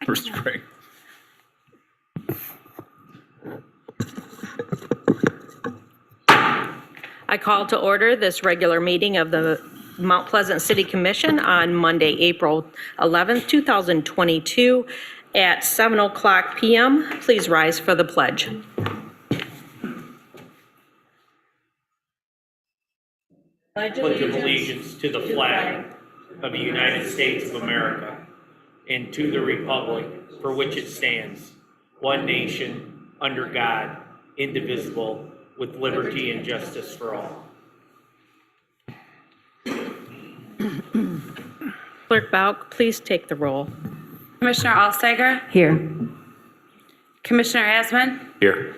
First spring. I call to order this regular meeting of the Mount Pleasant City Commission on Monday, April 11th, 2022 at 7:00 p.m. Please rise for the pledge. Pledge of allegiance to the flag of the United States of America and to the republic for which it stands, one nation, under God, indivisible, with liberty and justice for all. Clerk Bauk, please take the roll. Commissioner Alsteiger? Here. Commissioner Asman? Here.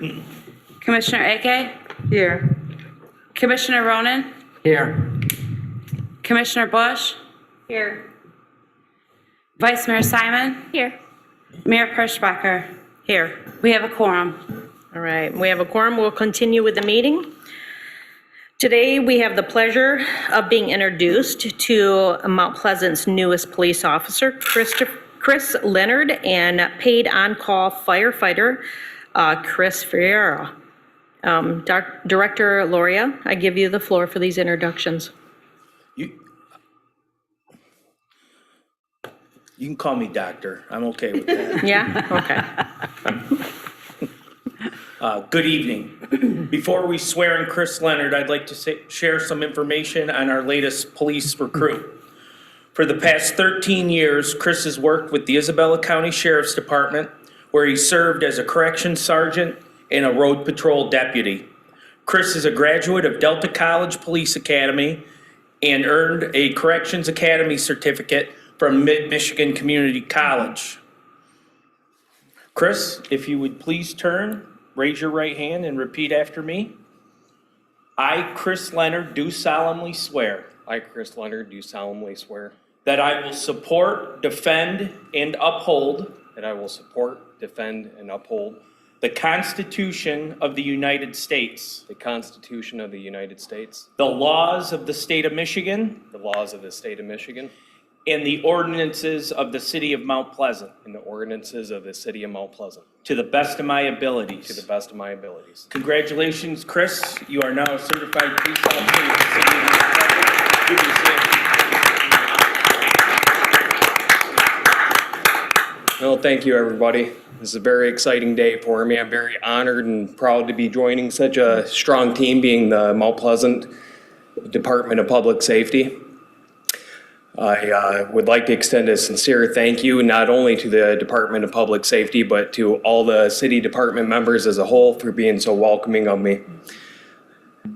Commissioner Ake? Here. Commissioner Ronan? Here. Commissioner Bush? Here. Vice Mayor Simon? Here. Mayor Perschbacher? Here. We have a quorum. All right, we have a quorum. We'll continue with the meeting. Today, we have the pleasure of being introduced to Mount Pleasant's newest police officer, Chris Leonard, and paid on-call firefighter, Chris Ferreira. Director Loria, I give you the floor for these introductions. You can call me doctor. I'm okay with that. Yeah? Okay. Good evening. Before we swear in Chris Leonard, I'd like to share some information on our latest police recruit. For the past 13 years, Chris has worked with the Isabella County Sheriff's Department, where he served as a corrections sergeant and a road patrol deputy. Chris is a graduate of Delta College Police Academy and earned a Corrections Academy certificate from Mid-Michigan Community College. Chris, if you would please turn, raise your right hand and repeat after me. I, Chris Leonard, do solemnly swear I, Chris Leonard, do solemnly swear that I will support, defend, and uphold that I will support, defend, and uphold the Constitution of the United States, the Constitution of the United States, the laws of the state of Michigan, the laws of the state of Michigan, and the ordinances of the city of Mount Pleasant, and the ordinances of the city of Mount Pleasant, to the best of my abilities. to the best of my abilities. Congratulations, Chris. You are now a certified police officer of the city of Mount Pleasant. You can sit. Well, thank you, everybody. This is a very exciting day for me. I'm very honored and proud to be joining such a strong team, being the Mount Pleasant Department of Public Safety. I would like to extend a sincere thank you not only to the Department of Public Safety, but to all the city department members as a whole for being so welcoming of me.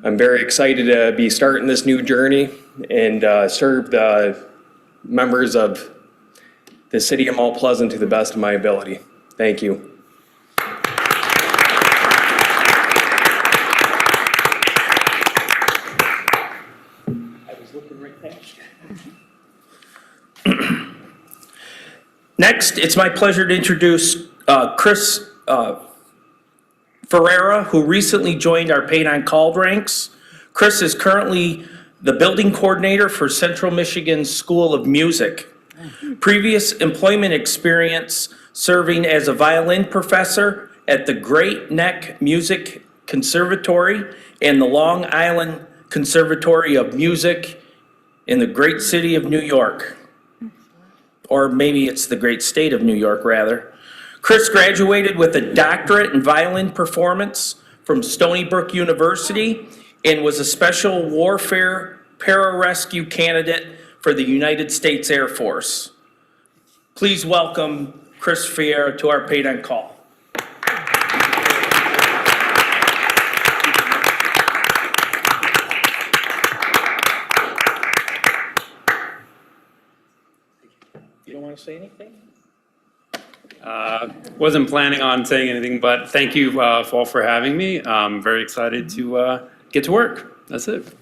I'm very excited to be starting this new journey and serve the members of the city of Mount Pleasant to the best of my ability. Thank you. I was looking right past you. Next, it's my pleasure to introduce Chris Ferreira, who recently joined our paid on-call ranks. Chris is currently the building coordinator for Central Michigan School of Music. Previous employment experience serving as a violin professor at the Great Neck Music Conservatory and the Long Island Conservatory of Music in the great city of New York. Or maybe it's the great state of New York, rather. Chris graduated with a doctorate in violin performance from Stony Brook University and was a special warfare pararescue candidate for the United States Air Force. Please welcome Chris Ferreira to our paid on call. You don't want to say anything? Wasn't planning on saying anything, but thank you all for having me. I'm very excited to get to work. That's it.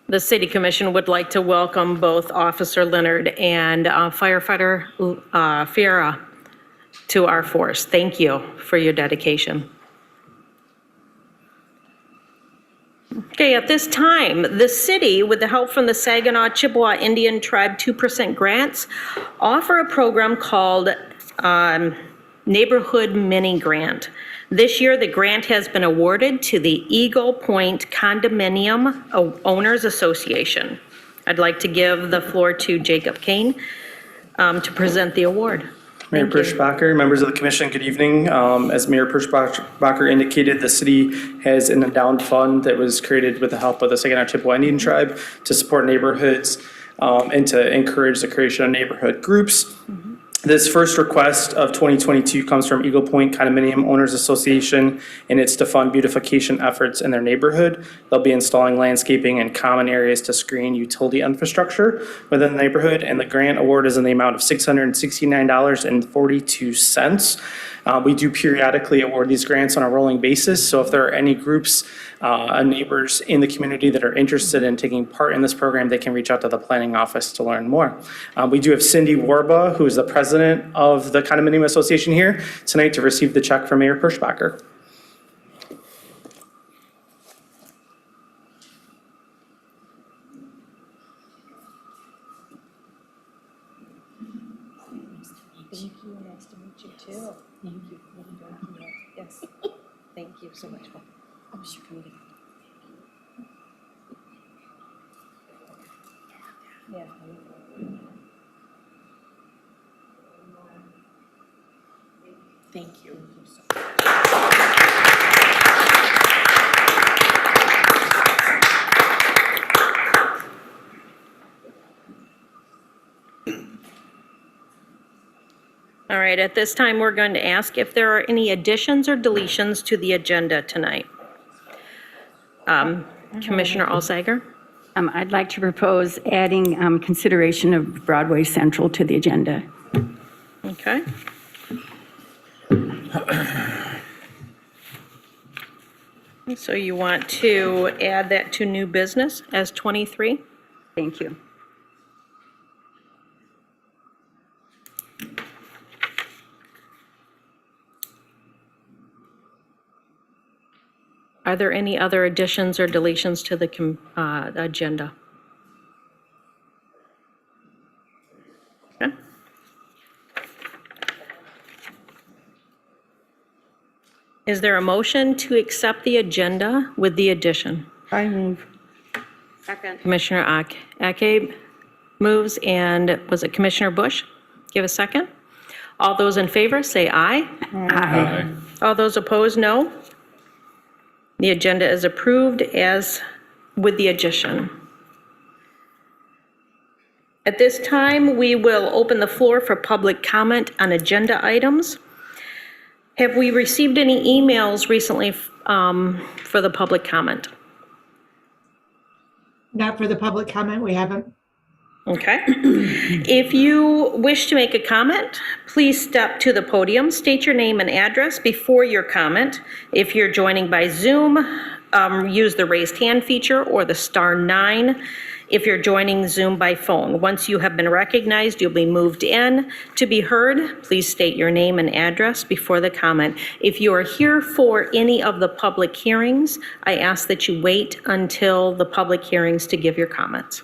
The City Commission would like to welcome both Officer Leonard and firefighter Fiera to our force. Thank you for your dedication. Okay, at this time, the city, with the help from the Saginaw Chippewa Indian Tribe 2% grants, offer a program called Neighborhood Mini Grant. This year, the grant has been awarded to the Eagle Point Condominium Owners Association. I'd like to give the floor to Jacob Kane to present the award. Mayor Perschbacher, members of the commission, good evening. As Mayor Perschbacher indicated, the city has an endowed fund that was created with the help of the Saginaw Chippewa Indian Tribe to support neighborhoods and to encourage the creation of neighborhood groups. This first request of 2022 comes from Eagle Point Condominium Owners Association, and it's to fund beautification efforts in their neighborhood. They'll be installing landscaping and common areas to screen utility infrastructure within the neighborhood, and the grant award is in the amount of $669.42. We do periodically award these grants on a rolling basis, so if there are any groups and neighbors in the community that are interested in taking part in this program, they can reach out to the planning office to learn more. We do have Cindy Warba, who is the president of the Condominium Association, here tonight to receive the check from Mayor Perschbacher. Thank you. Nice to meet you too. Thank you. Yes. Thank you so much. Oh, sure. Yeah. Thank you. All right, at this time, we're going to ask if there are any additions or deletions to the agenda tonight. Commissioner Alsager? I'd like to propose adding consideration of Broadway Central to the agenda. Okay. So you want to add that to new business as 23? Thank you. Are there any other additions or deletions to the agenda? Okay. Is there a motion to accept the agenda with the addition? I move. Second. Commissioner Ake moves, and was it Commissioner Bush? Give a second. All those in favor, say aye. Aye. All those opposed, no. The agenda is approved as with the addition. At this time, we will open the floor for public comment on agenda items. Have we received any emails recently for the public comment? Not for the public comment, we haven't. Okay. If you wish to make a comment, please step to the podium, state your name and address before your comment. If you're joining by Zoom, use the raised hand feature or the *9. If you're joining Zoom by phone, once you have been recognized, you'll be moved in. To be heard, please state your name and address before the comment. If you are here for any of the public hearings, I ask that you wait until the public hearings to give your comments.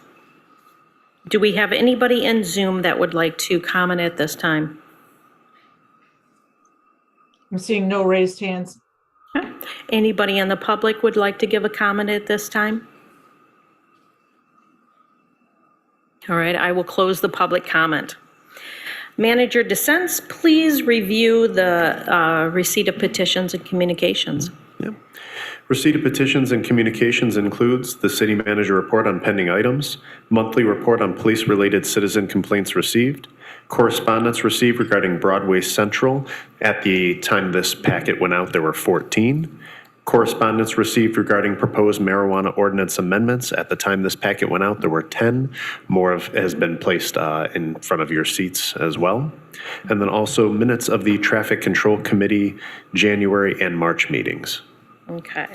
Do we have anybody in Zoom that would like to comment at this time? I'm seeing no raised hands. Okay. Anybody in the public would like to give a comment at this time? All right, I will close the public comment. Manager Dissents, please review the receipt of petitions and communications. Yep. Receipt of petitions and communications includes the city manager report on pending items, monthly report on police-related citizen complaints received, correspondence received regarding Broadway Central. At the time this packet went out, there were 14. Correspondence received regarding proposed marijuana ordinance amendments. At the time this packet went out, there were 10. More has been placed in front of your seats as well. And then also minutes of the Traffic Control Committee January and March meetings. Okay.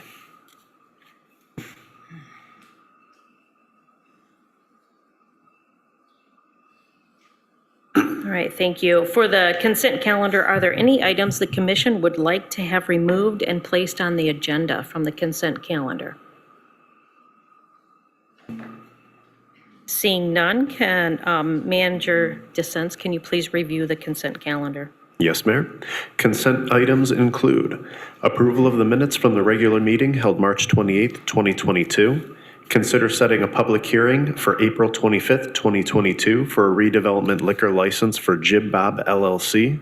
All right, thank you. For the consent calendar, are there any items the commission would like to have removed and placed on the agenda from the consent calendar? Seeing none, can Manager Dissents, can you please review the consent calendar? Yes, Mayor. Consent items include approval of the minutes from the regular meeting held March 28th, 2022. Consider setting a public hearing for April 25th, 2022 for a redevelopment liquor license for Jib Bob LLC.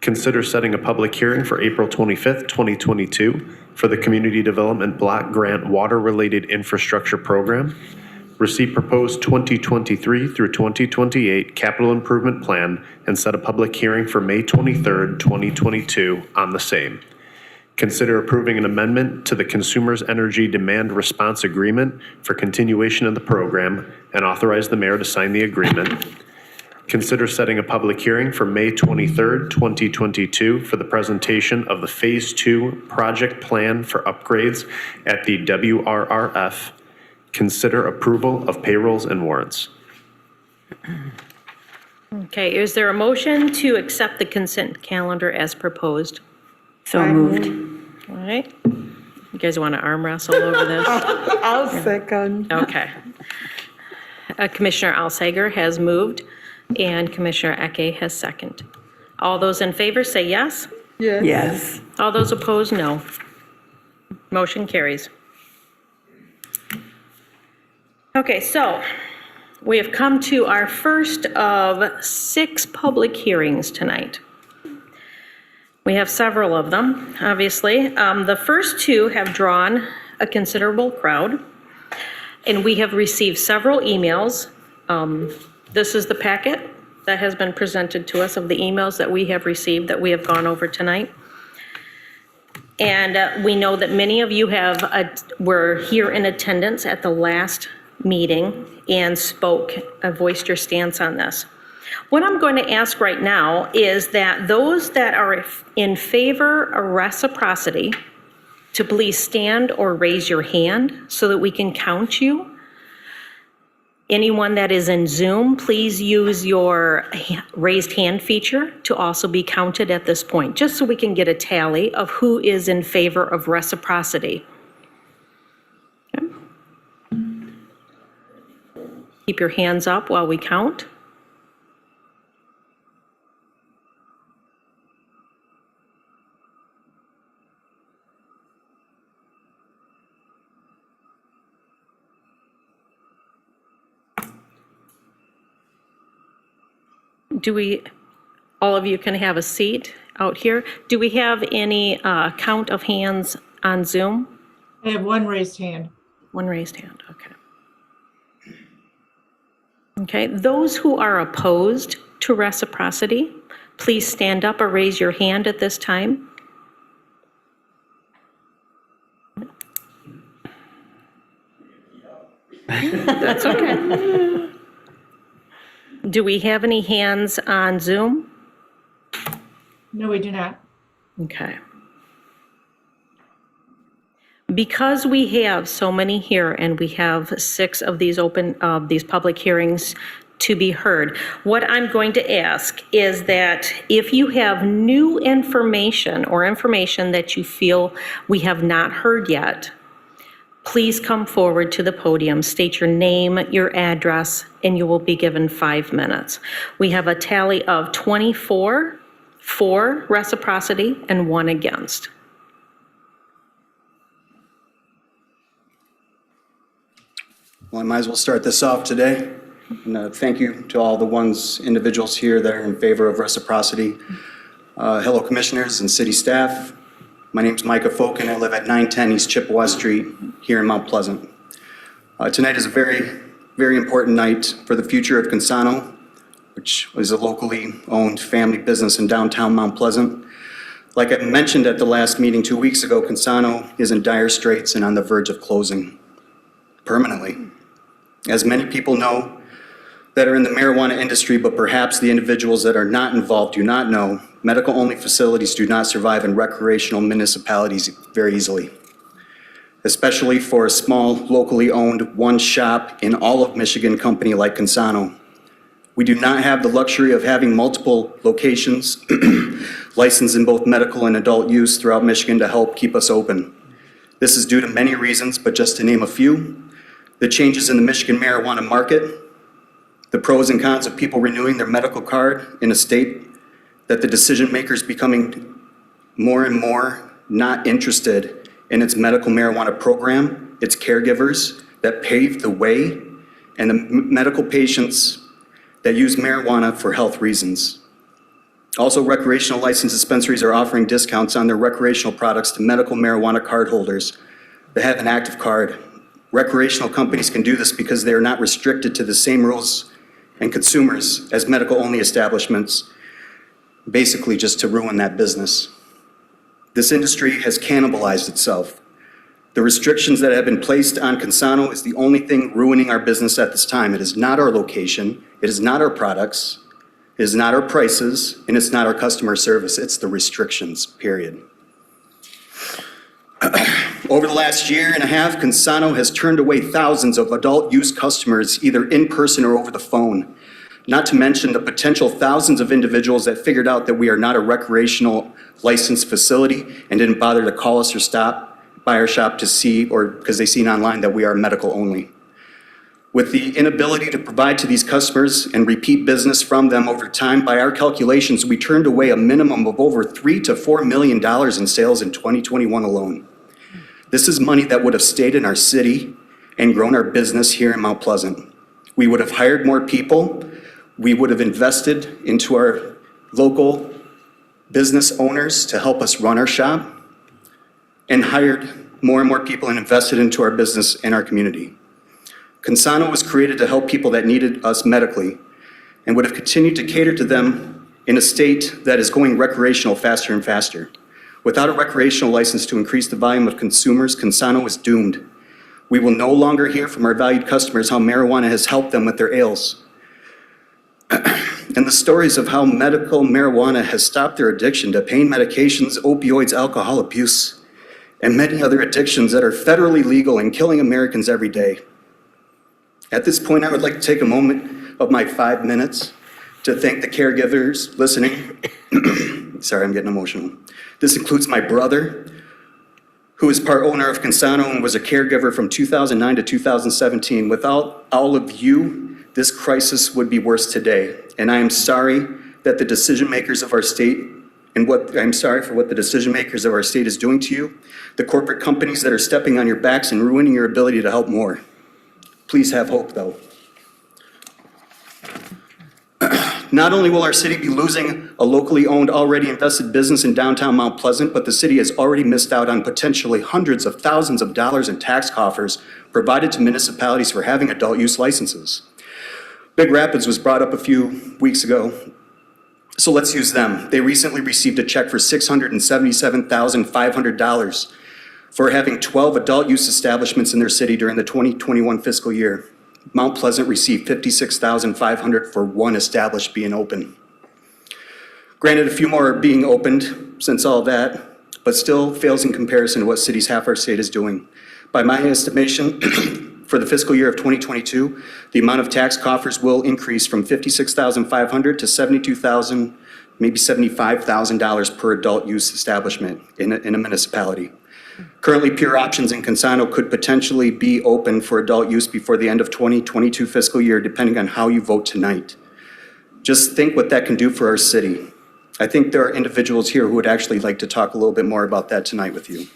Consider setting a public hearing for April 25th, 2022 for the Community Development Block Grant Water-Related Infrastructure Program. Receive proposed 2023 through 2028 capital improvement plan and set a public hearing for May 23rd, 2022 on the same. Consider approving an amendment to the Consumers Energy Demand Response Agreement for continuation of the program and authorize the mayor to sign the agreement. Consider setting a public hearing for May 23rd, 2022 for the presentation of the Phase 2 project plan for upgrades at the WRRF. Consider approval of payrolls and warrants. Okay, is there a motion to accept the consent calendar as proposed? So moved. All right. You guys want to arm wrestle over this? I'll second. Okay. Commissioner Alsager has moved, and Commissioner Eke has seconded. All those in favor say yes. Yes. All those opposed, no. Motion carries. Okay, so we have come to our first of 6 public hearings tonight. We have several of them, obviously. The first 2 have drawn a considerable crowd, and we have received several emails. This is the packet that has been presented to us of the emails that we have received that we have gone over tonight. And we know that many of you were here in attendance at the last meeting and voiced your stance on this. What I'm going to ask right now is that those that are in favor of reciprocity to please stand or raise your hand so that we can count you. Anyone that is in Zoom, please use your raised hand feature to also be counted at this point, just so we can get a tally of who is in favor of reciprocity. Okay. Keep your hands up while we count. All of you can have a seat out here. Do we have any count of hands on Zoom? I have one raised hand. One raised hand, okay. Okay, those who are opposed to reciprocity, please stand up or raise your hand at this time. That's okay. Do we have any hands on Zoom? No, we do not. Okay. Because we have so many here and we have 6 of these these public hearings to be heard, what I'm going to ask is that if you have new information or information that you feel we have not heard yet, please come forward to the podium, state your name, your address, and you will be given 5 minutes. We have a tally of 24 for reciprocity and 1 against. Well, I might as well start this off today. And thank you to all the individuals here that are in favor of reciprocity. Hello, commissioners and city staff. My name is Micah Fokin. I live at 910 East Chippewa Street here in Mount Pleasant. Tonight is a very, very important night for the future of Consano, which is a locally owned family business in downtown Mount Pleasant. Like I mentioned at the last meeting 2 weeks ago, Consano is in dire straits and on the verge of closing permanently. As many people know that are in the marijuana industry, but perhaps the individuals that are not involved do not know, medical-only facilities do not survive in recreational municipalities very easily, especially for a small, locally owned one shop in all of Michigan company like Consano. We do not have the luxury of having multiple locations licensed in both medical and adult use throughout Michigan to help keep us open. This is due to many reasons, but just to name a few, the changes in the Michigan marijuana market, the pros and cons of people renewing their medical card in a state that the decision makers becoming more and more not interested in its medical marijuana program, its caregivers that paved the way, and the medical patients that use marijuana for health reasons. Also, recreational licensed dispensaries are offering discounts on their recreational products to medical marijuana card holders that have an active card. Recreational companies can do this because they are not restricted to the same rules and consumers as medical-only establishments, basically just to ruin that business. This industry has cannibalized itself. The restrictions that have been placed on Consano is the only thing ruining our business at this time. It is not our location, it is not our products, it is not our prices, and it's not our customer service. It's the restrictions, period. Over the last year and a half, Consano has turned away thousands of adult use customers, either in person or over the phone. Not to mention the potential thousands of individuals that figured out that we are not a recreational licensed facility and didn't bother to call us or stop by our shop to see, or because they seen online that we are medical only. With the inability to provide to these customers and repeat business from them over time, by our calculations, we turned away a minimum of over $3 to $4 million in sales in 2021 alone. This is money that would have stayed in our city and grown our business here in Mount Pleasant. We would have hired more people. We would have invested into our local business owners to help us run our shop, and hired more and more people and invested into our business and our community. Consano was created to help people that needed us medically and would have continued to cater to them in a state that is going recreational faster and faster. Without a recreational license to increase the volume of consumers, Consano is doomed. We will no longer hear from our valued customers how marijuana has helped them with their ails. And the stories of how medical marijuana has stopped their addiction to pain medications, opioids, alcohol abuse, and many other addictions that are federally legal and killing Americans every day. At this point, I would like to take a moment of my 5 minutes to thank the caregivers listening. Sorry, I'm getting emotional. This includes my brother, who is part owner of Consano and was a caregiver from 2009 to 2017. Without all of you, this crisis would be worse today. And I am sorry that the decision makers of our state I'm sorry for what the decision makers of our state is doing to you, the corporate companies that are stepping on your backs and ruining your ability to help more. Please have hope, though. Not only will our city be losing a locally owned, already invested business in downtown Mount Pleasant, but the city has already missed out on potentially hundreds of thousands of dollars in tax coffers provided to municipalities for having adult use licenses. Big Rapids was brought up a few weeks ago. So let's use them. They recently received a check for $677,500 for having 12 adult use establishments in their city during the 2021 fiscal year. Mount Pleasant received $56,500 for one established being open. Granted, a few more are being opened since all that, but still fails in comparison to what cities half our state is doing. By my estimation, for the fiscal year of 2022, the amount of tax coffers will increase from $56,500 to $72,000, maybe $75,000 per adult use establishment in a municipality. Currently, Pure Options in Consano could potentially be open for adult use before the end of 2022 fiscal year, depending on how you vote tonight. Just think what that can do for our city. I think there are individuals here who would actually like to talk a little bit more about that tonight with you.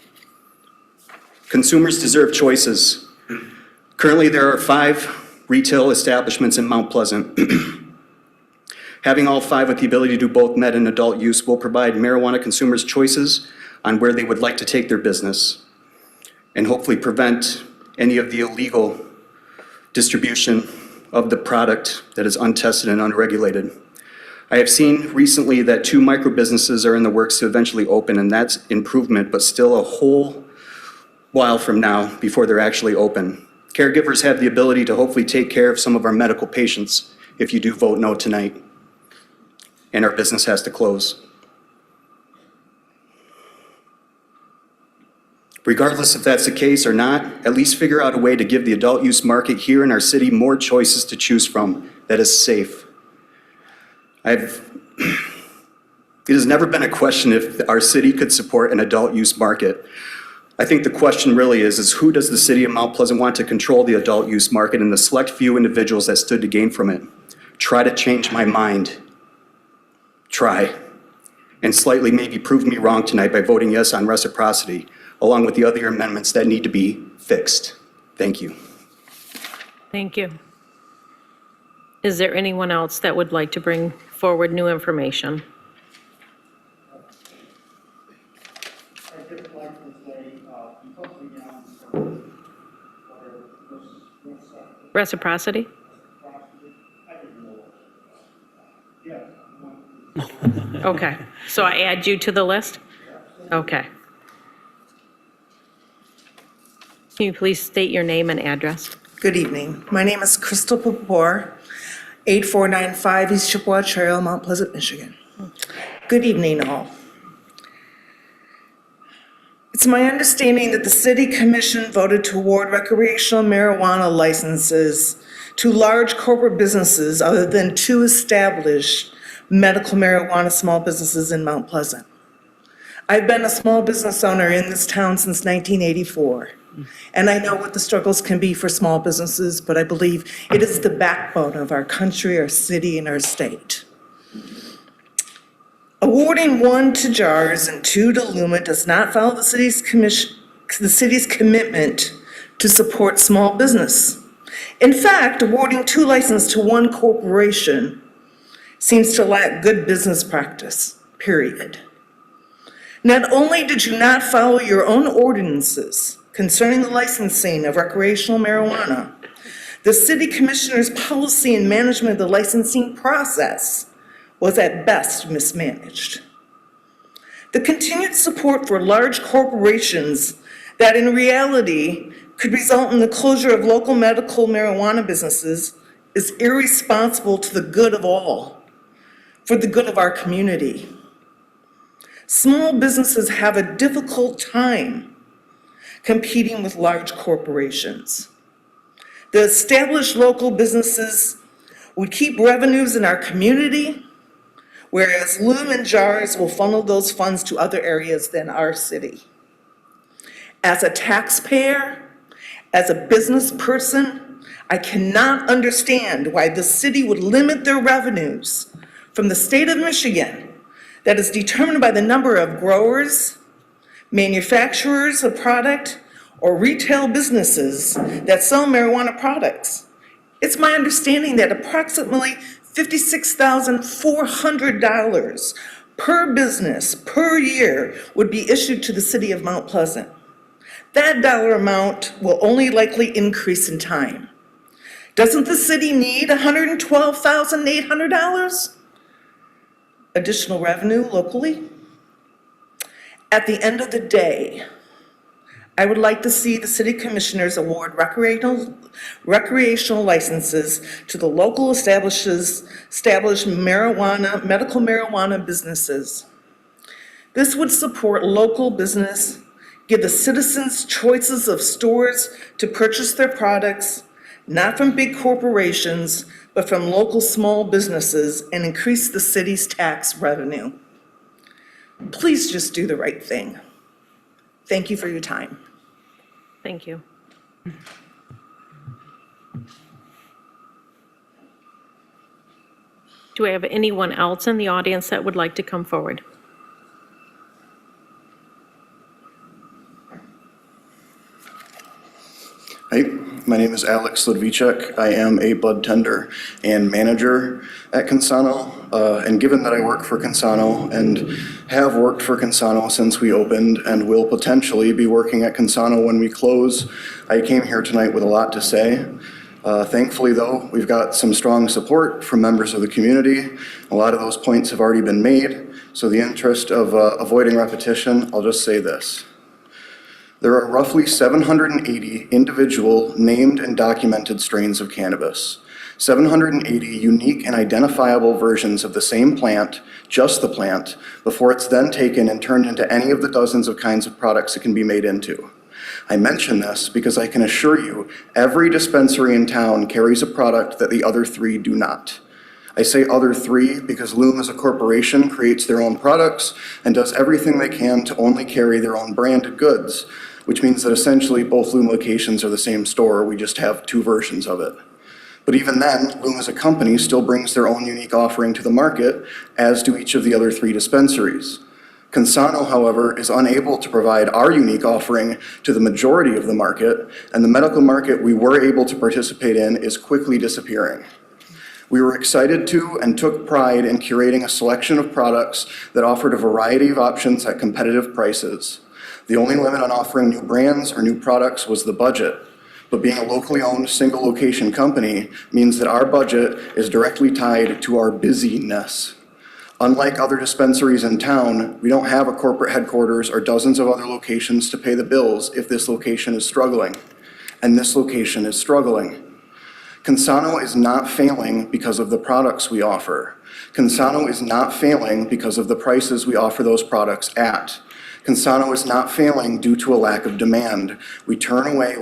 Consumers deserve choices. Currently, there are 5 retail establishments in Mount Pleasant. Having all 5 with the ability to do both med and adult use will provide marijuana consumers choices on where they would like to take their business and hopefully prevent any of the illegal distribution of the product that is untested and unregulated. I have seen recently that 2 micro businesses are in the works to eventually open, and that's improvement, but still a whole while from now before they're actually open. Caregivers have the ability to hopefully take care of some of our medical patients if you do vote no tonight, and our business has to close. Regardless if that's the case or not, at least figure out a way to give the adult use market here in our city more choices to choose from that is safe. It has never been a question if our city could support an adult use market. I think the question really is who does the city of Mount Pleasant want to control the adult use market and the select few individuals that stood to gain from it? Try to change my mind. Try. And slightly maybe prove me wrong tonight by voting yes on reciprocity, along with the other amendments that need to be fixed. Thank you. Thank you. Is there anyone else that would like to bring forward new information? Reciprocity? Okay, so I add you to the list? Okay. Can you please state your name and address? Good evening. My name is Crystal Papour, 8495 East Chippewa Trail, Mount Pleasant, Michigan. Good evening, all. It's my understanding that the City Commission voted to award recreational marijuana licenses to large corporate businesses other than 2 established medical marijuana small businesses in Mount Pleasant. I've been a small business owner in this town since 1984, and I know what the struggles can be for small businesses, but I believe it is the backbone of our country, our city, and our state. Awarding 1 to JARS and 2 to Luma does not follow the city's commitment to support small business. In fact, awarding 2 licenses to 1 corporation seems to lack good business practice, period. Not only did you not follow your own ordinances concerning the licensing of recreational marijuana, the city commissioner's policy and management of the licensing process was at best mismanaged. The continued support for large corporations that in reality could result in the closure of local medical marijuana businesses is irresponsible to the good of all, for the good of our community. Small businesses have a difficult time competing with large corporations. The established local businesses would keep revenues in our community, whereas Loom and JARS will funnel those funds to other areas than our city. As a taxpayer, as a business person, I cannot understand why the city would limit their revenues from the state of Michigan that is determined by the number of growers, manufacturers of product, or retail businesses that sell marijuana products. It's my understanding that approximately $56,400 per business per year would be issued to the city of Mount Pleasant. That dollar amount will only likely increase in time. Doesn't the city need $112,800 additional revenue locally? At the end of the day, I would like to see the city commissioners award recreational licenses to the local established medical marijuana businesses. This would support local business, give the citizens choices of stores to purchase their products, not from big corporations, but from local small businesses, and increase the city's tax revenue. Please just do the right thing. Thank you for your time. Thank you. Do I have anyone else in the audience that would like to come forward? Hi, my name is Alex Ludwicek. I am a bud tender and manager at Consano. And given that I work for Consano and have worked for Consano since we opened and will potentially be working at Consano when we close, I came here tonight with a lot to say. Thankfully, though, we've got some strong support from members of the community. A lot of those points have already been made. So in the interest of avoiding repetition, I'll just say this. There are roughly 780 individual named and documented strains of cannabis. 780 unique and identifiable versions of the same plant, just the plant, before it's then taken and turned into any of the dozens of kinds of products it can be made into. I mention this because I can assure you every dispensary in town carries a product that the other 3 do not. I say other 3 because Loom as a corporation creates their own products and does everything they can to only carry their own branded goods. which means that essentially both Loom locations are the same store, we just have two versions of it. But even then, Loom as a company still brings their own unique offering to the market, as do each of the other 3 dispensaries. Consano, however, is unable to provide our unique offering to the majority of the market, and the medical market we were able to participate in is quickly disappearing. We were excited to and took pride in curating a selection of products that offered a variety of options at competitive prices. The only limit on offering new brands or new products was the budget. But being a locally owned single location company means that our budget is directly tied to our busyness. Unlike other dispensaries in town, we don't have a corporate headquarters or dozens of other locations to pay the bills if this location is struggling. And this location is struggling. Consano is not failing because of the products we offer. Consano is not failing because of the prices we offer those products at. Consano is not failing due to a lack of demand. We turn away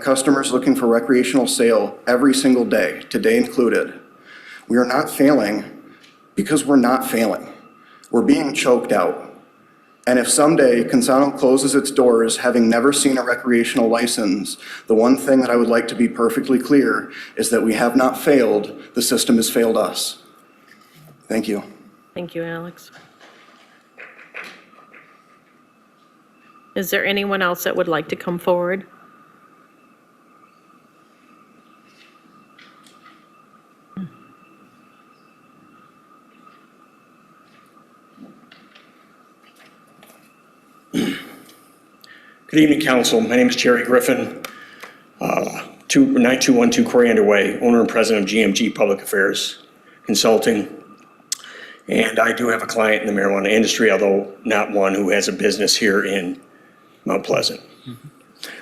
customers looking for recreational sale every single day, today included. We are not failing because we're not failing. We're being choked out. And if someday Consano closes its doors having never seen a recreational license, the one thing that I would like to be perfectly clear is that we have not failed, the system has failed us. Thank you. Thank you, Alex. Is there anyone else that would like to come forward? Good evening, Council. My name is Jerry Griffin, 9212 Coriander Way, owner and president of GMG Public Affairs Consulting. And I do have a client in the marijuana industry, although not one who has a business here in Mount Pleasant.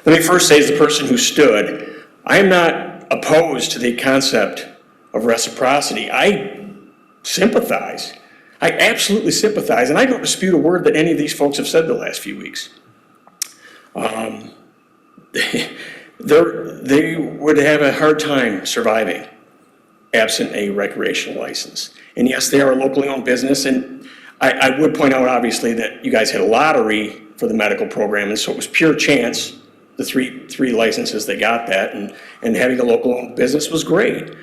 Let me first say, as the person who stood, I am not opposed to the concept of reciprocity. I sympathize. I absolutely sympathize, and I don't dispute a word that any of these folks have said the last few weeks. They would have a hard time surviving absent a recreational license. And yes, they are a locally owned business, and I would point out, obviously, that you guys had a lottery for the medical program, and so it was pure chance, the three licenses that got that, and having a local owned business was great.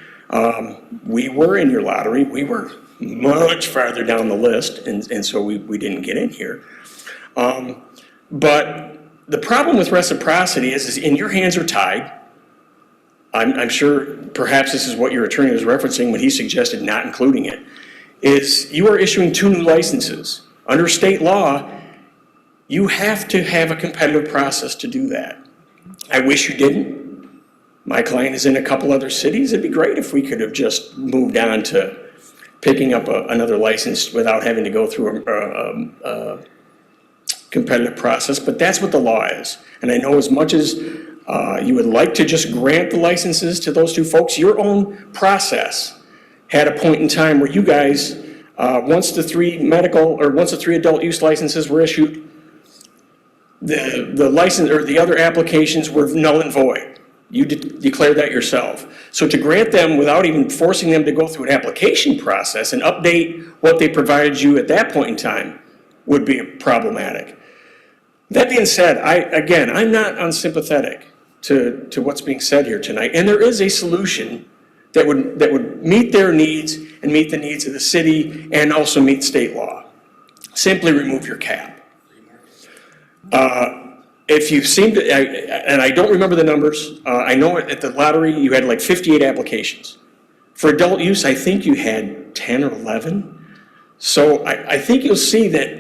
We were in your lottery. We were much farther down the list, and so we didn't get in here. But the problem with reciprocity is in your hands are tied. I'm sure perhaps this is what your attorney was referencing when he suggested not including it, is you are issuing 2 new licenses. Under state law, you have to have a competitive process to do that. I wish you didn't. My client is in a couple other cities. It'd be great if we could have just moved on to picking up another license without having to go through a competitive process, but that's what the law is. And I know as much as you would like to just grant the licenses to those 2 folks, your own process had a point in time where you guys, once the 3 adult use licenses were issued, the license or the other applications were null and void. You declared that yourself. So to grant them without even forcing them to go through an application process and update what they provided you at that point in time would be problematic. That being said, I'm not unsympathetic to what's being said here tonight, and there is a solution that would meet their needs and meet the needs of the city and also meet state law. Simply remove your cap. If you seem to, and I don't remember the numbers, I know at the lottery you had like 58 applications. For adult use, I think you had 10 or 11. So I think you'll see that,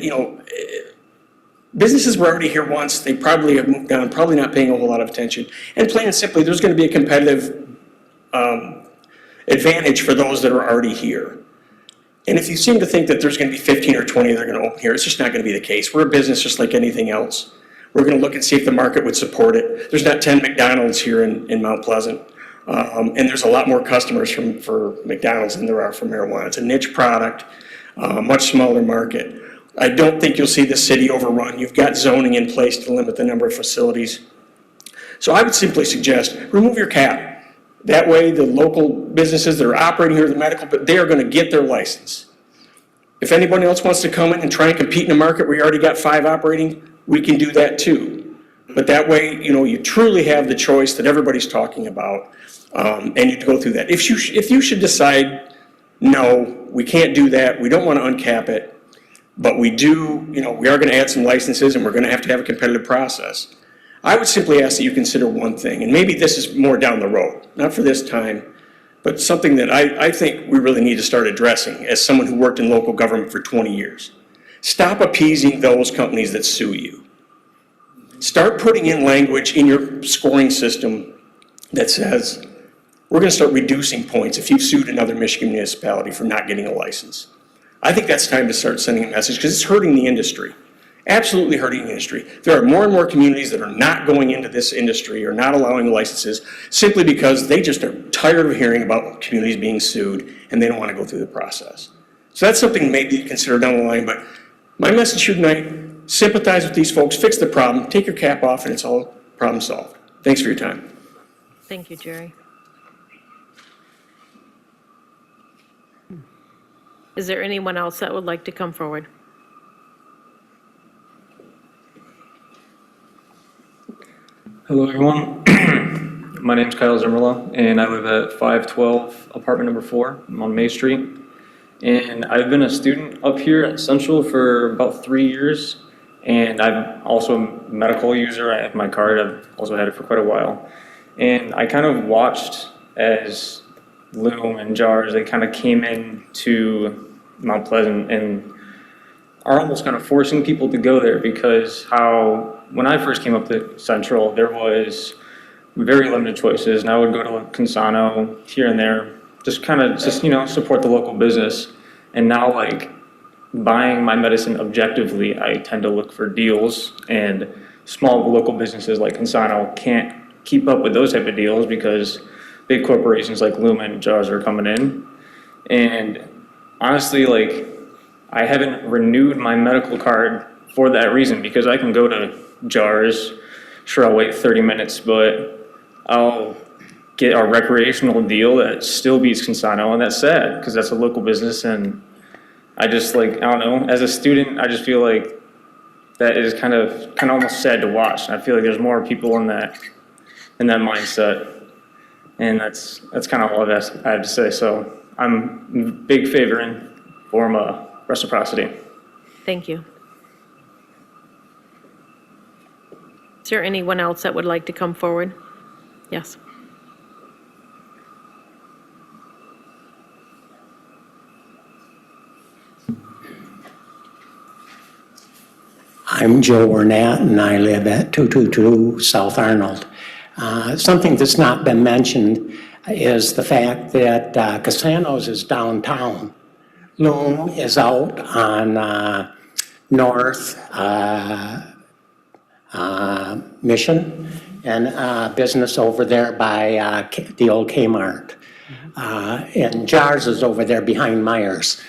businesses were already here once. They probably have moved on, probably not paying a whole lot of attention. And plain and simply, there's going to be a competitive advantage for those that are already here. And if you seem to think that there's going to be 15 or 20 that are going to open here, it's just not going to be the case. We're a business just like anything else. We're going to look and see if the market would support it. There's not 10 McDonald's here in Mount Pleasant. And there's a lot more customers for McDonald's than there are for marijuana. It's a niche product, much smaller market. I don't think you'll see the city overrun. You've got zoning in place to limit the number of facilities. So I would simply suggest remove your cap. That way the local businesses that are operating here, the medical, but they are going to get their license. If anybody else wants to come in and try and compete in a market where you already got 5 operating, we can do that too. But that way, you truly have the choice that everybody's talking about, and you go through that. If you should decide, no, we can't do that, we don't want to uncap it, but we do, we are going to add some licenses and we're going to have a competitive process. I would simply ask that you consider one thing, and maybe this is more down the road, not for this time, but something that I think we really need to start addressing as someone who worked in local government for 20 years. Stop appeasing those companies that sue you. Start putting in language in your scoring system that says, we're going to start reducing points if you've sued another Michigan municipality for not getting a license. I think that's time to start sending a message because it's hurting the industry. Absolutely hurting the industry. There are more and more communities that are not going into this industry or not allowing licenses simply because they just are tired of hearing about communities being sued and they don't want to go through the process. So that's something maybe to consider down the line, but my message here tonight, sympathize with these folks, fix the problem, take your cap off, and it's all problem solved. Thanks for your time. Thank you, Jerry. Is there anyone else that would like to come forward? Hello, everyone. My name's Kyle Zimmerlow, and I live at 512 apartment number 4 on May Street. And I've been a student up here at Central for about 3 years, and I'm also a medical user. I have my card. I've also had it for quite a while. And I kind of watched as Loom and Jars, they kind of came into Mount Pleasant and are almost kind of forcing people to go there because when I first came up to Central, there was very limited choices, and I would go to Consano here and there, just support the local business. And now, buying my medicine objectively, I tend to look for deals, and small local businesses like Consano can't keep up with those type of deals because big corporations like Lumen and Jars are coming in. And honestly, I haven't renewed my medical card for that reason because I can go to Jars, sure, I'll wait 30 minutes, but I'll get a recreational deal that still beats Consano, and that's sad because that's a local business. And I just I don't know, as a student, I just feel like that is kind of almost sad to watch. And I feel like there's more people in that mindset, and that's kind of all I have to say. So I'm in big favor in form of reciprocity. Thank you. Is there anyone else that would like to come forward? Yes. I'm Joe Ornat, and I live at 222 South Arnold. Something that's not been mentioned is the fact that Casanos is downtown. Loom is out on North Mission, and business over there by the old Kmart. And Jars is over there behind Myers.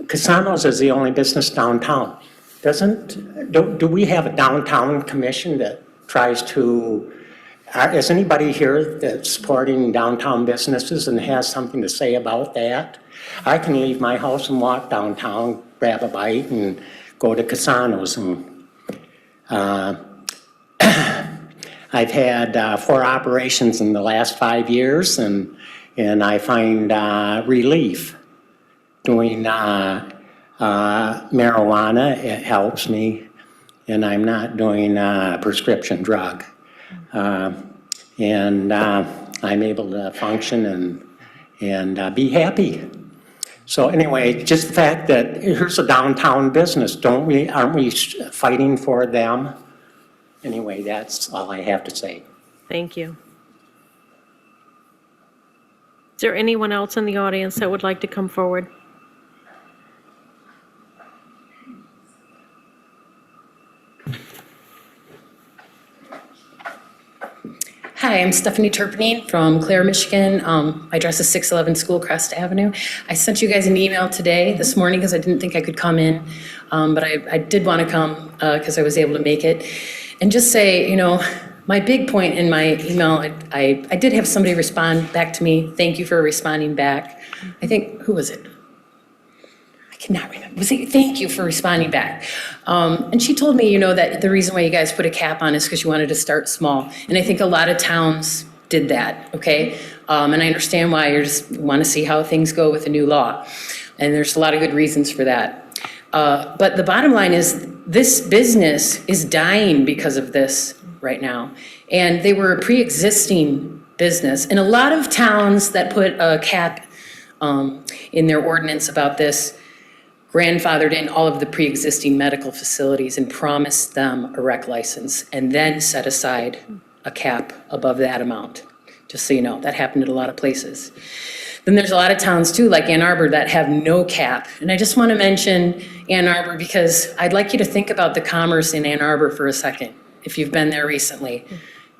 Casanos is the only business downtown. Do we have a downtown commission that tries to, is anybody here that's supporting downtown businesses and has something to say about that? I can leave my house and walk downtown, grab a bite, and go to Casanos. And I've had 4 operations in the last 5 years, and I find relief doing marijuana. It helps me, and I'm not doing a prescription drug. And I'm able to function and be happy. So anyway, just the fact that here's a downtown business, aren't we fighting for them? Anyway, that's all I have to say. Thank you. Is there anyone else in the audience that would like to come forward? Hi, I'm Stephanie Turpinine from Clare, Michigan. My address is 611 Schoolcrest Avenue. I sent you guys an email this morning, because I didn't think I could come in, but I did want to come because I was able to make it. And just say, my big point in my email, I did have somebody respond back to me. Thank you for responding back. I think, who was it? I cannot remember. Thank you for responding back. And she told me, that the reason why you guys put a cap on is because you wanted to start small. And I think a lot of towns did that, okay? And I understand why you just want to see how things go with the new law. And there's a lot of good reasons for that. But the bottom line is this business is dying because of this right now. And they were a pre-existing business. And a lot of towns that put a cap in their ordinance about this grandfathered in all of the pre-existing medical facilities and promised them a rec license and then set aside a cap above that amount. Just so you know, that happened in a lot of places. Then there's a lot of towns too, like Ann Arbor, that have no cap. And I just want to mention Ann Arbor because I'd like you to think about the commerce in Ann Arbor for a second, if you've been there recently.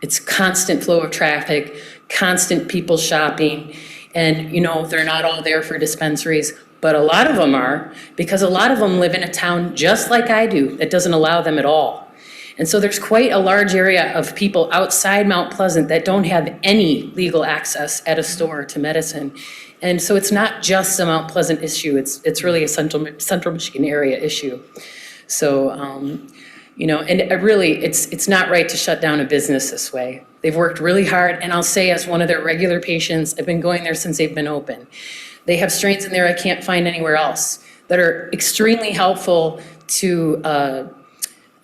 It's constant flow of traffic, constant people shopping, and they're not all there for dispensaries, but a lot of them are, because a lot of them live in a town just like I do that doesn't allow them at all. And so there's quite a large area of people outside Mount Pleasant that don't have any legal access at a store to medicine. And so it's not just a Mount Pleasant issue, it's really a Central Michigan area issue. So, and really, it's not right to shut down a business this way. They've worked really hard, and I'll say as one of their regular patients, I've been going there since they've been open. They have strains in there I can't find anywhere else that are extremely helpful to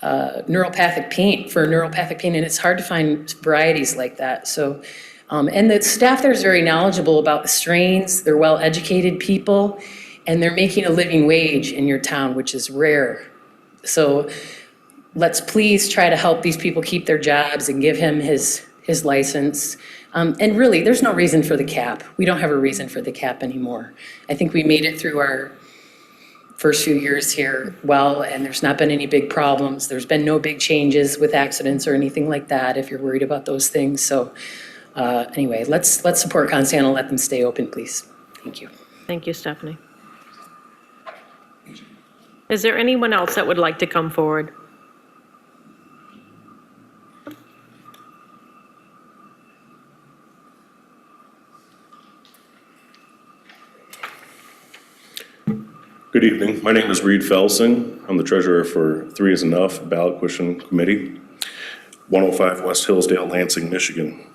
neuropathic pain, and it's hard to find varieties like that. So, and the staff there is very knowledgeable about the strains. They're well-educated people, and they're making a living wage in your town, which is rare. So let's please try to help these people keep their jobs and give him his license. And really, there's no reason for the cap. We don't have a reason for the cap anymore. I think we made it through our first few years here well, and there's not been any big problems. There's been no big changes with accidents or anything like that, if you're worried about those things. So anyway, let's support Constantine and let them stay open, please. Thank you. Thank you, Stephanie. Is there anyone else that would like to come forward? Good evening. My name is Reed Felsing. I'm the treasurer for 3 is Enough Ballot Question Committee, 105 West Hillsdale, Lansing, Michigan.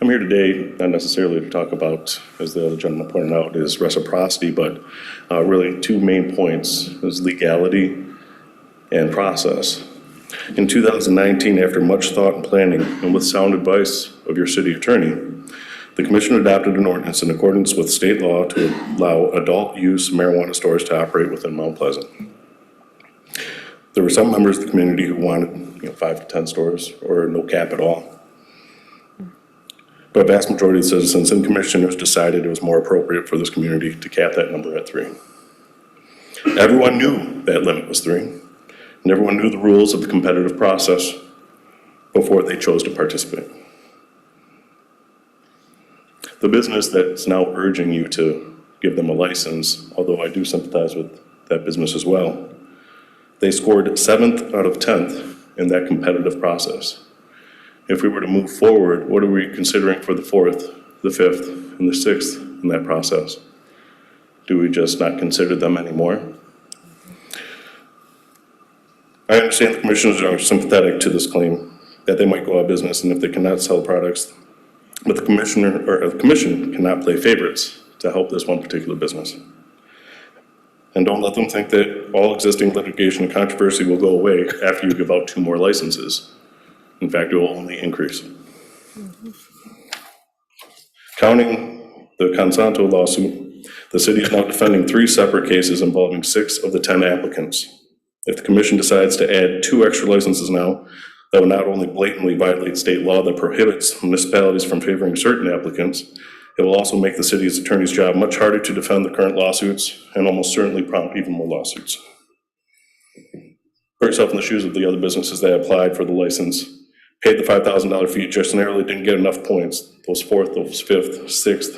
I'm here today not necessarily to talk about, as the other gentleman pointed out, is reciprocity, but really 2 main points is legality and process. In 2019, after much thought and planning and with sound advice of your city attorney, the commission adopted an ordinance in accordance with state law to allow adult use marijuana stores to operate within Mount Pleasant. There were some members of the community who wanted 5 to 10 stores or no cap at all. But a vast majority of the citizens and commissioners decided it was more appropriate for this community to cap that number at 3. Everyone knew that limit was 3, and everyone knew the rules of the competitive process before they chose to participate. The business that's now urging you to give them a license, although I do sympathize with that business as well, they scored 7th out of 10th in that competitive process. If we were to move forward, what are we considering for the 4th, the 5th, and the 6th in that process? Do we just not consider them anymore? I understand the commissioners are sympathetic to this claim that they might go out of business and if they cannot sell products, but the commission cannot play favorites to help this one particular business. And don't let them think that all existing litigation and controversy will go away after you give out 2 more licenses. In fact, it will only increase. Counting the Consanto lawsuit, the city is now defending 3 separate cases involving 6 of the 10 applicants. If the commission decides to add 2 extra licenses now, that will not only blatantly violate state law that prohibits municipalities from favoring certain applicants, it will also make the city's attorney's job much harder to defend the current lawsuits and almost certainly prompt even more lawsuits. Put yourself in the shoes of the other businesses that applied for the license, paid the $5,000 fee, just narrowly didn't get enough points. Those 4th, those 5th, 6th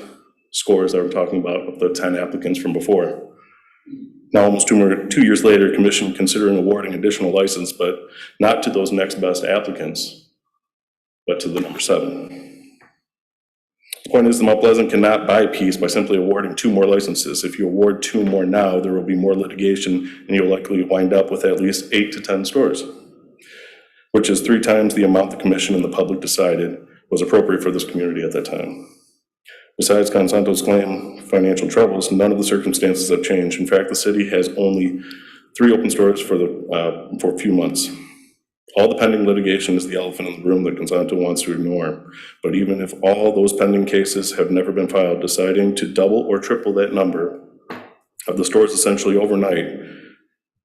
scores that we're talking about of the 10 applicants from before. Now, almost 2 years later, commission considering awarding additional license, but not to those next best applicants, but to the number 7. Point is, the Mount Pleasant cannot buy peace by simply awarding 2 more licenses. If you award 2 more now, there will be more litigation, and you'll likely wind up with at least 8 to 10 stores, which is 3 times the amount the commission and the public decided was appropriate for this community at that time. Besides Consanto's claim financial troubles, none of the circumstances have changed. In fact, the city has only 3 open stores for a few months. All the pending litigation is the elephant in the room that Consanto wants to ignore. But even if all those pending cases have never been filed, deciding to double or triple that number of the stores essentially overnight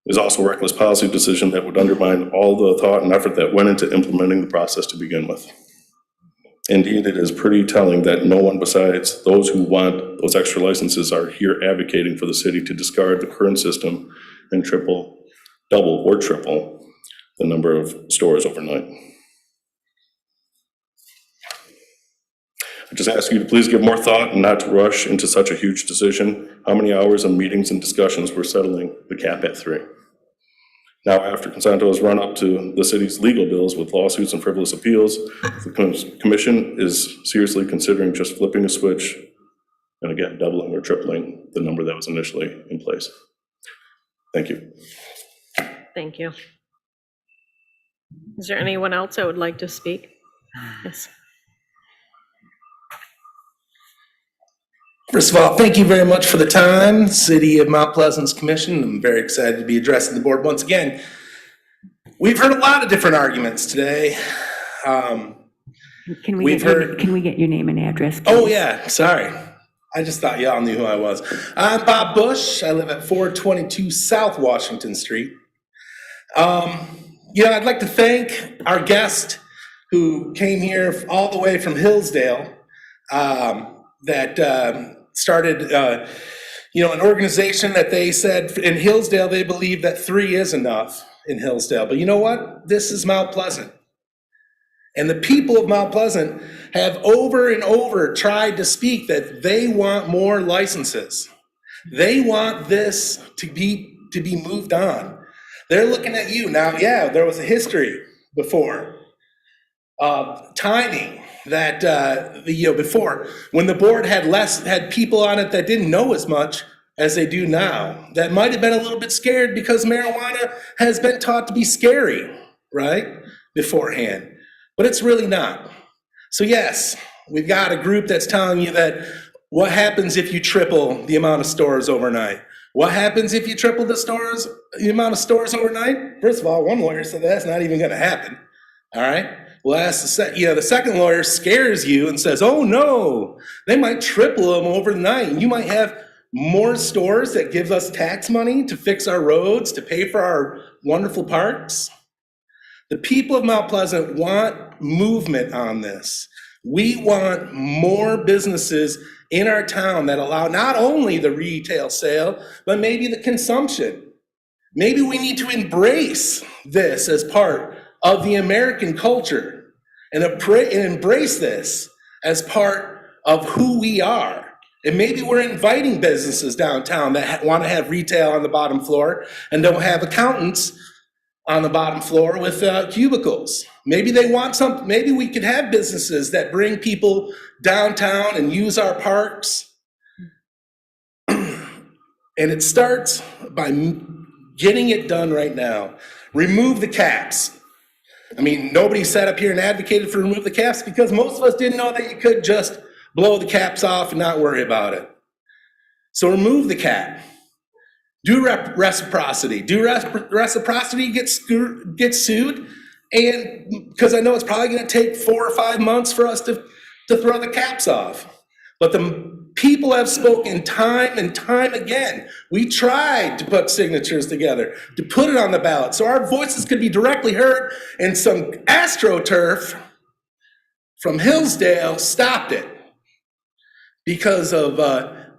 is also a reckless policy decision that would undermine all the thought and effort that went into implementing the process to begin with. Indeed, it is pretty telling that no one besides those who want those extra licenses are here advocating for the city to discard the current system and double or triple the number of stores overnight. I just ask you to please give more thought and not to rush into such a huge decision. How many hours of meetings and discussions were settling the cap at 3? Now, after Consanto has run up to the city's legal bills with lawsuits and frivolous appeals, the commission is seriously considering just flipping a switch and again, doubling or tripling the number that was initially in place. Thank you. Thank you. Is there anyone else that would like to speak? Yes. First of all, thank you very much for the time, City of Mount Pleasant's Commission. I'm very excited to be addressing the board once again. We've heard a lot of different arguments today. Can we get your name and address, please? Oh, yeah, sorry. I just thought y'all knew who I was. I'm Bob Bush. I live at 422 South Washington Street. I'd like to thank our guest who came here all the way from Hillsdale that started, an organization that they said in Hillsdale, they believe that 3 is enough in Hillsdale. But you know what? This is Mount Pleasant. And the people of Mount Pleasant have over and over tried to speak that they want more licenses. They want this to be moved on. They're looking at you. Now, yeah, there was a history before of timing that, before, when the board had people on it that didn't know as much as they do now, that might have been a little bit scared because marijuana has been taught to be scary, right, beforehand. But it's really not. So yes, we've got a group that's telling you that what happens if you triple the amount of stores overnight? What happens if you triple the amount of stores overnight? First of all, one lawyer said that's not even gonna happen, all right? Well, the second lawyer scares you and says, oh no, they might triple them overnight. And you might have more stores that give us tax money to fix our roads, to pay for our wonderful parks. The people of Mount Pleasant want movement on this. We want more businesses in our town that allow not only the retail sale, but maybe the consumption. Maybe we need to embrace this as part of the American culture and embrace this as part of who we are. And maybe we're inviting businesses downtown that want to have retail on the bottom floor and don't have accountants on the bottom floor with cubicles. Maybe they want maybe we could have businesses that bring people downtown and use our parks. And it starts by getting it done right now. Remove the caps. I mean, nobody sat up here and advocated for remove the caps because most of us didn't know that you could just blow the caps off and not worry about it. So remove the cap. Do reciprocity. Do reciprocity, get sued, and because I know it's probably going to take 4 or 5 months for us to throw the caps off. But the people have spoken time and time again. We tried to put signatures together, to put it on the ballot, so our voices could be directly heard, and some AstroTurf from Hillsdale stopped it because of a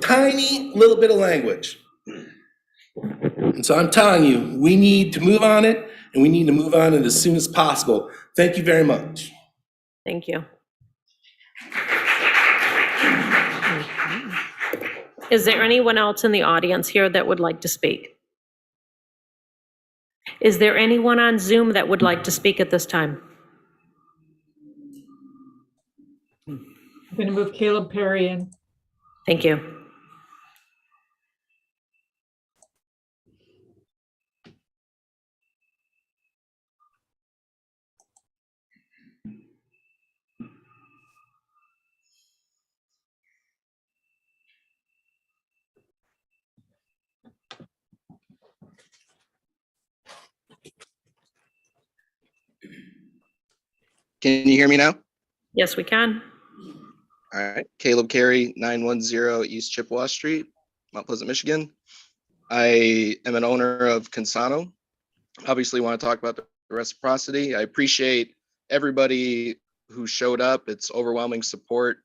tiny little bit of language. And so I'm telling you, we need to move on it, and we need to move on it as soon as possible. Thank you very much. Thank you. Is there anyone else in the audience here that would like to speak? Is there anyone on Zoom that would like to speak at this time? I'm going to move Caleb Perry in. Thank you. Can you hear me now? Yes, we can. All right. Caleb Carey, 910 East Chippewa Street, Mount Pleasant, Michigan. I am an owner of Consano. Obviously want to talk about the reciprocity. I appreciate everybody who showed up. It's overwhelming support.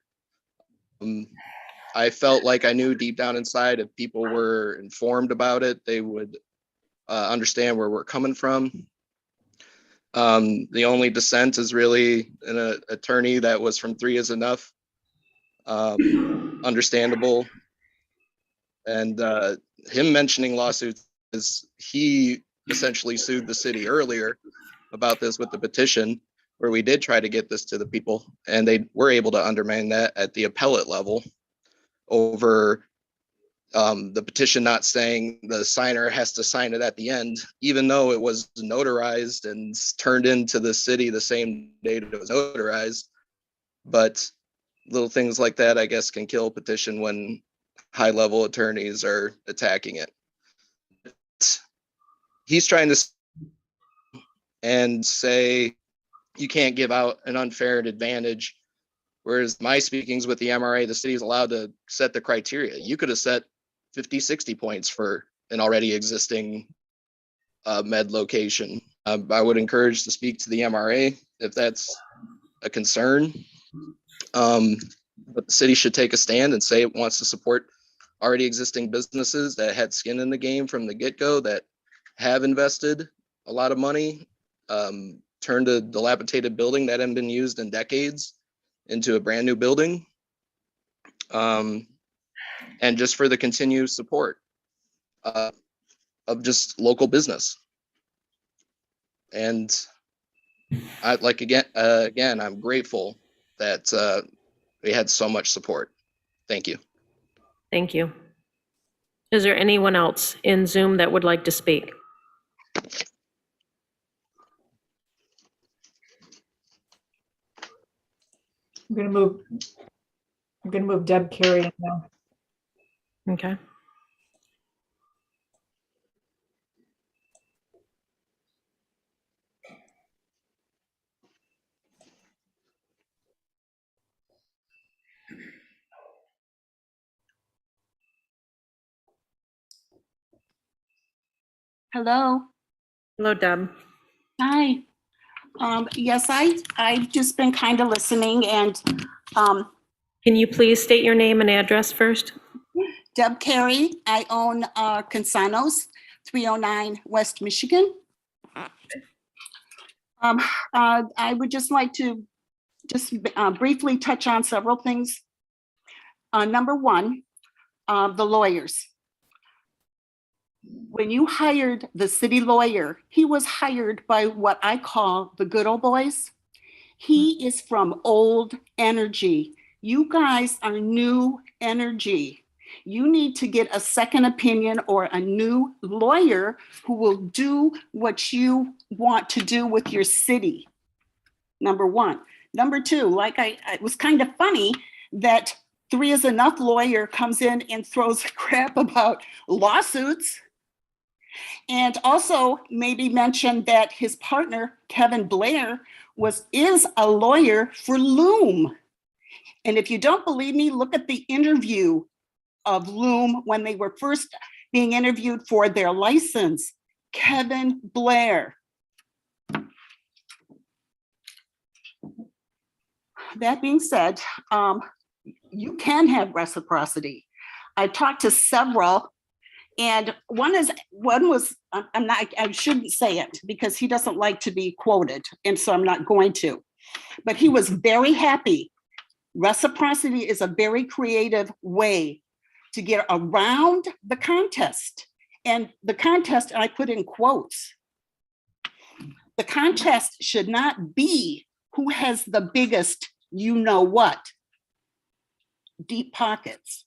I felt like I knew deep down inside if people were informed about it, they would understand where we're coming from. The only dissent is really an attorney that was from 3 is enough. Understandable. And him mentioning lawsuits is he essentially sued the city earlier about this with the petition, where we did try to get this to the people, and they were able to undermine that at the appellate level over the petition not saying the signer has to sign it at the end, even though it was notarized and turned into the city the same day that it was notarized. But little things like that, I guess, can kill a petition when high-level attorneys are attacking it. He's trying to and say you can't give out an unfair advantage, whereas my speakings with the MRA, the city is allowed to set the criteria. You could have set 50, 60 points for an already existing med location. I would encourage to speak to the MRA if that's a concern. But the city should take a stand and say it wants to support already existing businesses that had skin in the game from the get-go, that have invested a lot of money, turned a dilapidated building that hadn't been used in decades into a brand new building. And just for the continued support of just local business. And I'd like, again, I'm grateful that we had so much support. Thank you. Thank you. Is there anyone else in Zoom that would like to speak? I'm going to move Deb Carey in now. Okay. Hello. Hello, Deb. Hi. Yes, I've just been kind of listening and. Can you please state your name and address first? Deb Carey. I own Consanos, 309 West Michigan. I would just like to briefly touch on several things. Number one, the lawyers. When you hired the city lawyer, he was hired by what I call the good old boys. He is from old energy. You guys are new energy. You need to get a second opinion or a new lawyer who will do what you want to do with your city. Number one. Number two, it was kind of funny that 3 is enough lawyer comes in and throws crap about lawsuits. And also maybe mention that his partner, Kevin Blair, is a lawyer for Loom. And if you don't believe me, look at the interview of Loom when they were first being interviewed for their license. Kevin Blair. That being said, you can have reciprocity. I talked to several. And one was, I shouldn't say it because he doesn't like to be quoted. And so I'm not going to, but he was very happy. Reciprocity is a very creative way to get around the contest. And the contest, I put in quotes. The contest should not be who has the biggest you know what. deep pockets.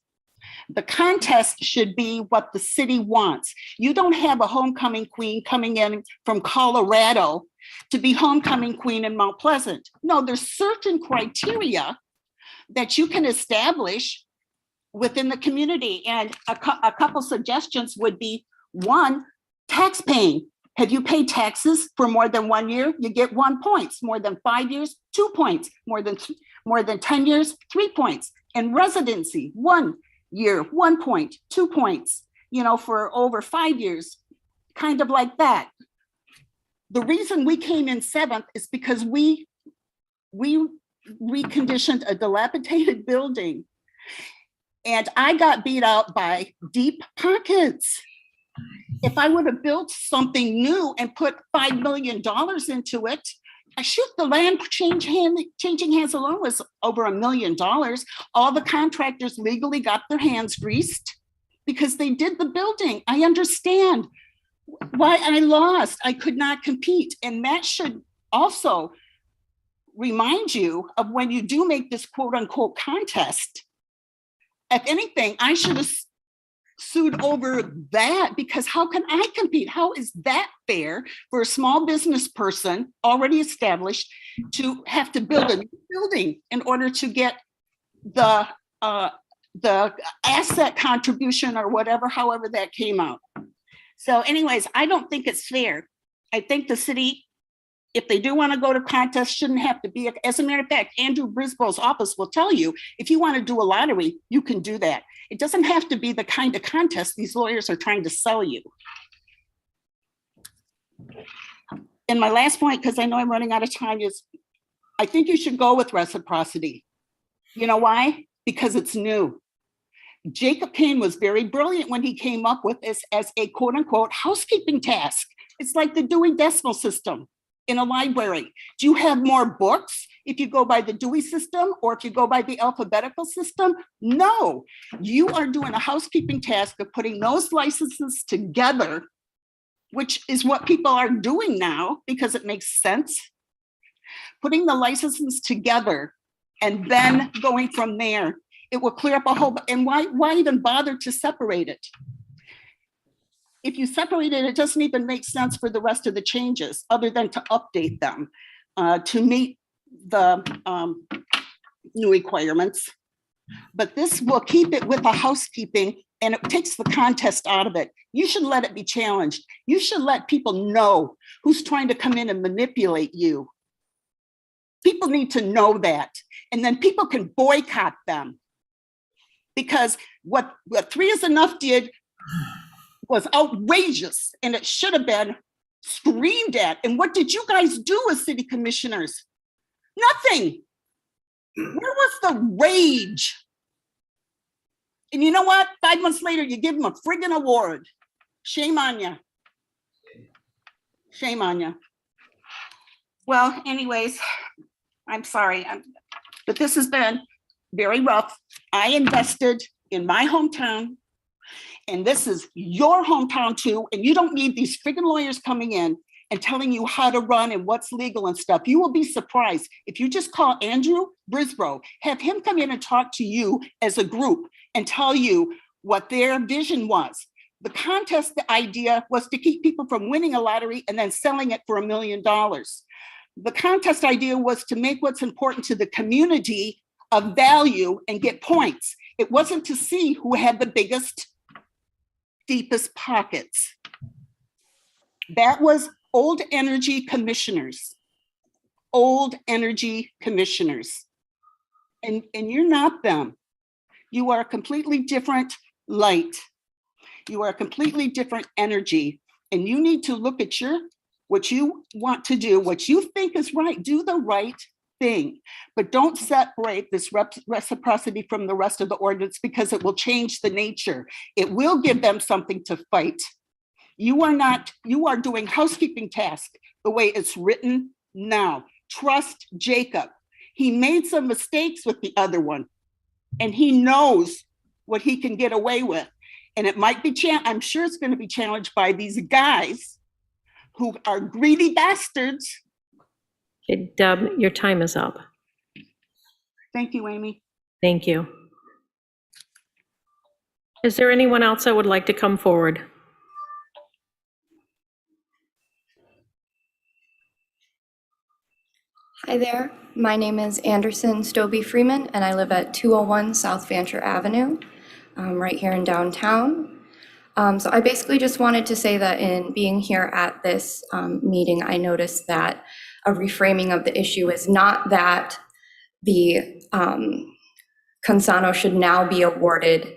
The contest should be what the city wants. You don't have a homecoming queen coming in from Colorado to be homecoming queen in Mount Pleasant. No, there's certain criteria that you can establish within the community. And a couple suggestions would be, one, tax paying. Have you paid taxes for more than 1 year? You get 1 point. More than 5 years, 2 points. More than 10 years, 3 points. And residency, 1 year, 1 point, 2 points, for over 5 years, kind of like that. The reason we came in 7th is because we reconditioned a dilapidated building, and I got beat out by deep pockets. If I would have built something new and put $5 million into it, the land changing hands alone was over $1 million. All the contractors legally got their hands greased because they did the building. I understand why I lost. I could not compete. And that should also remind you of when you do make this quote unquote contest. If anything, I should have sued over that, because how can I compete? How is that fair for a small business person already established to have to build a new building in order to get the asset contribution or whatever, however that came out? So anyways, I don't think it's fair. I think the city, if they do want to go to contest, shouldn't have to be. As a matter of fact, Andrew Brisbow's office will tell you, if you want to do a lottery, you can do that. It doesn't have to be the kind of contest these lawyers are trying to sell you. And my last point, because I know I'm running out of time, is I think you should go with reciprocity. You know why? Because it's new. Jacob Kane was very brilliant when he came up with this as a quote unquote housekeeping task. It's like the Dewey Decimal System in a library. Do you have more books if you go by the Dewey system, or if you go by the alphabetical system? No, you are doing a housekeeping task of putting those licenses together, which is what people are doing now because it makes sense. Putting the licenses together and then going from there, it will clear up a whole, and why even bother to separate it? If you separate it, it doesn't even make sense for the rest of the changes other than to update them to meet the new requirements. But this will keep it with the housekeeping, and it takes the contest out of it. You should let it be challenged. You should let people know who's trying to come in and manipulate you. People need to know that, and then people can boycott them. Because what 3 is Enough did was outrageous, and it should have been screamed at. And what did you guys do as city commissioners? Nothing. Where was the rage? And you know what? 5 months later, you give them a friggin' award. Shame on you. Shame on you. Well, anyways, I'm sorry, but this has been very rough. I invested in my hometown, and this is your hometown too, and you don't need these friggin' lawyers coming in and telling you how to run and what's legal and stuff. You will be surprised if you just call Andrew Brisbow, have him come in and talk to you as a group and tell you what their vision was. The contest, the idea was to keep people from winning a lottery and then selling it for $1 million. The contest idea was to make what's important to the community of value and get points. It wasn't to see who had the biggest, deepest pockets. That was old energy commissioners. Old energy commissioners. And you're not them. You are a completely different light. You are a completely different energy. And you need to look at what you want to do, what you think is right. Do the right thing, but don't separate this reciprocity from the rest of the ordinance, because it will change the nature. It will give them something to fight. You are doing housekeeping tasks the way it's written now. Trust Jacob. He made some mistakes with the other one, and he knows what he can get away with. And it might be, I'm sure it's going to be challenged by these guys who are greedy bastards. Okay, Deb, your time is up. Thank you, Amy. Thank you. Is there anyone else that would like to come forward? Hi there, my name is Anderson Stobie Freeman, and I live at 201 South Fancher Avenue, right here in downtown. So I basically just wanted to say that in being here at this meeting, I noticed that a reframing of the issue is not that the Consano should now be awarded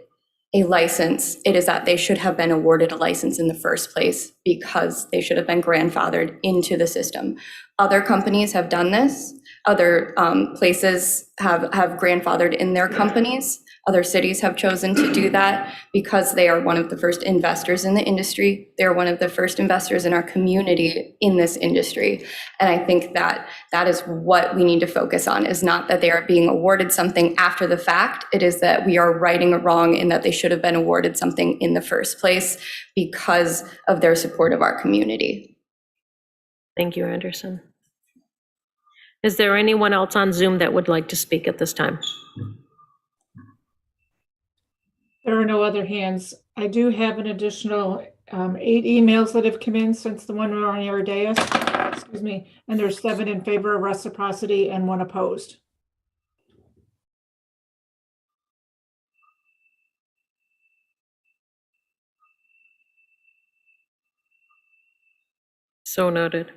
a license. It is that they should have been awarded a license in the first place because they should have been grandfathered into the system. Other companies have done this. Other places have grandfathered in their companies. Other cities have chosen to do that because they are one of the first investors in the industry. They're one of the first investors in our community in this industry. And I think that that is what we need to focus on, is not that they are being awarded something after the fact. It is that we are righting a wrong in that they should have been awarded something in the first place because of their support of our community. Thank you, Anderson. Is there anyone else on Zoom that would like to speak at this time? There are no other hands. I do have an additional 8 emails that have come in since the one on your dais. Excuse me. And there's 7 in favor of reciprocity and 1 opposed. So noted.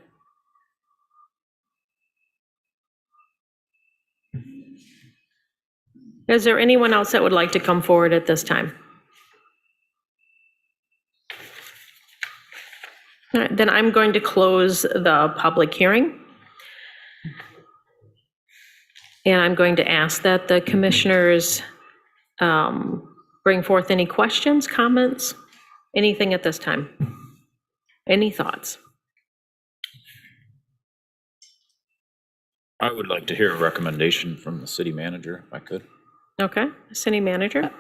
Is there anyone else that would like to come forward at this time? All right, then I'm going to close the public hearing. And I'm going to ask that the commissioners bring forth any questions, comments, anything at this time. Any thoughts? I would like to hear a recommendation from the city manager, if I could. Okay, city manager.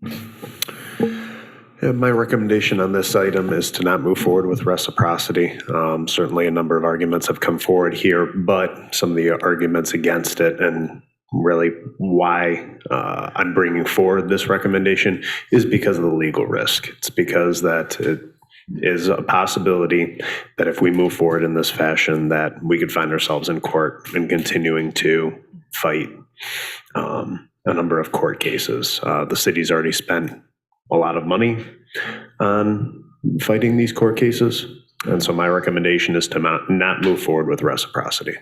Yeah, my recommendation on this item is to not move forward with reciprocity. Certainly a number of arguments have come forward here, but some of the arguments against it and really why I'm bringing forward this recommendation is because of the legal risk. It's because that it is a possibility that if we move forward in this fashion, that we could find ourselves in court and continuing to fight a number of court cases. The city's already spent a lot of money on fighting these court cases. And so my recommendation is to not move forward with reciprocity.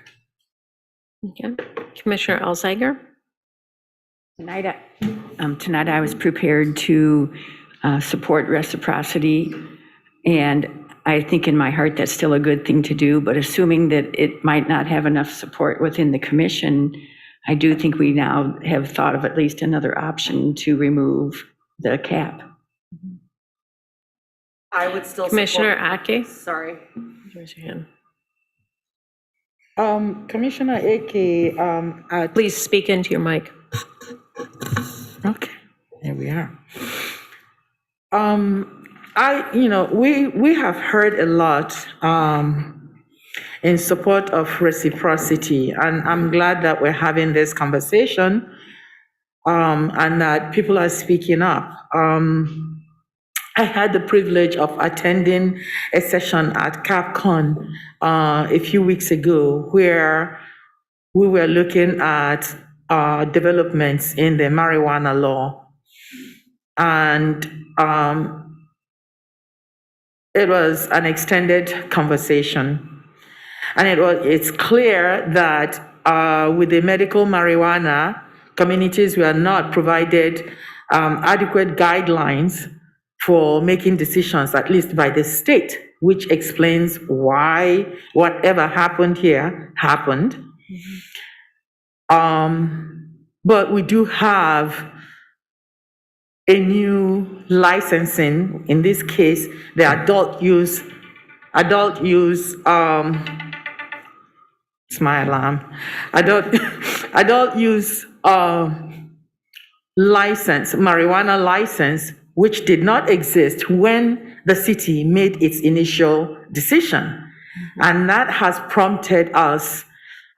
Okay. Commissioner Alsager? Tonight I was prepared to support reciprocity, and I think in my heart that's still a good thing to do, but assuming that it might not have enough support within the commission, I do think we now have thought of at least another option to remove the cap. I would still Commissioner support. Ake? Sorry. Raise your hand. Commissioner Ake, Please speak into your mic. okay, there we are. We have heard a lot in support of reciprocity, and I'm glad that we're having this conversation and that people are speaking up. I had the privilege of attending a session at CapCon a few weeks ago where we were looking at developments in the marijuana law. And it was an extended conversation. And it's clear that with the medical marijuana, communities were not provided adequate guidelines for making decisions, at least by the state, which explains why whatever happened here happened. But we do have a new licensing, in this case, the adult use, it's my alarm, adult use license, marijuana license, which did not exist when the city made its initial decision. And that has prompted us,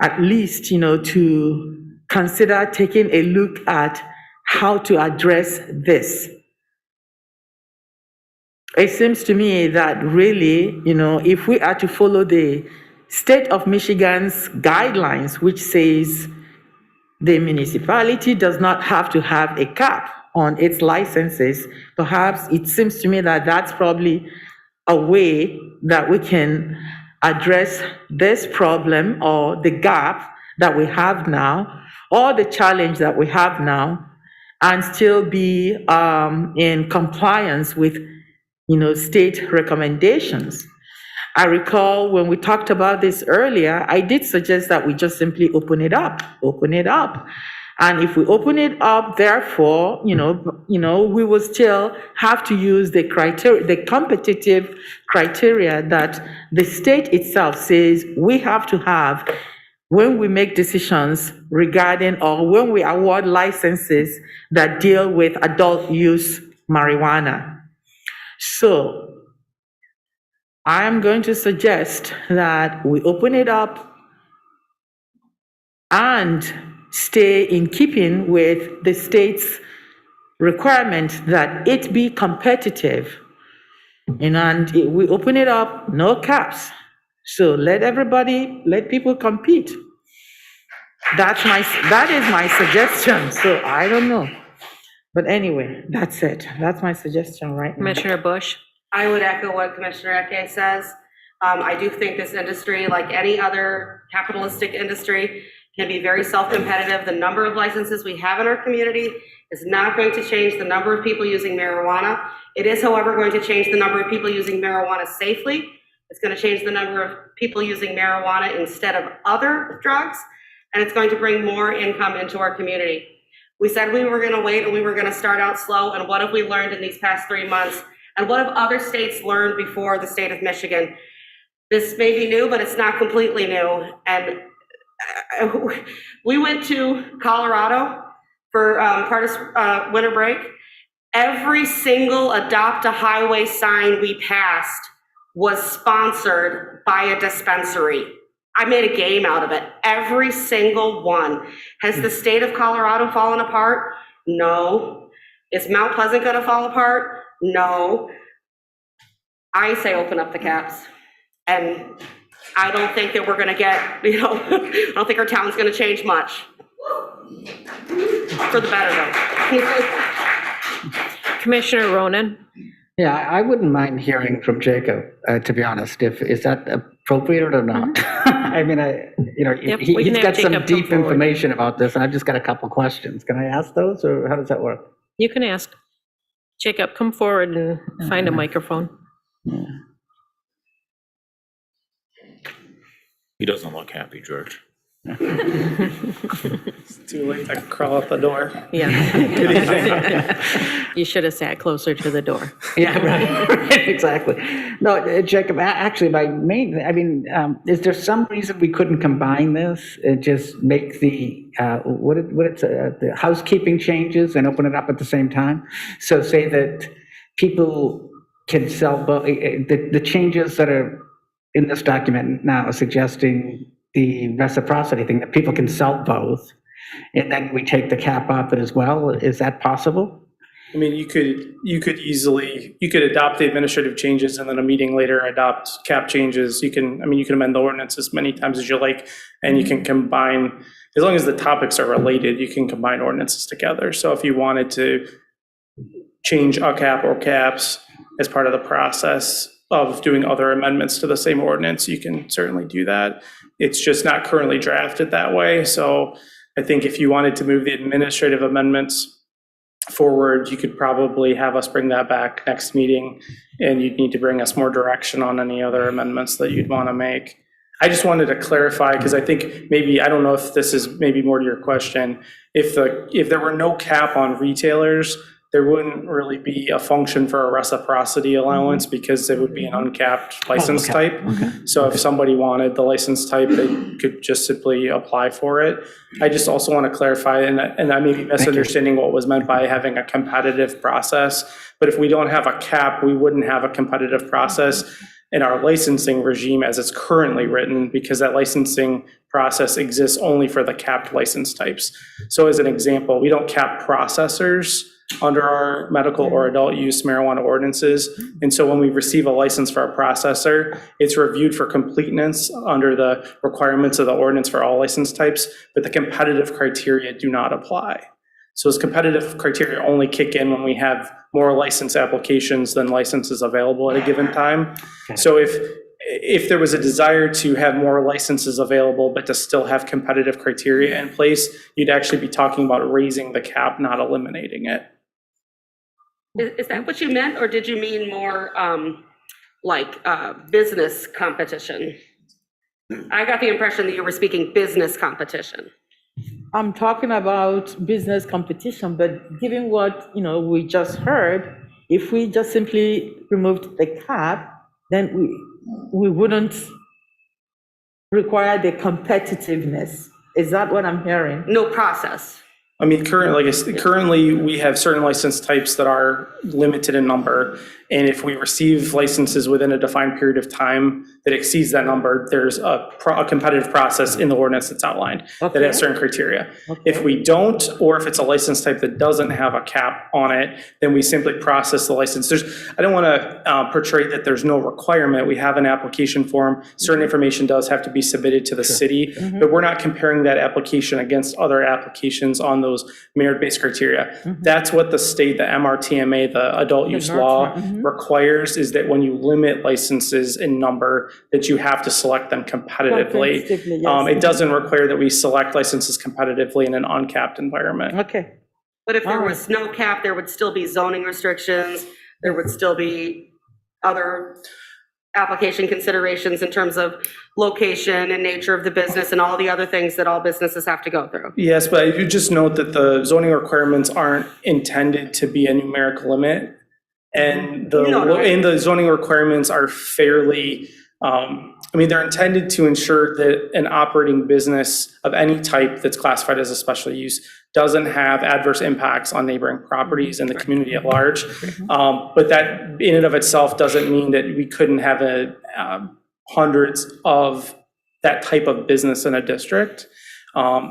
at least, to consider taking a look at how to address this. it seems to me that really, if we are to follow the state of Michigan's guidelines, which says the municipality does not have to have a cap on its licenses, perhaps it seems to me that that's probably a way that we can address this problem or the gap that we have now, or the challenge that we have now, and still be in compliance with, state recommendations. I recall when we talked about this earlier, I did suggest that we just simply open it up. And if we open it up, therefore, we will still have to use the criteria, the competitive criteria that the state itself says we have to have when we make decisions regarding, or when we award licenses that deal with adult use marijuana. So I am going to suggest that we open it up and stay in keeping with the state's requirement that it be competitive. And we open it up, no caps. So let people compete. That is my suggestion. So I don't know. But anyway, that's it. That's my suggestion right now. Commissioner Bush? I would echo what Commissioner Eke says. I do think this industry, like any other capitalistic industry, can be very self-competitive. The number of licenses we have in our community is not going to change the number of people using marijuana. It is, however, going to change the number of people using marijuana safely. It's going to change the number of people using marijuana instead of other drugs, and it's going to bring more income into our community. We said we were going to wait and we were going to start out slow, and what have we learned in these past 3 months? And what have other states learned before the state of Michigan? This may be new, but it's not completely new. And we went to Colorado for part of winter break. Every single Adopt a Highway sign we passed was sponsored by a dispensary. I made a game out of it. Every single one. Has the state of Colorado fallen apart? No. Is Mount Pleasant going to fall apart? No. I say open up the caps. And I don't think that we're going to get, I don't think our town's going to change much. For the better, though. Commissioner Ronan? Yeah, I wouldn't mind hearing from Jacob, to be honest, is that appropriate or not? I mean, Yep, he's got some Jacob come deep forward. information about this, and I've just got a couple questions. Can I ask those, or how does that work? You can ask. Jacob, come forward and find a microphone. He doesn't look happy, George. It's too late, I can crawl out the door. Yeah. Good evening. You should have sat closer to the door. Yeah, right, exactly. No, Jacob, actually, is there some reason we couldn't combine this and just make the the housekeeping changes and open it up at the same time? So say that people can sell both, the changes that are in this document now suggesting the reciprocity thing, that people can sell both, and then we take the cap off it as well. Is that possible? I mean, you could adopt the administrative changes and then a meeting later adopt cap changes. You can amend the ordinance as many times as you like, and you can combine, as long as the topics are related, you can combine ordinances together. So if you wanted to change a cap or caps as part of the process of doing other amendments to the same ordinance, you can certainly do that. It's just not currently drafted that way. So I think if you wanted to move the administrative amendments forward, you could probably have us bring that back next meeting, and you'd need to bring us more direction on any other amendments that you'd want to make. I just wanted to clarify, because I think maybe, I don't know if this is maybe more to your question, if there were no cap on retailers, there wouldn't really be a function for a reciprocity allowance, because it would be an uncapped license type. So if somebody wanted the license type, they could just simply apply for it. I just also want to clarify, and I may be misunderstanding what was meant by having a competitive process, but if we don't have a cap, we wouldn't have a competitive process in our licensing regime as it's currently written, because that licensing process exists only for the capped license types. So as an example, we don't cap processors under our medical or adult use marijuana ordinances. And so when we receive a license for a processor, it's reviewed for completeness under the requirements of the ordinance for all license types, but the competitive criteria do not apply. So those competitive criteria only kick in when we have more license applications than licenses available at a given time. So if there was a desire to have more licenses available, but to still have competitive criteria in place, you'd actually be talking about raising the cap, not eliminating it. Is that what you meant, or did you mean more business competition? I got the impression that you were speaking business competition. I'm talking about business competition, but given what, we just heard, if we just simply removed the cap, then we wouldn't require the competitiveness. Is that what I'm hearing? No process. I mean, currently we have certain license types that are limited in number. And if we receive licenses within a defined period of time that exceeds that number, there's a competitive process in the ordinance that's outlined that has certain criteria. If we don't, or if it's a license type that doesn't have a cap on it, then we simply process the license. I don't want to portray that there's no requirement. We have an application form. Certain information does have to be submitted to the city, but we're not comparing that application against other applications on those merit-based criteria. That's what the state, the MRTMA, the adult use law, requires, is that when you limit licenses in number, that you have to select them competitively. It doesn't require that we select licenses competitively in an uncapped environment. Okay. But if there was no cap, there would still be zoning restrictions, there would still be other application considerations in terms of location and nature of the business and all the other things that all businesses have to go through. Yes, but I do just note that the zoning requirements aren't intended to be a numeric limit. And the zoning requirements are fairly, they're intended to ensure that an operating business of any type that's classified as a special use doesn't have adverse impacts on neighboring properties and the community at large. But that in and of itself doesn't mean that we couldn't have hundreds of that type of business in a district.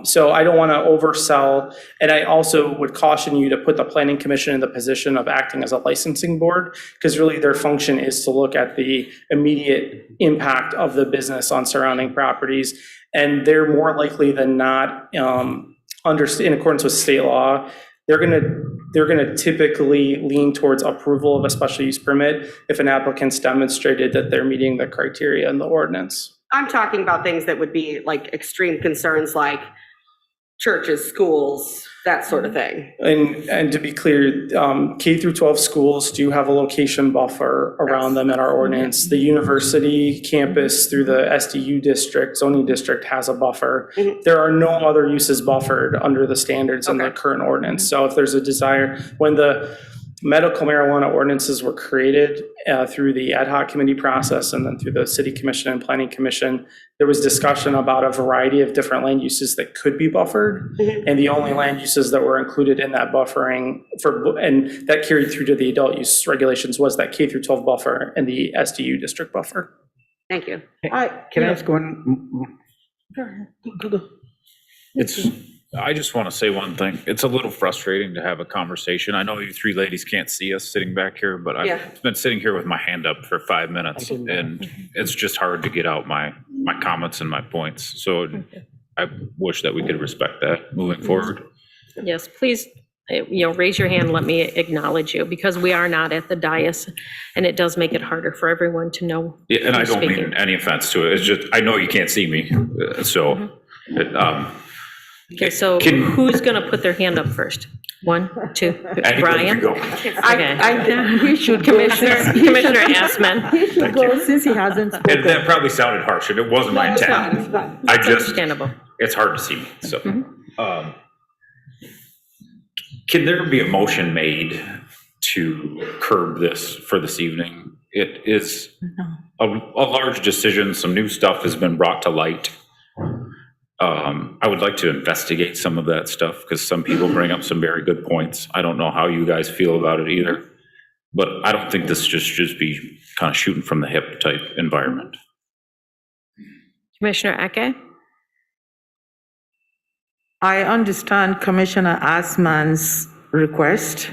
So I don't want to oversell, and I also would caution you to put the Planning Commission in the position of acting as a licensing board, because really their function is to look at the immediate impact of the business on surrounding properties, and they're more likely than not, in accordance with state law, they're gonna typically lean towards approval of a special use permit if an applicant's demonstrated that they're meeting the criteria in the ordinance. I'm talking about things that would be like extreme concerns, like churches, schools, that sort of thing. And to be clear, K through 12 schools do have a location buffer around them in our ordinance. The university campus through the SDU district, zoning district, has a buffer. There are no other uses buffered under the standards in the current ordinance. So if there's a desire, when the medical marijuana ordinances were created through the ad hoc committee process and then through the city commission and planning commission, there was discussion about a variety of different land uses that could be buffered. And the only land uses that were included in that buffering and that carried through to the adult use regulations was that K through 12 buffer and the SDU district buffer. Thank you. Can I ask one? Go. I just want to say one thing. It's a little frustrating to have a conversation. I know you three ladies can't see us sitting back here, but I've been sitting here with my hand up for 5 minutes, and it's just hard to get out my comments and my points. So I wish that we could respect that moving forward. Yes, please, raise your hand, let me acknowledge you, because we are not at the dais, and it does make it harder for everyone to know. Yeah, and I don't mean any offense to it. It's just, I know you can't see me, so. Okay, so who's going to put their hand up first? 1, 2, Brian? He should go. Commissioner Assman. He should go since he hasn't spoken. And that probably sounded harsh, and it wasn't my intent. It's fine. Understandable. It's hard to see me, so. Can there be a motion made to curb this for this evening? It is a large decision. Some new stuff has been brought to light. I would like to investigate some of that stuff because some people bring up some very good points. I don't know how you guys feel about it either, but I don't think this should be kind of shooting from the hip type environment. Commissioner Eke? I understand Commissioner Assman's request,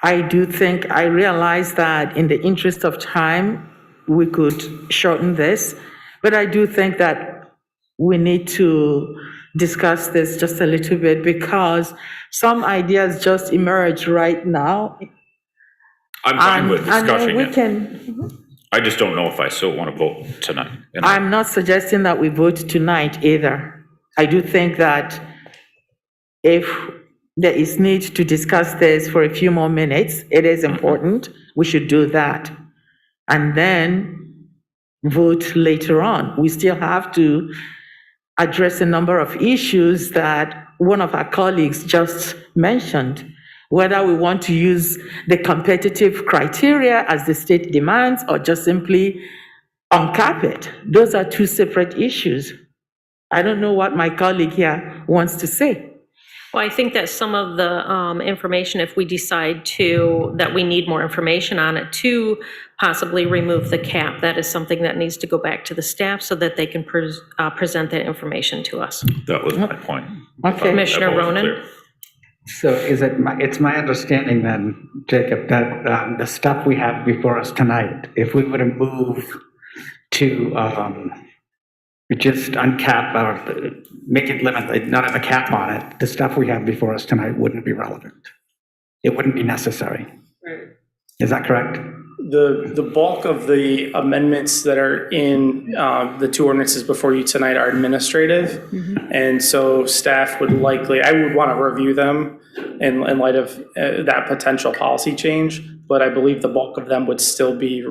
I realize that in the interest of time, we could shorten this, but I do think that we need to discuss this just a little bit because some ideas just emerge right now. I'm fine with And then discussing we it. can, I just don't know if I still want to vote tonight. And I'm not suggesting that we vote tonight either. I do think that if there is need to discuss this for a few more minutes, it is important, we should do that. And then vote later on. We still have to address a number of issues that one of our colleagues just mentioned, whether we want to use the competitive criteria as the state demands or just simply uncap it. Those are two separate issues. I don't know what my colleague here wants to say. Well, I think that some of the information, if we decide that we need more information on it, to possibly remove the cap, that is something that needs to go back to the staff so that they can present that information to us. that was my point. Okay. Commissioner That wasn't Ronan? clear. So it's my understanding then, Jacob, that the stuff we have before us tonight, if we were to move to just uncap or make it limit, not have a cap on it, the stuff we have before us tonight wouldn't be relevant. It wouldn't be necessary. Is that correct? The bulk of the amendments that are in the two ordinances before you tonight are administrative. And so staff would likely, I would want to review them in light of that potential policy change. But I believe the bulk of them would still be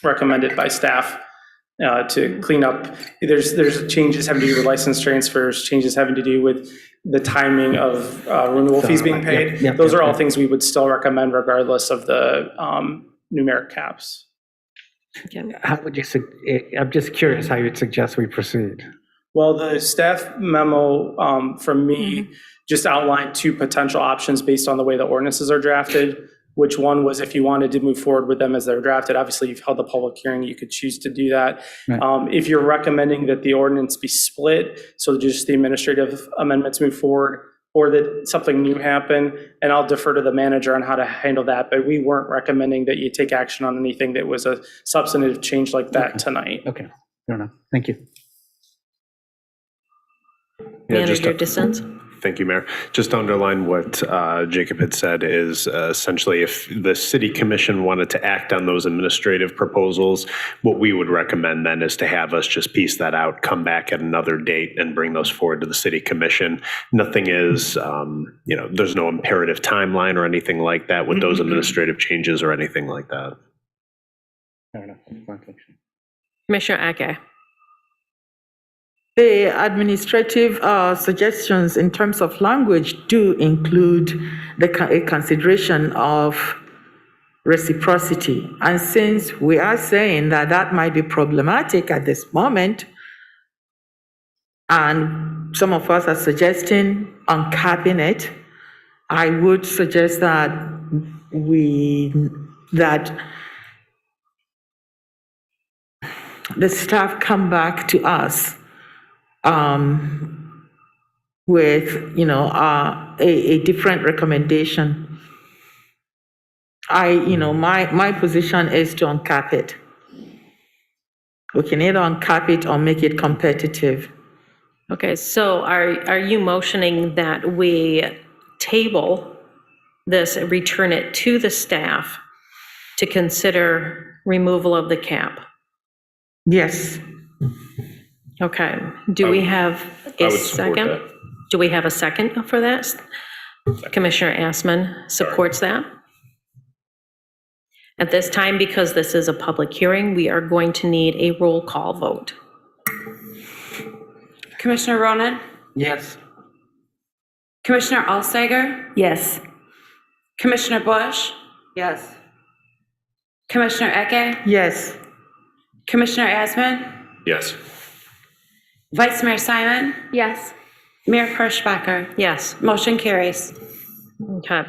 recommended by staff to clean up. There's changes having to do with license transfers, changes having to do with the timing of renewal fees being paid. Those are all things we would still recommend regardless of the numeric caps. How would you, I'm just curious how you'd suggest we proceed. Well, the staff memo from me just outlined two potential options based on the way the ordinances are drafted. Which one was if you wanted to move forward with them as they're drafted. Obviously, you've held the public hearing, you could choose to do that. Right. If you're recommending that the ordinance be split, so just the administrative amendments move forward, or that something new happen, and I'll defer to the manager on how to handle that, but we weren't recommending that you take action on anything that was a substantive change like that tonight. Okay, fair enough. Thank you. Manager Dissents? Thank you, Mayor. Just to underline what Jacob had said is essentially if the city commission wanted to act on those administrative proposals, what we would recommend then is to have us just piece that out, come back at another date and bring those forward to the city commission. Nothing is, there's no imperative timeline or anything like that with those administrative changes or anything like that. Fair enough. Commissioner Ake? The administrative suggestions in terms of language do include a consideration of reciprocity. And since we are saying that that might be problematic at this moment, and some of us are suggesting uncapping it, I would suggest that the staff come back to us with, a different recommendation. My position is to uncap it. We can either uncap it or make it competitive. Okay, so are you motioning that we table this, return it to the staff to consider removal of the cap? Yes. Okay, do we have a I would support second? that. Do we have a second for that? Commissioner Assman supports that. At this time, because this is a public hearing, we are going to need a roll call vote. Commissioner Ronan? Yes. Commissioner Alsteiger? Yes. Commissioner Bush? Yes. Commissioner Eke? Yes. Commissioner Asman? Yes. Vice Mayor Simon? Yes. Mayor Kirschbacher? Yes. Motion carries. Okay.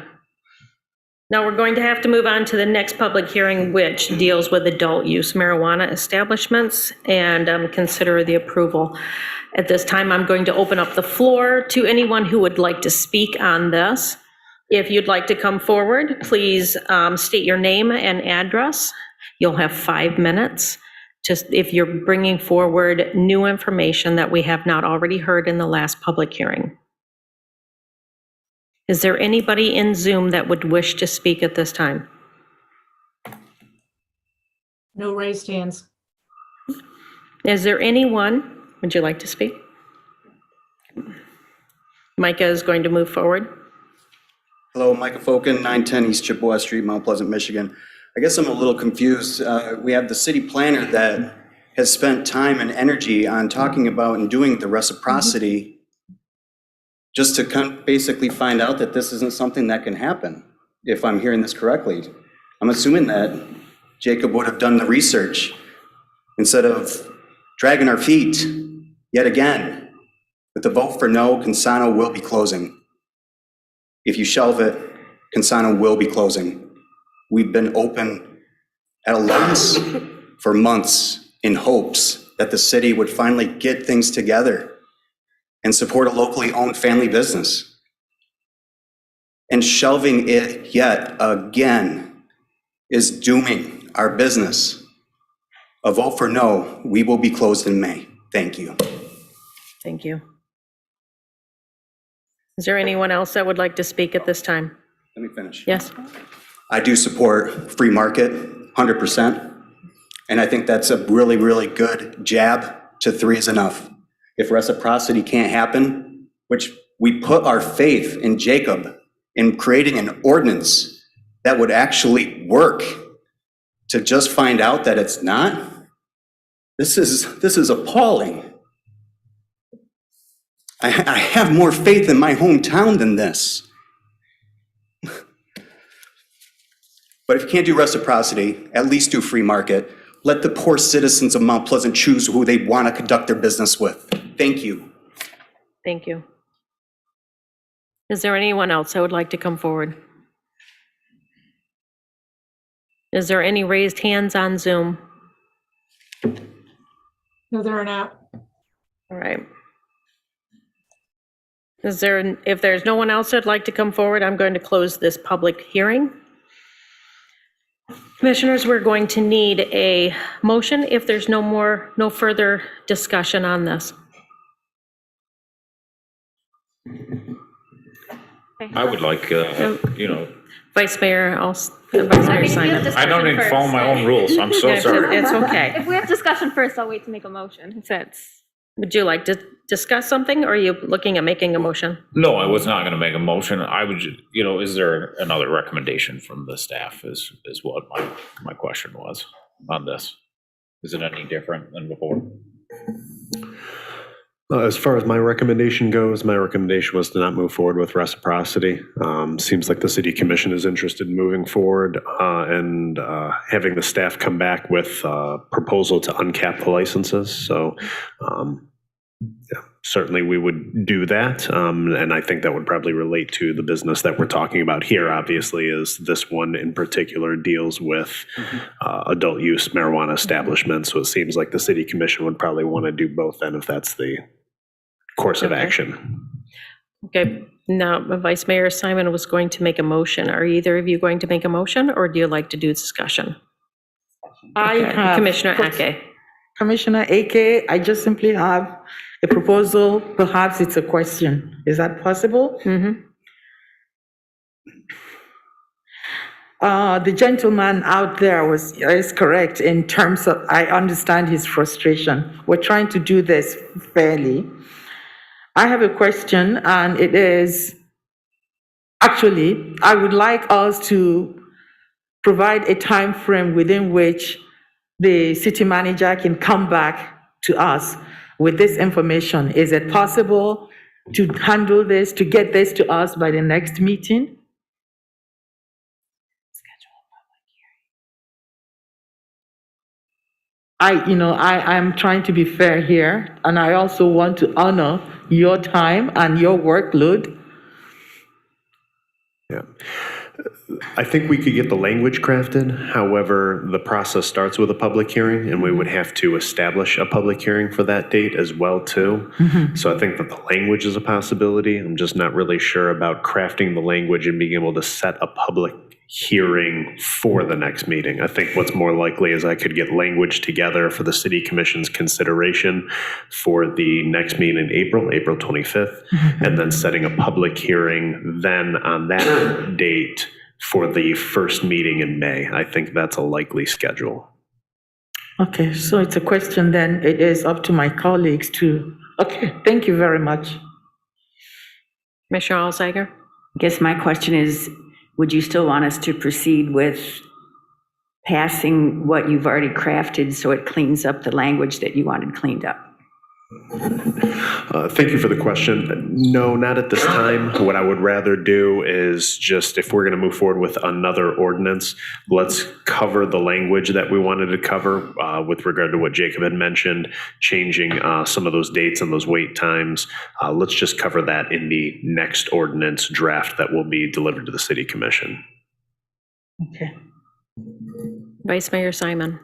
Now we're going to have to move on to the next public hearing, which deals with adult use marijuana establishments, and consider the approval. At this time, I'm going to open up the floor to anyone who would like to speak on this. If you'd like to come forward, please state your name and address. You'll have 5 minutes. Just if you're bringing forward new information that we have not already heard in the last public hearing. Is there anybody in Zoom that would wish to speak at this time? No raised hands. Is there anyone, would you like to speak? Micah is going to move forward. Hello, Micah Fokin, 910 East Chippewa Street, Mount Pleasant, Michigan. I guess I'm a little confused. We have the city planner that has spent time and energy on talking about and doing the reciprocity just to basically find out that this isn't something that can happen, if I'm hearing this correctly. I'm assuming that Jacob would have done the research instead of dragging our feet yet again. With the vote for no, Consano will be closing. If you shelve it, Consano will be closing. We've been open at a loss for months in hopes that the city would finally get things together and support a locally owned family business. And shelving it yet again is dooming our business. A vote for no, we will be closed in May. Thank you. Thank you. Is there anyone else that would like to speak at this time? Let me finish. Yes. I do support free market, 100%. And I think that's a really, really good jab to 3 is enough. If reciprocity can't happen, which we put our faith in Jacob in creating an ordinance that would actually work, to just find out that it's not, this is appalling. I have more faith in my hometown than this. But if you can't do reciprocity, at least do free market. Let the poor citizens of Mount Pleasant choose who they want to conduct their business with. Thank you. Thank you. Is there anyone else that would like to come forward? Is there any raised hands on Zoom? No, there are not. All right. If there's no one else that'd like to come forward, I'm going to close this public hearing. Commissioners, we're going to need a motion if there's no further discussion on this. I would like, Vice Mayor, Vice Mayor Simon. I don't even follow my own rules. I'm so sorry. It's okay. If we have discussion first, I'll wait to make a motion. Would you like to discuss something, or are you looking at making a motion? No, I was not going to make a motion. I would, is there another recommendation from the staff is what my question was on this. Is it any different than before? As far as my recommendation goes, my recommendation was to not move forward with reciprocity. Seems like the city commission is interested in moving forward and having the staff come back with a proposal to uncap the licenses. So yeah, certainly we would do that. And I think that would probably relate to the business that we're talking about here, obviously, is this one in particular deals with adult use marijuana establishments. So it seems like the city commission would probably want to do both then if that's the course of action. Okay, now Vice Mayor Simon was going to make a motion. Are either of you going to make a motion, or do you like to do discussion? Commissioner Ake. Commissioner Ake, I just simply have a proposal. Perhaps it's a question. Is that possible? Mm-hmm. The gentleman out there is correct in terms of, I understand his frustration. We're trying to do this fairly. I have a question, and it is, actually, I would like us to provide a time frame within which the city manager can come back to us with this information. Is it possible to handle this, to get this to us by the next meeting? I'm trying to be fair here, and I also want to honor your time and your workload. Yeah. I think we could get the language crafted. However, the process starts with a public hearing, and we would have to establish a public hearing for that date as well, too. So I think that the language is a possibility. I'm just not really sure about crafting the language and being able to set a public hearing for the next meeting. I think what's more likely is I could get language together for the city commission's consideration for the next meeting in April 25th, and then setting a public hearing then on that date for the first meeting in May. I think that's a likely schedule. Okay, so it's a question then. It is up to my colleagues to, okay, thank you very much. Commissioner Alsager? I guess my question is, would you still want us to proceed with passing what you've already crafted so it cleans up the language that you wanted cleaned up? Thank you for the question. No, not at this time. What I would rather do is just, if we're going to move forward with another ordinance, let's cover the language that we wanted to cover with regard to what Jacob had mentioned, changing some of those dates and those wait times. Let's just cover that in the next ordinance draft that will be delivered to the City Commission. Okay. Vice Mayor Simon?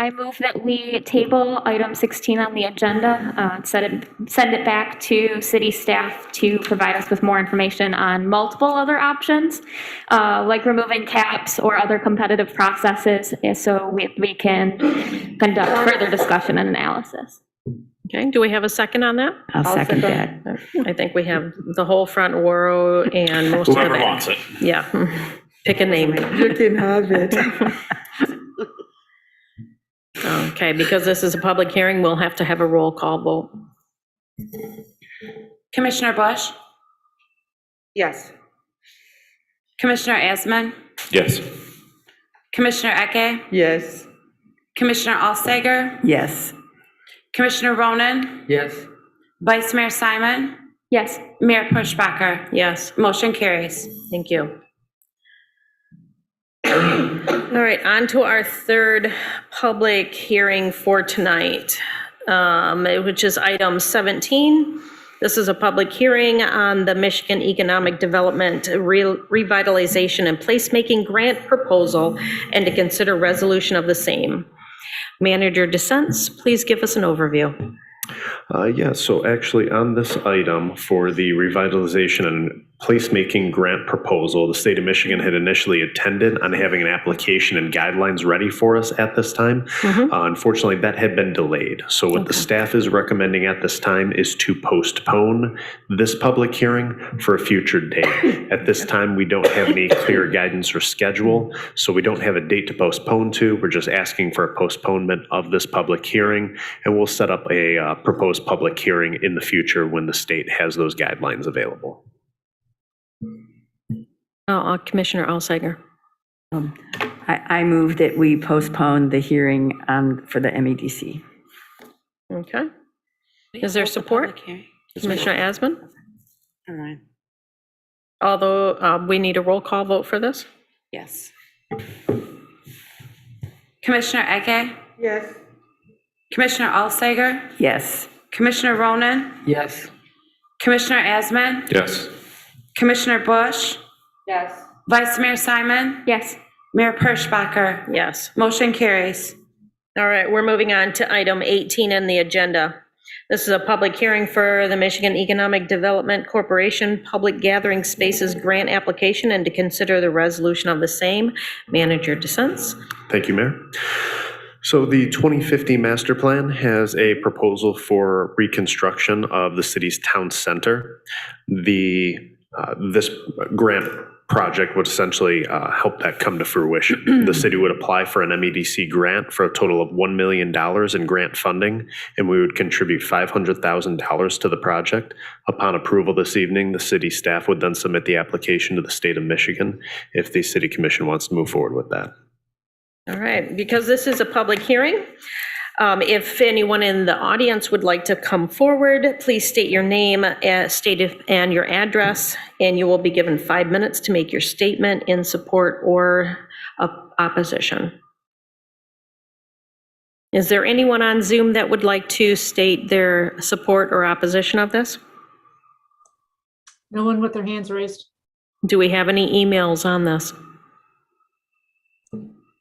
I move that we table item 16 on the agenda, send it back to city staff to provide us with more information on multiple other options, like removing caps or other competitive processes, so we can conduct further discussion and analysis. Okay, do we have a second on that? I'll second that. I think we have the whole front row and most of the back. Whoever wants it. Yeah, pick a name. You can have it. Okay, because this is a public hearing, we'll have to have a roll call vote. Commissioner Bush? Yes. Commissioner Asman? Yes. Commissioner Eke? Yes. Commissioner Alsager? Yes. Commissioner Ronan? Yes. Vice Mayor Simon? Yes. Mayor Pushbacher? Yes, Motion carries. thank you. All right, on to our third public hearing for tonight, which is item 17. This is a public hearing on the Michigan Economic Development Revitalization and Placemaking Grant Proposal and to consider resolution of the same. Manager Dissents, please give us an overview. Yeah, so actually on this item for the revitalization and placemaking grant proposal, the state of Michigan had initially intended on having an application and guidelines ready for us at this time. Unfortunately, that had been delayed. So what the staff is recommending at this time is to postpone this public hearing for a future date. At this time, we don't have any clear guidance or schedule, so we don't have a date to postpone to. We're just asking for a postponement of this public hearing, and we'll set up a proposed public hearing in the future when the state has those guidelines available. Commissioner Alsager. I move that we postpone the hearing for the MEDC. Okay. Is there support? Commissioner Asman? All right. Although we need a roll call vote for this? Yes. Commissioner Eke? Yes. Commissioner Alsager? Yes. Commissioner Ronan? Yes. Commissioner Asman? Yes. Commissioner Bush? Yes. Vice Mayor Simon? Yes. Mayor Pushbacher? Yes. Motion carries. All right, we're moving on to item 18 on the agenda. This is a public hearing for the Michigan Economic Development Corporation Public Gathering Spaces Grant Application and to consider the resolution of the same. Manager Dissents. Thank you, Mayor. So the 2050 master plan has a proposal for reconstruction of the city's town center. This grant project would essentially help that come to fruition. The city would apply for an MEDC grant for a total of $1 million in grant funding, and we would contribute $500,000 to the project. Upon approval this evening, the city staff would then submit the application to the state of Michigan if the city commission wants to move forward with that. All right, because this is a public hearing, if anyone in the audience would like to come forward, please state your name, and your address, and you will be given 5 minutes to make your statement in support or opposition. Is there anyone on Zoom that would like to state their support or opposition of this? No one with their hands raised. Do we have any emails on this?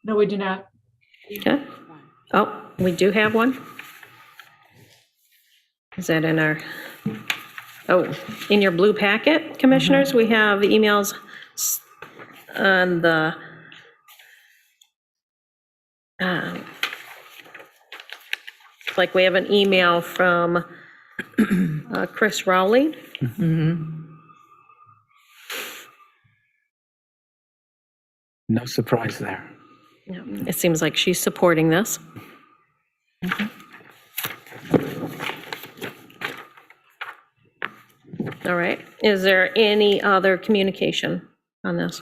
No, we do not. Okay. Oh, we do have one? Is that in our, oh, in your blue packet, Commissioners, we have emails on the, like we have an email from Chris Rowley. No surprise there. Yeah, it seems like she's supporting this. All right, is there any other communication on this?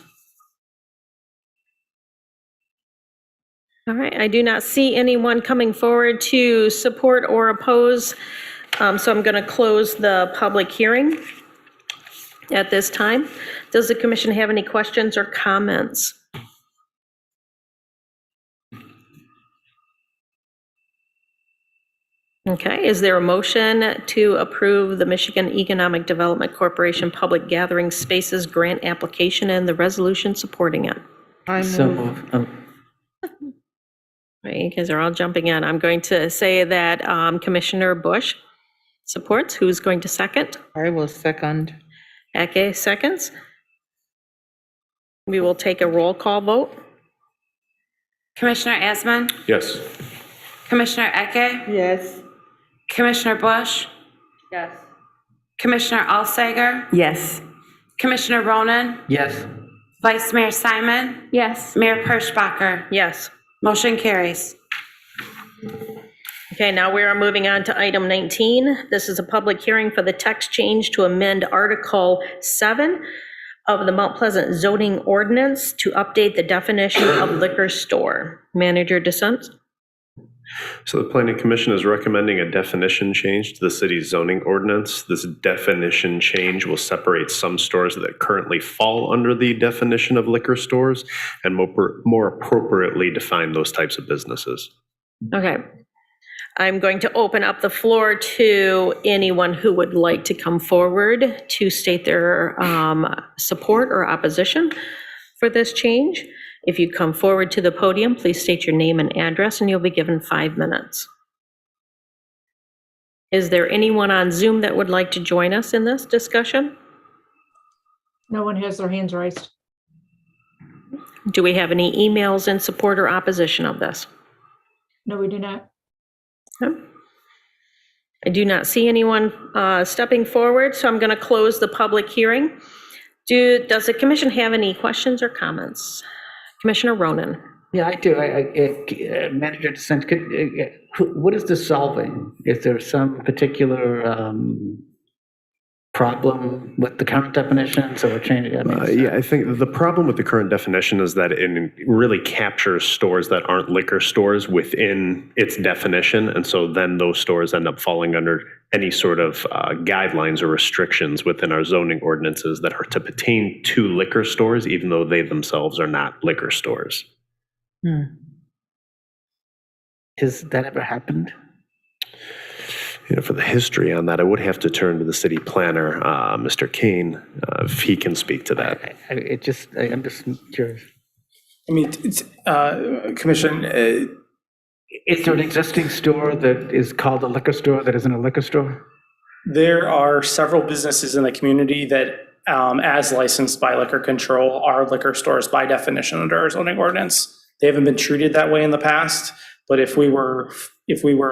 All right, I do not see anyone coming forward to support or oppose, so I'm going to close the public hearing at this time. Does the commission have any questions or comments? Okay, is there a motion to approve the Michigan Economic Development Corporation Public Gathering Spaces Grant application and the resolution supporting it? I So move. moved. Right, you guys are all jumping in. I'm going to say that Commissioner Bush supports. Who's going to second? I will second. Eke seconds. We will take a roll call vote. Commissioner Asman, Yes. Commissioner Eke, Yes. Commissioner Bush, Yes. Commissioner Alsager, Yes. Commissioner Ronan, Yes. Vice Mayor Simon, Yes. Mayor Perschbacher. Yes. Motion carries. Okay, now we are moving on to item 19. This is a public hearing for the text change to amend Article 7 of the Mount Pleasant zoning ordinance to update the definition of liquor store. Manager Dissents? So the Planning Commission is recommending a definition change to the city's zoning ordinance. This definition change will separate some stores that currently fall under the definition of liquor stores and more appropriately define those types of businesses. Okay. I'm going to open up the floor to anyone who would like to come forward to state their support or opposition for this change. If you come forward to the podium, please state your name and address, and you'll be given 5 minutes. Is there anyone on Zoom that would like to join us in this discussion? No one has their hands raised. Do we have any emails in support or opposition of this? No, we do not. No. I do not see anyone stepping forward, so I'm going to close the public hearing. Does the commission have any questions or comments? Commissioner Ronan. Yeah, I do. Manager Dissent, what is this solving? Is there some particular problem with the current definition? So we're changing it? Yeah, I think the problem with the current definition is that it really captures stores that aren't liquor stores within its definition. And so then those stores end up falling under any sort of guidelines or restrictions within our zoning ordinances that are to pertain to liquor stores, even though they themselves are not liquor stores. Has that ever happened? For the history on that, I would have to turn to the city planner, Mr. Kane, if he can speak to that. I'm just curious. I mean, it's, Commission, is there an existing store that is called a liquor store that isn't a liquor store? there are several businesses in the community that, as licensed by liquor control, are liquor stores by definition under our zoning ordinance. They haven't been treated that way in the past, but if we were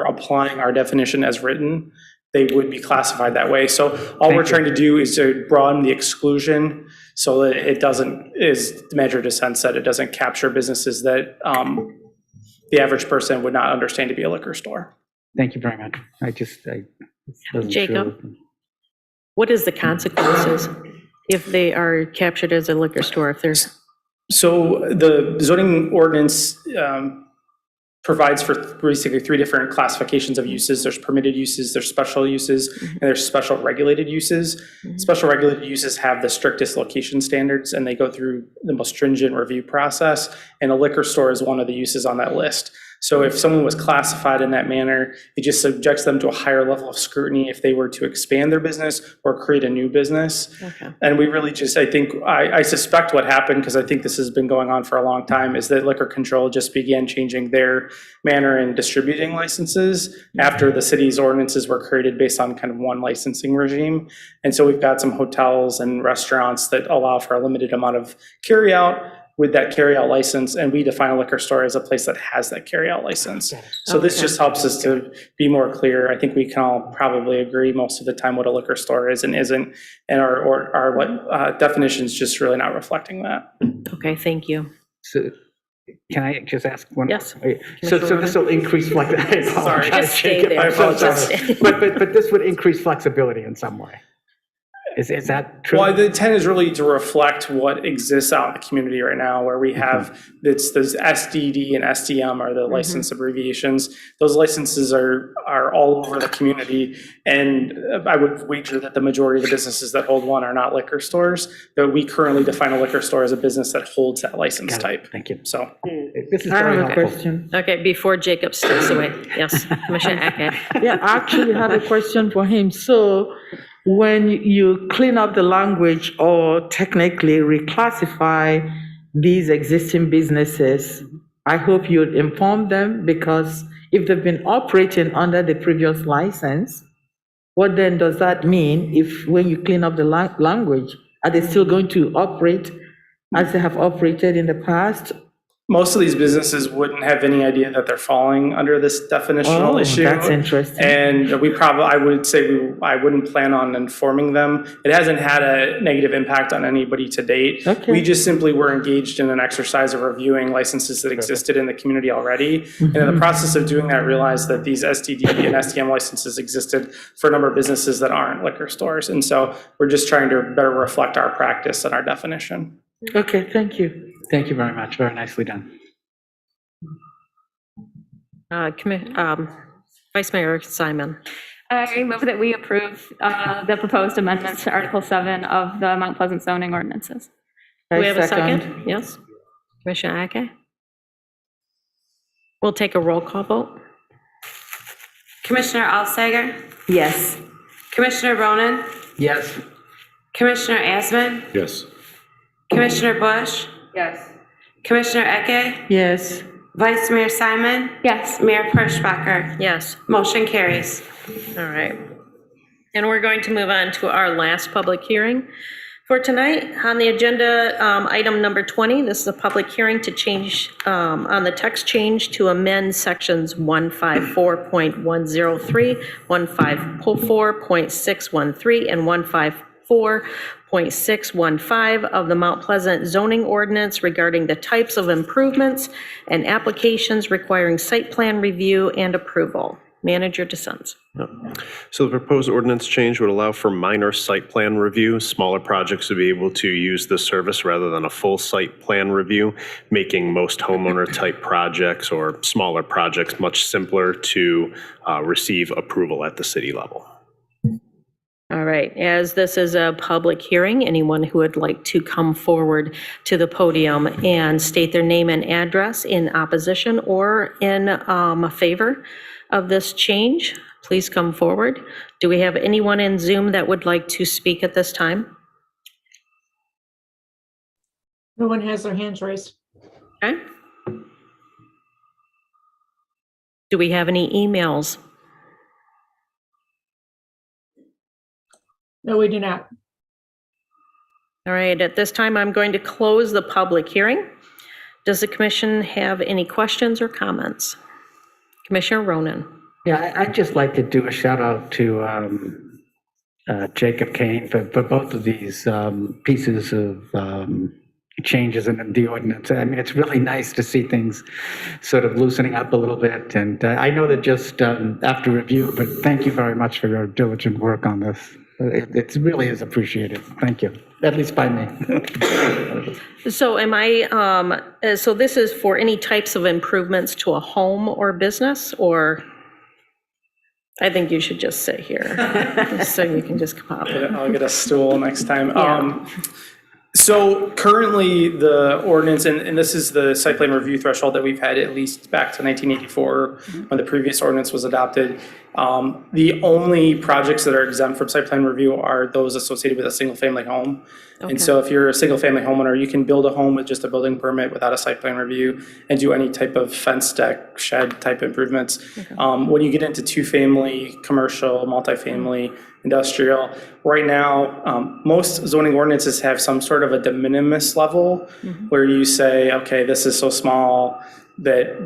applying our definition as written, they would be classified that way. So all we're trying to do is to broaden the exclusion so that it doesn't, as the Manager Dissent said, it doesn't capture businesses that the average person would not understand to be a liquor store. Thank you very much. I wasn't Jacob, sure. what is the consequences if they are captured as a liquor store? If there's So the zoning ordinance provides for basically three different classifications of uses. There's permitted uses, there's special uses, and there's special regulated uses. Special regulated uses have the strictest location standards, and they go through the most stringent review process, and a liquor store is one of the uses on that list. So if someone was classified in that manner, it just subjects them to a higher level of scrutiny if they were to expand their business or create a new business. Okay. And we really just, I suspect what happened, because I think this has been going on for a long time, is that Liquor Control just began changing their manner in distributing licenses after the city's ordinances were created based on kind of one licensing regime. And so we've got some hotels and restaurants that allow for a limited amount of carryout with that carryout license, and we define a liquor store as a place that has that carryout license. So this just helps us to be more clear. I think we can all probably agree most of the time what a liquor store is and isn't, and our definition's just really not reflecting that. Okay, thank you. So can I just ask one? Yes. So this will increase flexibility. Sorry. Just stay there. I apologize. But this would increase flexibility in some way. Is that true? Well, the intent is really to reflect what exists out in the community right now, where we have, those SDD and SDM are the license abbreviations. Those licenses are all over the community, and I would wager that the majority of the businesses that hold one are not liquor stores, but we currently define a liquor store as a business that holds that license type. Thank you. So this is I very have a helpful. question. Okay, before Jacob steps away. Yes, Commissioner Eke. Yeah, I actually have a question for him. So when you clean up the language or technically reclassify these existing businesses, I hope you'd inform them, because if they've been operating under the previous license, what then does that mean if when you clean up the language, are they still going to operate as they have operated in the past? most of these businesses wouldn't have any idea that they're falling under this definitional issue. That's interesting. And I would say I wouldn't plan on informing them. It hasn't had a negative impact on anybody to date. Okay. We just simply were engaged in an exercise of reviewing licenses that existed in the community already. And in the process of doing that, realized that these STD and STM licenses existed for a number of businesses that aren't liquor stores. And so we're just trying to better reflect our practice and our definition. Okay, thank you. Thank you very much. Very nicely done. Vice Mayor Simon. I move that we approve the proposed amendments to Article 7 of the Mount Pleasant zoning ordinances. Do we have a second? Yes. Commissioner Ake? We'll take a roll call vote. Commissioner Alsager? Yes. Commissioner Ronan? Yes. Commissioner Asman? Yes. Commissioner Bush? Yes. Commissioner Eke? Yes. Vice Mayor Simon? Yes. Mayor Perschbacher? Yes. Motion carries. All right. And we're going to move on to our last public hearing for tonight. On the agenda, item number 20, this is a public hearing to change, on the text change to amend sections 154.103, 154.613, and 154.615 of the Mount Pleasant zoning ordinance regarding the types of improvements and applications requiring site plan review and approval. Manager Dissents. So the proposed ordinance change would allow for minor site plan review. Smaller projects would be able to use this service rather than a full site plan review, making most homeowner type projects or smaller projects much simpler to receive approval at the city level. All right, as this is a public hearing, anyone who would like to come forward to the podium and state their name and address in opposition or in favor of this change, please come forward. Do we have anyone in Zoom that would like to speak at this time? No one has their hands raised. Okay. Do we have any emails? No, we do not. All right, at this time, I'm going to close the public hearing. Does the commission have any questions or comments? Commissioner Ronan. Yeah, I'd just like to do a shout out to Jacob Kane for both of these pieces of changes in the ordinance. I mean, it's really nice to see things sort of loosening up a little bit. And I know that just after review, but thank you very much for your diligent work on this. It really is appreciated. Thank you, at least by me. So so this is for any types of improvements to a home or business, or I think you should just sit here so you can just come up. I'll get a stool next time. Yeah. So currently, the ordinance, and this is the site plan review threshold that we've had at least back to 1984, when the previous ordinance was adopted. The only projects that are exempt from site plan review are those associated with a single-family home. And so if you're a single-family homeowner, you can build a home with just a building permit without a site plan review and do any type of fence, deck, shed type improvements. When you get into two-family, commercial, multifamily, industrial, right now, most zoning ordinances have some sort of a de minimis level where you say, okay, this is so small that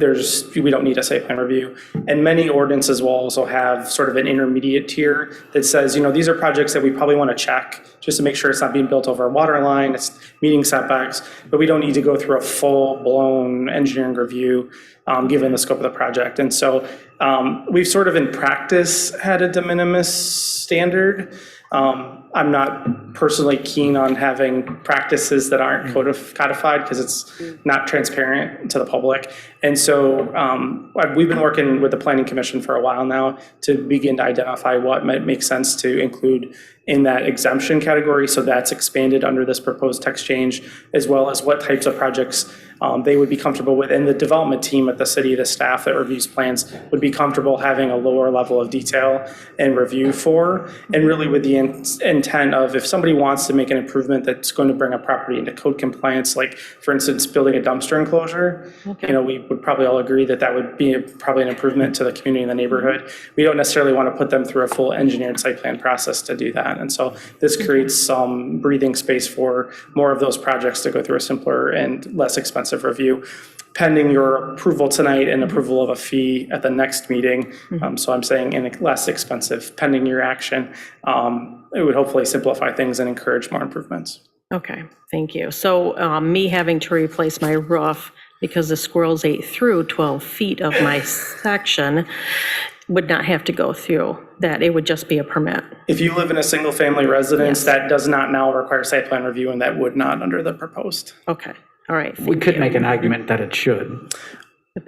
we don't need a site plan review. And many ordinances will also have sort of an intermediate tier that says, these are projects that we probably want to check just to make sure it's not being built over a water line, it's meeting setbacks, but we don't need to go through a full-blown engineering review given the scope of the project. And so we've sort of in practice had a de minimis standard. I'm not personally keen on having practices that aren't codified because it's not transparent to the public. And so we've been working with the Planning Commission for a while now to begin to identify what might make sense to include in that exemption category. So that's expanded under this proposed text change, as well as what types of projects they would be comfortable with. And the development team at the city, the staff that reviews plans, would be comfortable having a lower level of detail and review for, and really with the intent of if somebody wants to make an improvement that's going to bring a property into code compliance, like for instance, building a dumpster enclosure, we would probably all agree that that would be probably an improvement to the community and the neighborhood. We don't necessarily want to put them through a full engineered site plan process to do that. And so this creates some breathing space for more of those projects to go through a simpler and less expensive review, pending your approval tonight and approval of a fee at the next meeting. So I'm saying less expensive, pending your action. It would hopefully simplify things and encourage more improvements. Okay, thank you. So me having to replace my roof because the squirrels ate through 12 feet of my section would not have to go through that. It would just be a permit. If you live in a single family residence, that does not now require site plan review, and that would not under the proposed. Okay, all right. We could make an argument that it should.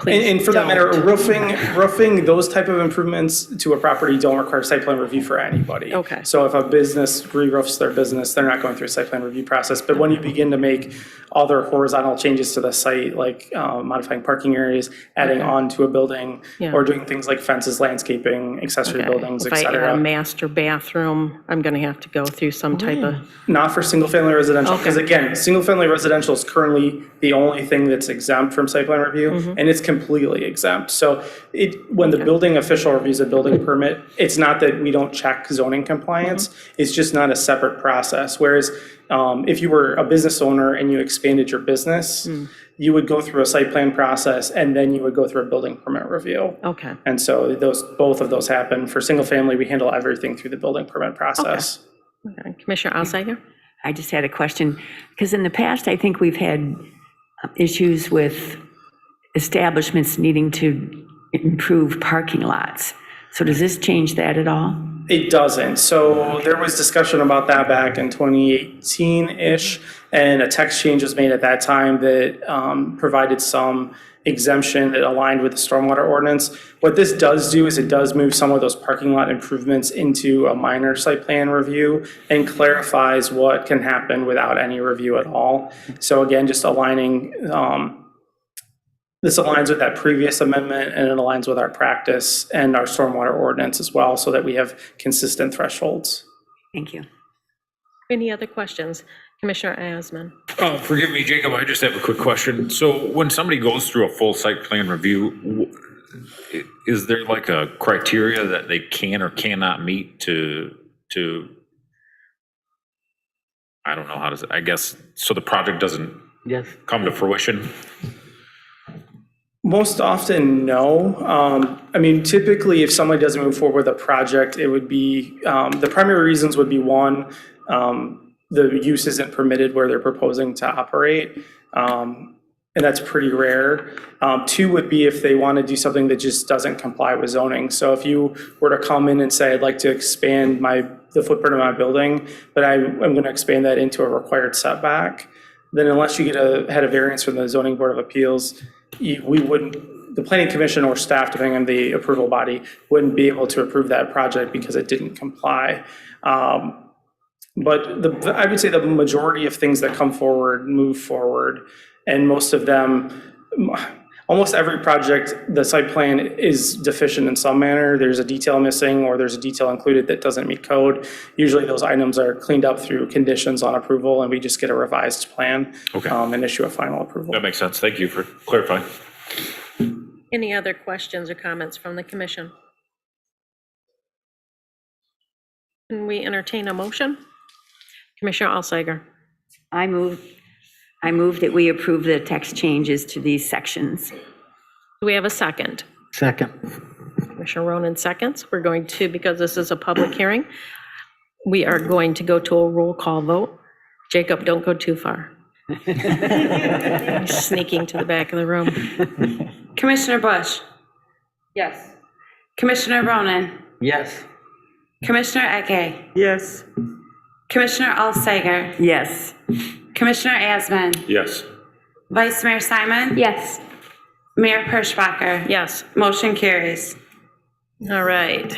And for that matter, roofing, those type of improvements to a property don't require site plan review for anybody. Okay. So if a business re-roofs their business, they're not going through a site plan review process. But when you begin to make other horizontal changes to the site, like modifying parking areas, adding on to a building, or doing things like fences, landscaping, accessory buildings, et If I add cetera. a master bathroom, I'm going to have to go through some type of... Not for single-family residential, because again, single-family residential is currently the only thing that's exempt from site plan review, and it's completely exempt. So when the building official reviews a building permit, it's not that we don't check zoning compliance, it's just not a separate process. Whereas if you were a business owner and you expanded your business, you would go through a site plan process and then you would go through a building permit review. Okay. And so both of those happen. For single family, we handle everything through the building permit process. Okay. Commissioner Alsager? I just had a question, because in the past, I think we've had issues with establishments needing to improve parking lots. So does this change that at all? It doesn't. So there was discussion about that back in 2018-ish, and a text change was made at that time that provided some exemption that aligned with the stormwater ordinance. What this does do is it does move some of those parking lot improvements into a minor site plan review and clarifies what can happen without any review at all. So again, just aligning, this aligns with that previous amendment, and it aligns with our practice and our stormwater ordinance as well, so that we have consistent thresholds. Thank you. Any other questions? Commissioner Asman? Forgive me, Jacob, I just have a quick question. So when somebody goes through a full site plan review, is there like a criteria that they can or cannot meet to I don't know how to, I guess, so the project doesn't come to fruition? Most often, no. I mean, typically, if somebody doesn't move forward with a project, it would be, the primary reasons would be one, the use isn't permitted where they're proposing to operate, and that's pretty rare. Two would be if they want to do something that just doesn't comply with zoning. So if you were to come in and say, I'd like to expand the footprint of my building, but I'm going to expand that into a required setback, then unless you had a variance from the Zoning Board of Appeals, we wouldn't, the Planning Commission or staff, depending on the approval body, wouldn't be able to approve that project because it didn't comply. But I would say the majority of things that come forward move forward, and most of them, almost every project, the site plan is deficient in some manner. There's a detail missing, or there's a detail included that doesn't meet code. Usually those items are cleaned up through conditions on approval, and we just get a revised plan and issue a final approval. That makes sense. Thank you for clarifying. Any other questions or comments from the commission? Can we entertain a motion? Commissioner Alsager. I move that we approve the text changes to these sections. Do we have a second? Second. Commissioner Ronan seconds. We're going to, because this is a public hearing, we are going to go to a roll call vote. Jacob, don't go too far. He's sneaking to the back of the room. Commissioner Bush. Yes. Commissioner Ronan. Yes. Commissioner Eke. Yes. Commissioner Alsager. Yes. Commissioner Asman. Yes. Vice Mayor Simon. Yes. Mayor Perschbacher. Yes. Motion carries. All right.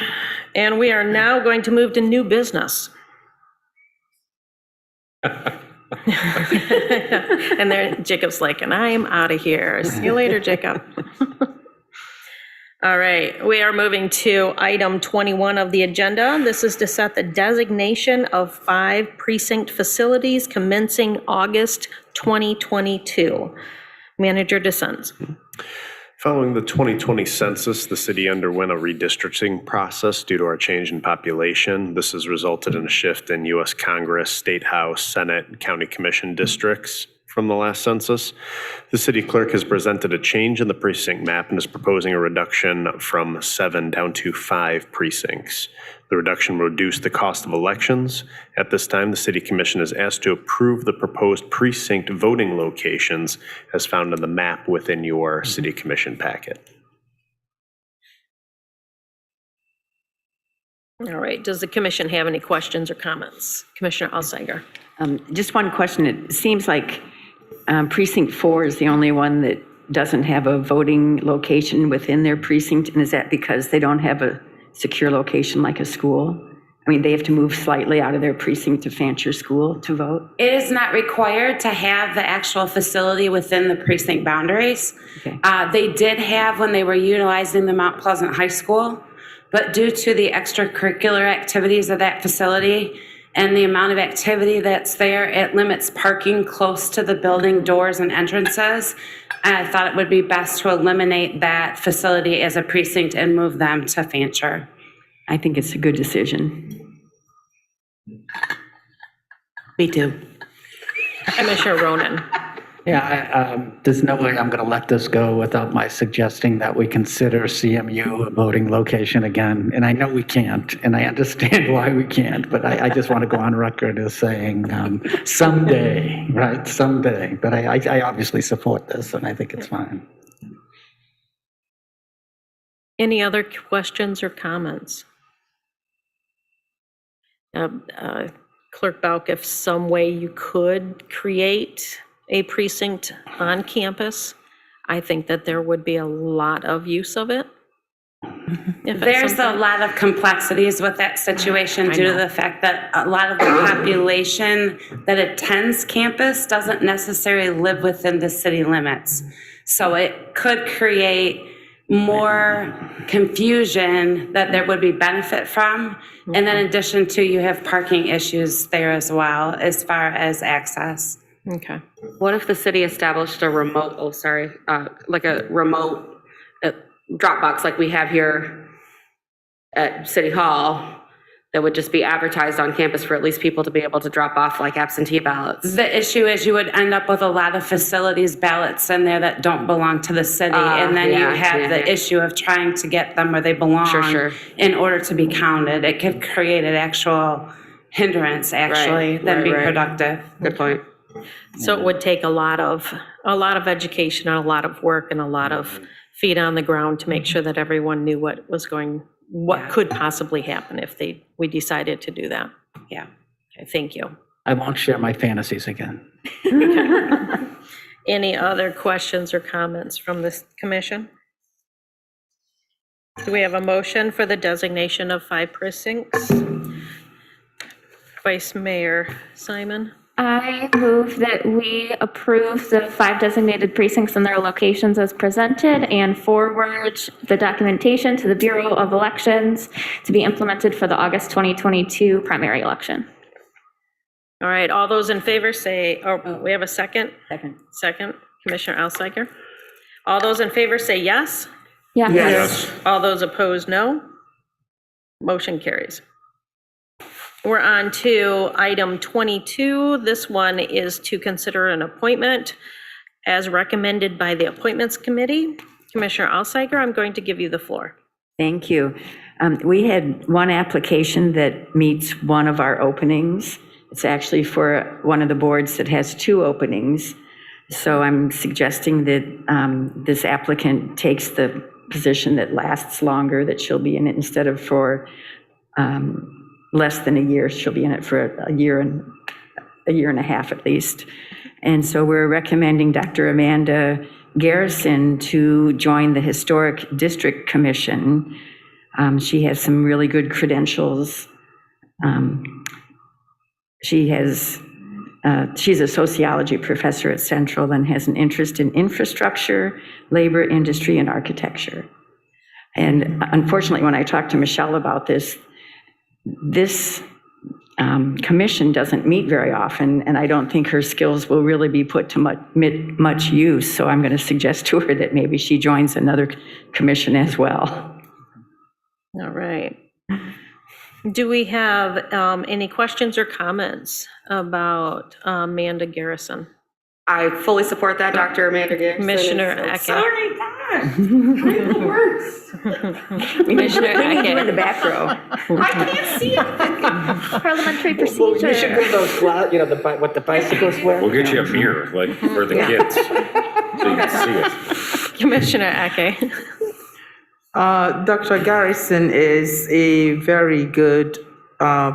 And we are now going to move to new business. And there, Jacob's like, and I'm out of here. See you later, Jacob. All right, we are moving to item 21 of the agenda. This is to set the designation of 5 precinct facilities commencing August 2022. Manager Dissents. Following the 2020 census, the city underwent a redistricting process due to our change in population. This has resulted in a shift in U.S. Congress, State House, Senate, and County Commission districts from the last census. The city clerk has presented a change in the precinct map and is proposing a reduction from 7 down to 5 precincts. The reduction will reduce the cost of elections. At this time, the city commission is asked to approve the proposed precinct voting locations as found on the map within your city commission packet. All right, does the commission have any questions or comments? Commissioner Alsager. Just one question. It seems like precinct 4 is the only one that doesn't have a voting location within their precinct, and is that because they don't have a secure location like a school? I mean, they have to move slightly out of their precinct to Fancher School to vote? It is not required to have the actual facility within the precinct boundaries. Okay. They did have when they were utilizing the Mount Pleasant High School, but due to the extracurricular activities of that facility and the amount of activity that's there, it limits parking close to the building doors and entrances. And I thought it would be best to eliminate that facility as a precinct and move them to Fancher. I think it's a good decision. Me too. Commissioner Ronan. Yeah, there's no way I'm going to let this go without my suggesting that we consider CMU a voting location again. And I know we can't, and I understand why we can't, but I just want to go on record as saying someday, right? Someday. But I obviously support this, and I think it's fine. Any other questions or comments? Clerk Bauk, if some way you could create a precinct on campus, I think that there would be a lot of use of it. There's a lot of complexities with that situation due to the fact that a lot of the population that attends campus doesn't necessarily live within the city limits. So it could create more confusion that there would be benefit from. And then in addition to, you have parking issues there as well as far as access. Okay. What if the city established a remote, like a remote drop box like we have here at City Hall that would just be advertised on campus for at least people to be able to drop off like absentee ballots? The issue is you would end up with a lot of facilities ballots in there that don't belong to the city. And then you have the issue of trying to get them where they belong in order to be counted. It could create an actual hindrance actually than be productive. Good point. So it would take a lot of education and a lot of work and a lot of feet on the ground to make sure that everyone knew what could possibly happen if we decided to do that. Yeah. Okay, thank you. I won't share my fantasies again. Any other questions or comments from this commission? Do we have a motion for the designation of 5 precincts? Vice Mayor Simon. I move that we approve the 5 designated precincts and their locations as presented and forward the documentation to the Bureau of Elections to be implemented for the August 2022 primary election. All right, all those in favor say, oh, we have a second? Second. Second, Commissioner Alsteiger. All those in favor say yes? Yes. Yes. All those opposed, no? Motion carries. We're on to item 22. This one is to consider an appointment as recommended by the Appointments Committee. Commissioner Alsteiger, I'm going to give you the floor. Thank you. We had one application that meets one of our openings. It's actually for one of the boards that has 2 openings. So I'm suggesting that this applicant takes the position that lasts longer, that she'll be in it instead of for less than a year. She'll be in it for a year and a half at least. And so we're recommending Dr. Amanda Garrison to join the Historic District Commission. She has some really good credentials. She's a sociology professor at Central and has an interest in infrastructure, labor, industry, and architecture. And unfortunately, when I talked to Michelle about this commission doesn't meet very often, and I don't think her skills will really be put to much use. So I'm going to suggest to her that maybe she joins another commission as well. All right. Do we have any questions or comments about Amanda Garrison? I fully support that, Dr. Amanda Garrison. Commissioner Eke. Sorry, God. Commissioner Eke. In the back row. I can't see it. Parliamentary Well, procedure. you should get those, what the bicycles wear. We'll get you a mirror, like for the kids, so you can see it. Commissioner Eke. Dr. Garrison is a very good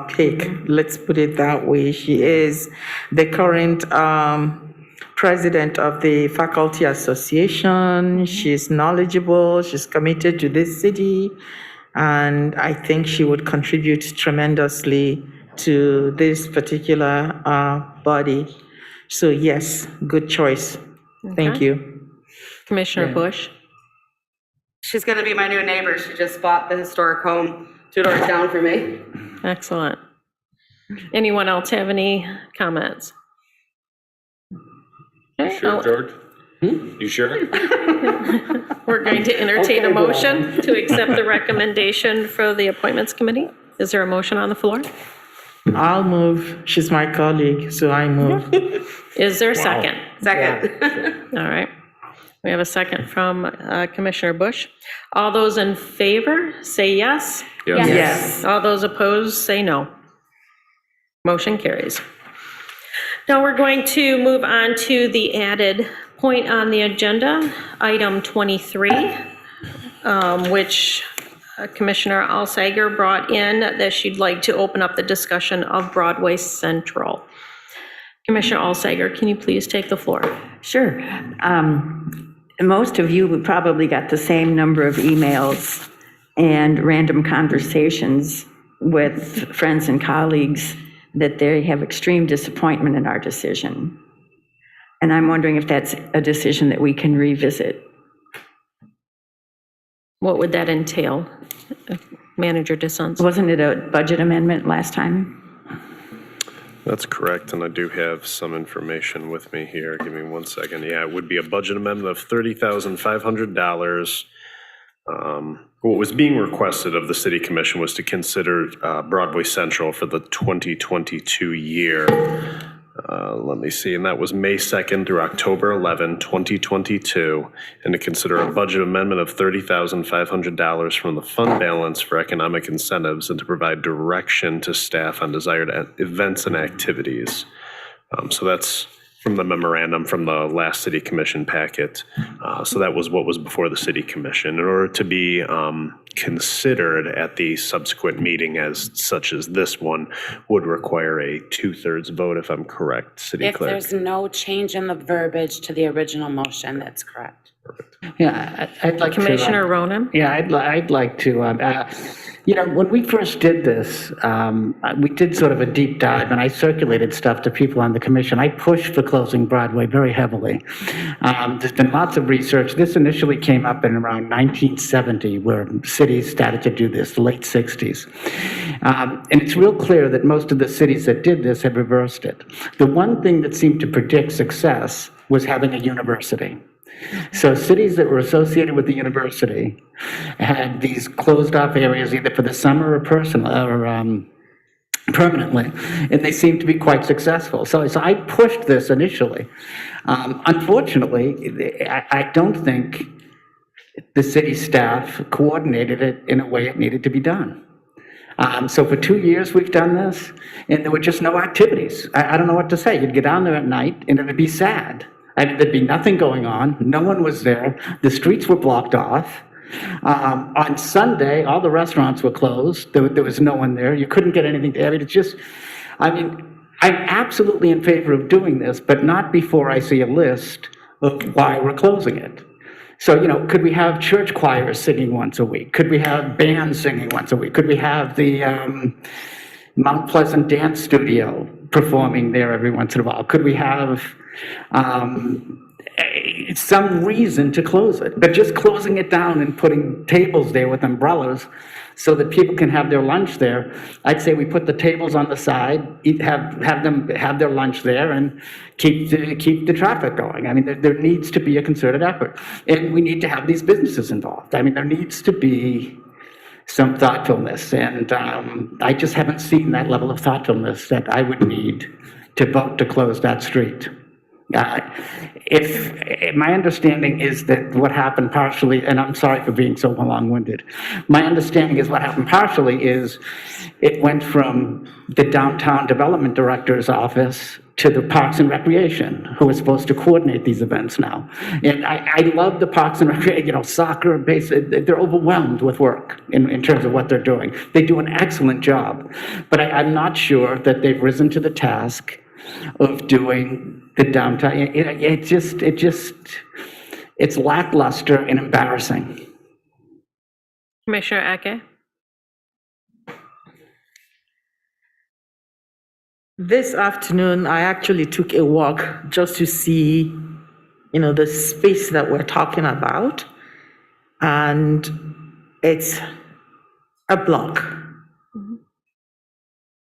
pick, let's put it that way. She is the current president of the Faculty Association. She's knowledgeable, she's committed to this city, and I think she would contribute tremendously to this particular body. So yes, good choice. Thank Okay. you. Commissioner Bush. She's going to be my new neighbor. She just bought the historic home 2 doors down for me. Excellent. Anyone else have any comments? Okay, Sure, George? You sure? we're going to entertain a motion to accept the recommendation for the Appointments Committee. Is there a motion on the floor? I'll move. She's my colleague, so I move. Is there a second? Second. All right. We have a second from Commissioner Bush. All those in favor, say yes. Yes. Yes. All those opposed, say no. Motion carries. Now we're going to move on to the added point on the agenda, item 23, which Commissioner Alsteiger brought in that she'd like to open up the discussion of Broadway Central. Commissioner Alsteiger, can you please take the floor? Sure. Most of you probably got the same number of emails and random conversations with friends and colleagues that they have extreme disappointment in our decision. And I'm wondering if that's a decision that we can revisit. What would that entail, Manager Dissents? Wasn't it a budget amendment last time? That's correct, and I do have some information with me here. Give me 1 second. Yeah, it would be a budget amendment of $30,500. What was being requested of the City Commission was to consider Broadway Central for the 2022 year. Let me see, and that was May 2nd through October 11, 2022, and to consider a budget amendment of $30,500 from the fund balance for economic incentives and to provide direction to staff on desired events and activities. So that's from the memorandum from the last City Commission packet. So that was what was before the City Commission. In order to be considered at the subsequent meeting as such as this one would require a 2/3 vote, if I'm correct, City Clerk. If there's no change in the verbiage to the original motion, that's correct. Yeah, I'd like to. Commissioner Ronan? Yeah, I'd like to. When we first did this, we did sort of a deep dive, and I circulated stuff to people on the commission. I pushed for closing Broadway very heavily. There's been lots of research. This initially came up in around 1970, where cities started to do this, the late 60s. And it's real clear that most of the cities that did this had reversed it. The one thing that seemed to predict success was having a university. So cities that were associated with the university had these closed-off areas either for the summer or permanently, and they seemed to be quite successful. So I pushed this initially. Unfortunately, I don't think the city staff coordinated it in a way it needed to be done. So for 2 years we've done this, and there were just no activities. I don't know what to say. You'd get down there at night, and it'd be sad. There'd be nothing going on. No one was there. The streets were blocked off. On Sunday, all the restaurants were closed. There was no one there. You couldn't get anything to eat. I'm absolutely in favor of doing this, but not before I see a list of why we're closing it. So, could we have church choirs singing once a week? Could we have bands singing once a week? Could we have the Mount Pleasant Dance Studio performing there every once in a while? Could we have some reason to close it? But just closing it down and putting tables there with umbrellas so that people can have their lunch there, I'd say we put the tables on the side, have them have their lunch there, and keep the traffic going. There needs to be a concerted effort, and we need to have these businesses involved. There needs to be some thoughtfulness, and I just haven't seen that level of thoughtfulness that I would need to vote to close that street. If my understanding is that what happened partially, and I'm sorry for being so long-winded, my understanding is what happened partially is it went from the downtown development director's office to the Parks and Recreation, who is supposed to coordinate these events now. And I love the Parks and Recreation, soccer, they're overwhelmed with work in terms of what they're doing. They do an excellent job, but I'm not sure that they've risen to the task of doing the downtown. It's lackluster and embarrassing. Commissioner Ake? This afternoon, I actually took a walk just to see, the space that we're talking about. And it's a block.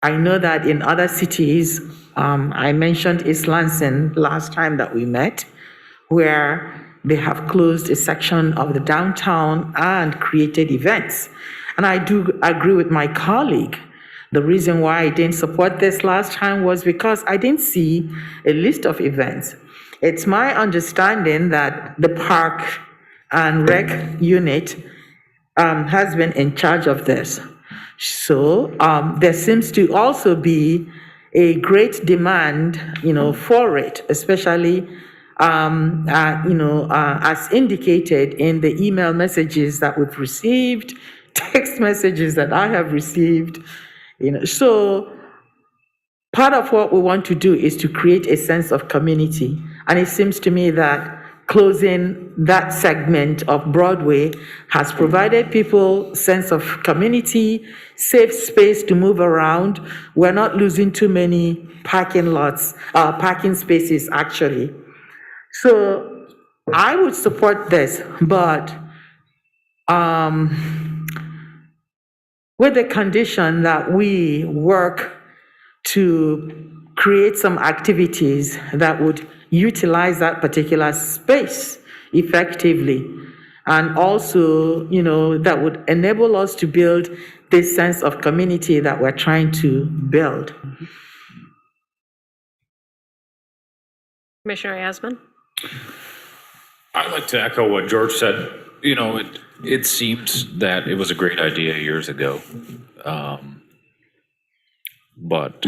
I know that in other cities, I mentioned East Lansing last time that we met, where they have closed a section of the downtown and created events. And I do agree with my colleague. The reason why I didn't support this last time was because I didn't see a list of events. It's my understanding that the Park and Rec unit has been in charge of this. So there seems to also be a great demand, for it, especially, as indicated in the email messages that we've received, text messages that I have received, So part of what we want to do is to create a sense of community. And it seems to me that closing that segment of Broadway has provided people sense of community, safe space to move around. We're not losing too many parking spaces, actually. So I would support this, but with the condition that we work to create some activities that would utilize that particular space effectively, and also, that would enable us to build this sense of community that we're trying to build. Commissioner Yasmin? I'd like to echo what George said. It seems that it was a great idea years ago. But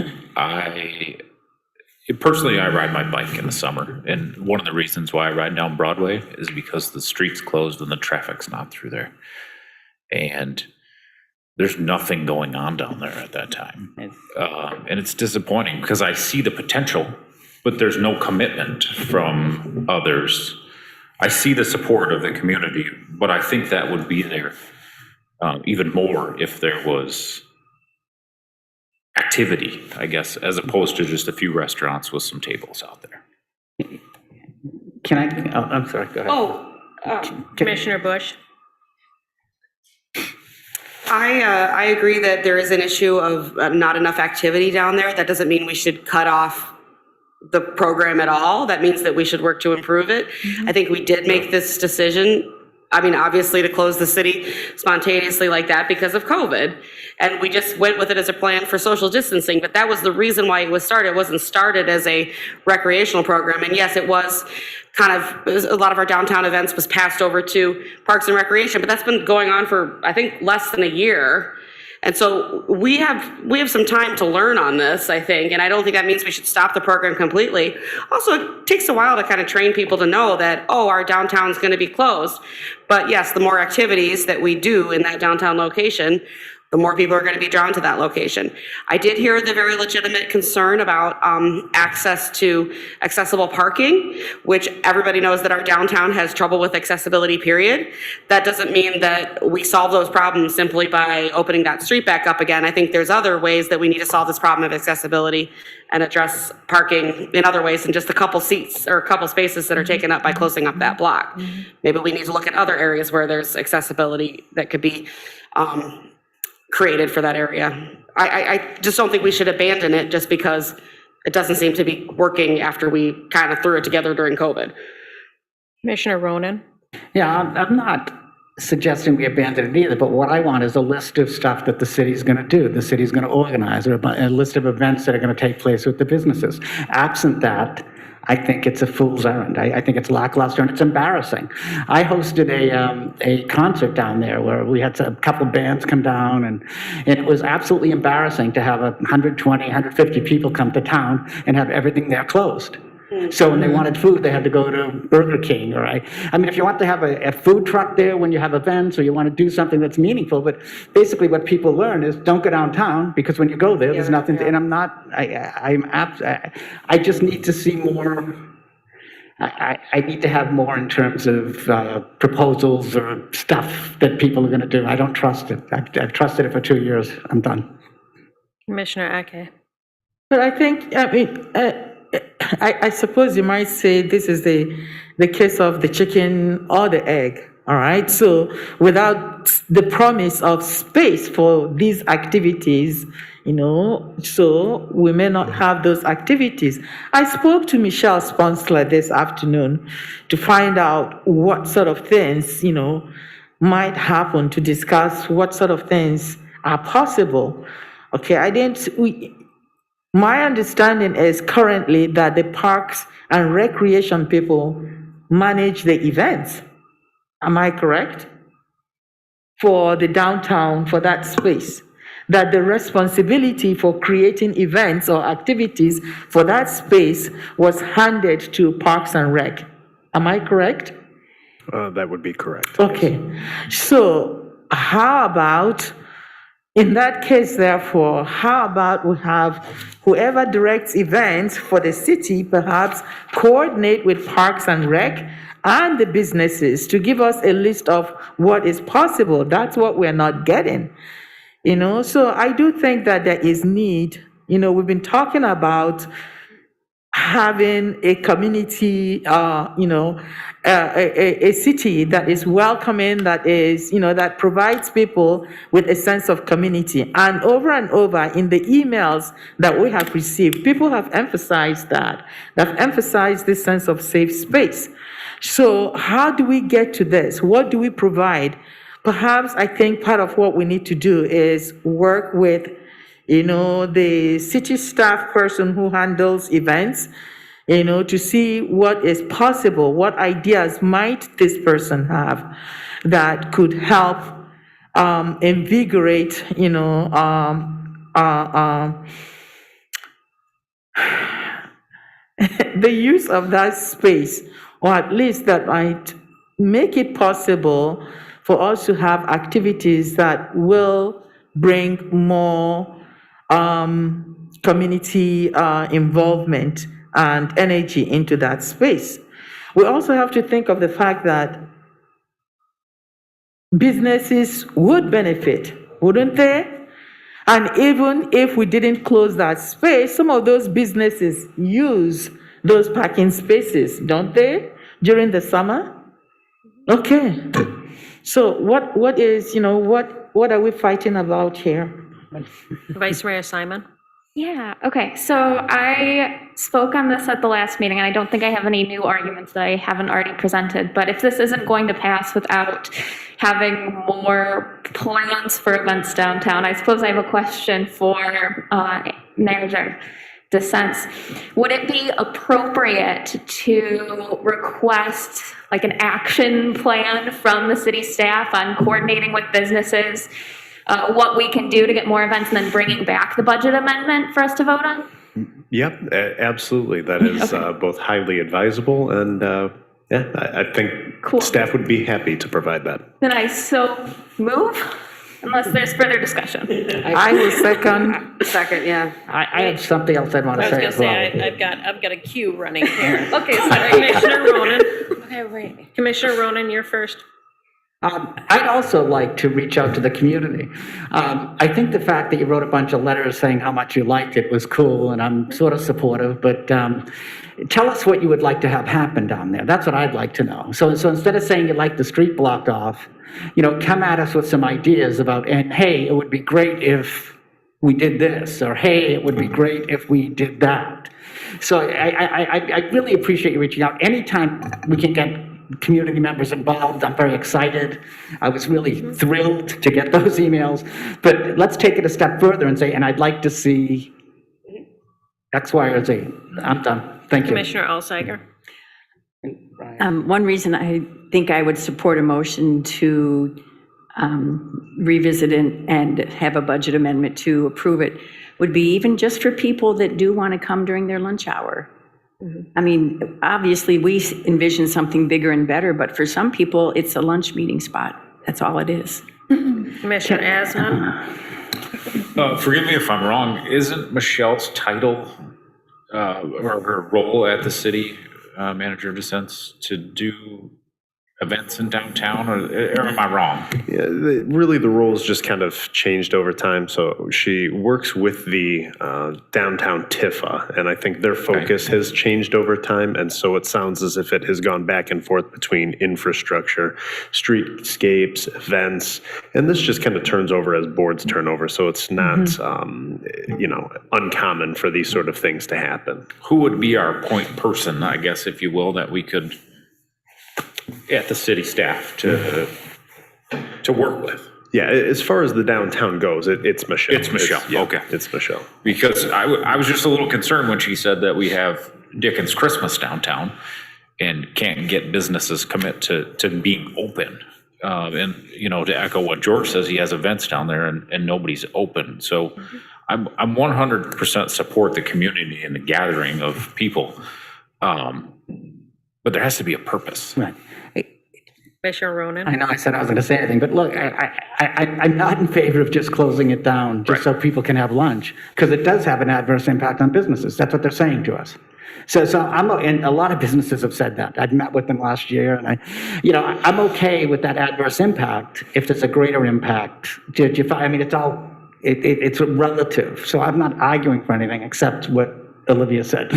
personally, I ride my bike in the summer, and one of the reasons why I ride down Broadway is because the street's closed and the traffic's not through there. And there's nothing going on down there at that time. And it's disappointing because I see the potential, but there's no commitment from others. I see the support of the community, but I think that would be there. even more if there was activity, I guess, as opposed to just a few restaurants with some tables out there. Can I, oh, I'm sorry, go ahead. Commissioner Bush? I agree that there is an issue of not enough activity down there. That doesn't mean we should cut off the program at all. That means that we should work to improve it. I think we did make this decision, I mean, obviously to close the city spontaneously like that because of COVID. And we just went with it as a plan for social distancing, but that was the reason why it was started. It wasn't started as a recreational program. And yes, it was kind of, a lot of our downtown events was passed over to Parks and Recreation, but that's been going on for, I think, less than a year. And so we have some time to learn on this, I think, and I don't think that means we should stop the program completely. Also, it takes a while to kind of train people to know that, oh, our downtown's going to be closed. But yes, the more activities that we do in that downtown location, the more people are going to be drawn to that location. I did hear the very legitimate concern about access to accessible parking, which everybody knows that our downtown has trouble with accessibility, period. That doesn't mean that we solve those problems simply by opening that street back up again. I think there's other ways that we need to solve this problem of accessibility and address parking in other ways than just a couple seats or a couple spaces that are taken up by closing up that block. Maybe we need to look at other areas where there's accessibility that could be created for that area. I just don't think we should abandon it just because it doesn't seem to be working after we kind of threw it together during COVID. Commissioner Ronan? Yeah, I'm not suggesting we abandon it either, but what I want is a list of stuff that the city's going to do, the city's going to organize, or a list of events that are going to take place with the businesses. Absent that, I think it's a fool's errand. I think it's lackluster and it's embarrassing. I hosted a concert down there where we had a couple bands come down, and it was absolutely embarrassing to have 120, 150 people come to town and have everything there closed. So when they wanted food, they had to go to Burger King, or I mean, if you want to have a food truck there when you have events, or you want to do something that's meaningful, but basically what people learn is don't go downtown, because when you go there, there's nothing to, and I just need to see more. I need to have more in terms of proposals or stuff that people are going to do. I don't trust it. I've trusted it for 2 years. I'm done. Commissioner Ake? But I think, I suppose you might say this is the case of the chicken or the egg, all right? So without the promise of space for these activities, so we may not have those activities. I spoke to Michelle Sponsler this afternoon to find out what sort of things, might happen, to discuss what sort of things are possible. Okay, my understanding is currently that the Parks and Recreation people manage the events. Am I correct? For the downtown, for that space. That the responsibility for creating events or activities for that space was handed to Parks and Rec. Am I correct? That would be correct. Okay. So how about, in that case, therefore, how about we have whoever directs events for the city perhaps coordinate with Parks and Rec and the businesses to give us a list of what is possible. That's what we're not getting. So I do think that there is need. We've been talking about having a community, a city that is welcoming, that is, that provides people with a sense of community. And over in the emails that we have received, people have emphasized that. They've emphasized this sense of safe space. So how do we get to this? What do we provide? Perhaps I think part of what we need to do is work with the city staff person who handles events, to see what is possible, what ideas might this person have that could help invigorate, the use of that space, or at least that might make it possible for us to have activities that will bring more community involvement and energy into that space. We also have to think of the fact that businesses would benefit, wouldn't they? And even if we didn't close that space, some of those businesses use those parking spaces, don't they, during the summer? Okay. So what is, what are we fighting about here? Vice Mayor Simon? Yeah, okay, so I spoke on this at the last meeting, and I don't think I have any new arguments that I haven't already presented, but if this isn't going to pass without having more plans for events downtown, I suppose I have a question for Manager Dissents. Would it be appropriate to request like an action plan from the city staff on coordinating with businesses, what we can do to get more events, and then bringing back the budget amendment for us to vote on? Yep, absolutely. That is both highly advisable and, I think staff would be happy to provide that. Then I so move, unless there's further discussion. I will second. Second, yeah. I have something else I'd want to I was say gonna as well. say, I've got a queue running here. Okay, so Commissioner Ronan. Okay, wait. Commissioner Ronan, you're first. I'd also like to reach out to the community. I think the fact that you wrote a bunch of letters saying how much you liked it was cool, and I'm sort of supportive, but tell us what you would like to have happen down there. That's what I'd like to know. So instead of saying you'd like the street blocked off, come at us with some ideas about, and hey, it would be great if we did this, or hey, it would be great if we did that. So I really appreciate you reaching out. Anytime we can get community members involved, I'm very excited. I was really thrilled to get those emails. But let's take it a step further and say, and I'd like to see X, Y, or Z. I'm done. Thank you. Commissioner Alsager. One reason I think I would support a motion to revisit and have a budget amendment to approve it would be even just for people that do want to come during their lunch hour. I mean, obviously, we envision something bigger and better, but for some people, it's a lunch meeting spot. That's all it is. Commissioner Asman. Forgive me if I'm wrong, isn't Michelle's title or her role at the city manager of Dissents to do events in downtown, or am I wrong? Yeah, really, the roles just kind of changed over time. So she works with the downtown TIFA, and I think their focus has changed over time. And so it sounds as if it has gone back and forth between infrastructure, streetscapes, events, and this just kind of turns over as boards turn over. So it's not, uncommon for these sort of things to happen. Who would be our point person, I guess, if you will, that we could, at the city staff, to work with? Yeah, as far as the downtown goes, it's Michelle. It's Michelle, okay. It's Michelle. Because I was just a little concerned when she said that we have Dickens Christmas downtown and can't get businesses commit to being open. And, to echo what George says, he has events down there and nobody's open. So I'm 100% support the community and the gathering of people. But there has to be a purpose. Right. Commissioner Ronan. I know I said I was going to say anything, but look, I'm not in favor of just closing it down just so people can have lunch, because it does have an adverse impact on businesses. That's what they're saying to us. So and a lot of businesses have said that. I'd met with them last year, and I'm okay with that adverse impact if there's a greater impact. I mean, it's relative. So I'm not arguing for anything except what Olivia said.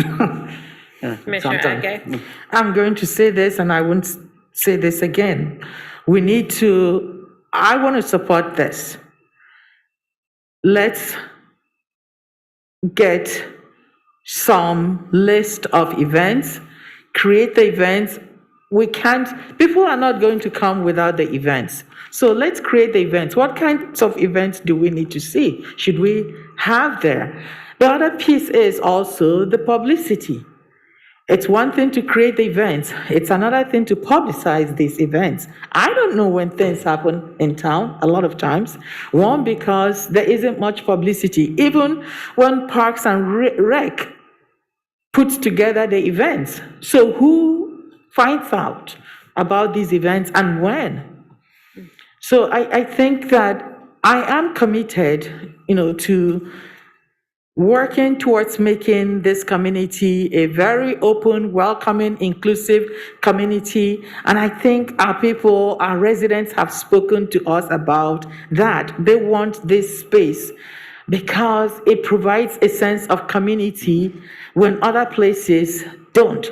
Commissioner Ake. I'm going to say this, and I won't say this again. I want to support this. Let's get some list of events, create the events. People are not going to come without the events. So let's create the events. What kinds of events do we need to see? Should we have there? The other piece is also the publicity. It's one thing to create the events. It's another thing to publicize these events. I don't know when things happen in town a lot of times. One, because there isn't much publicity. Even when Parks and Rec puts together the events. So who finds out about these events and when? So I think that I am committed, to working towards making this community a very open, welcoming, inclusive community. And I think our people, our residents have spoken to us about that. They want this space because it provides a sense of community when other places don't.